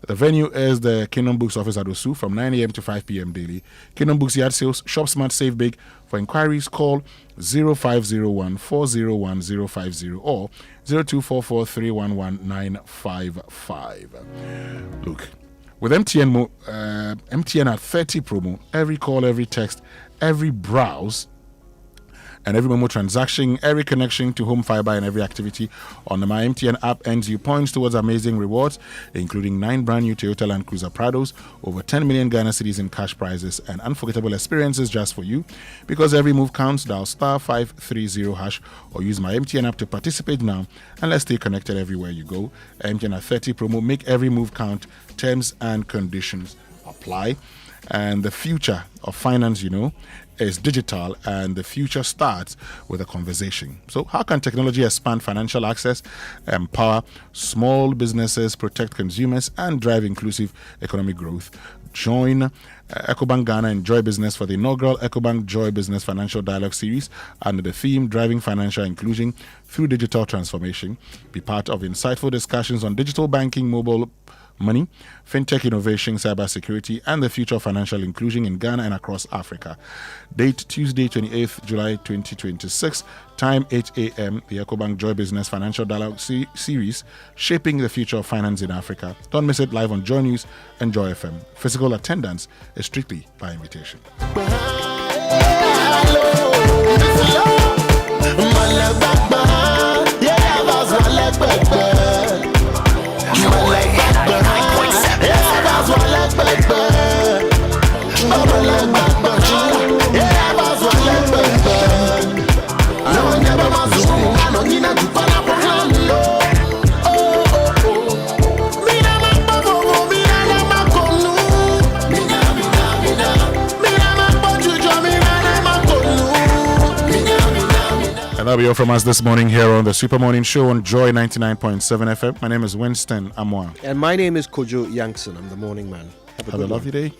The venue is the Kingdom Books office at Osu from 9 a.m. to 5 p.m. daily. Kingdom Books Yard Sales, shop smart, save big. For inquiries, call 0501 401 050 or 0244 311 955. Look, with MTN at 30 promo, every call, every text, every browse, and every Momo transaction, every connection to home fiber, and every activity on the My MTN app earns you points towards amazing rewards, including 9 brand new Toyota Land Cruiser Prados, over 10 million Ghana cedis in cash prizes, and unforgettable experiences just for you. Because every move counts, dial star 530 hash or use My MTN app to participate now, and let's stay connected everywhere you go. MTN at 30 promo, make every move count. Terms and conditions apply. And the future of finance, is digital, and the future starts with a conversation. So how can technology expand financial access, empower small businesses, protect consumers, and drive inclusive economic growth? Join EcoBank Ghana and Joy Business for the inaugural EcoBank Joy Business Financial Dialogue Series under the theme Driving Financial Inclusion Through Digital Transformation. Be part of insightful discussions on digital banking, mobile money, fintech innovation, cybersecurity, and the future of financial inclusion in Ghana and across Africa. Date Tuesday, 28th July 2026. Time 8 a.m. The EcoBank Joy Business Financial Dialogue Series, Shaping the Future of Finance in Africa. Don't miss it, live on Joy News and Joy FM. Physical attendance is strictly by invitation. And that'll be all from us this morning here on the Super Morning Show on Joy 99.7 FM. My name is Winston Amoah. And my name is Kojo Yankson. I'm the morning man. Have a lovely day.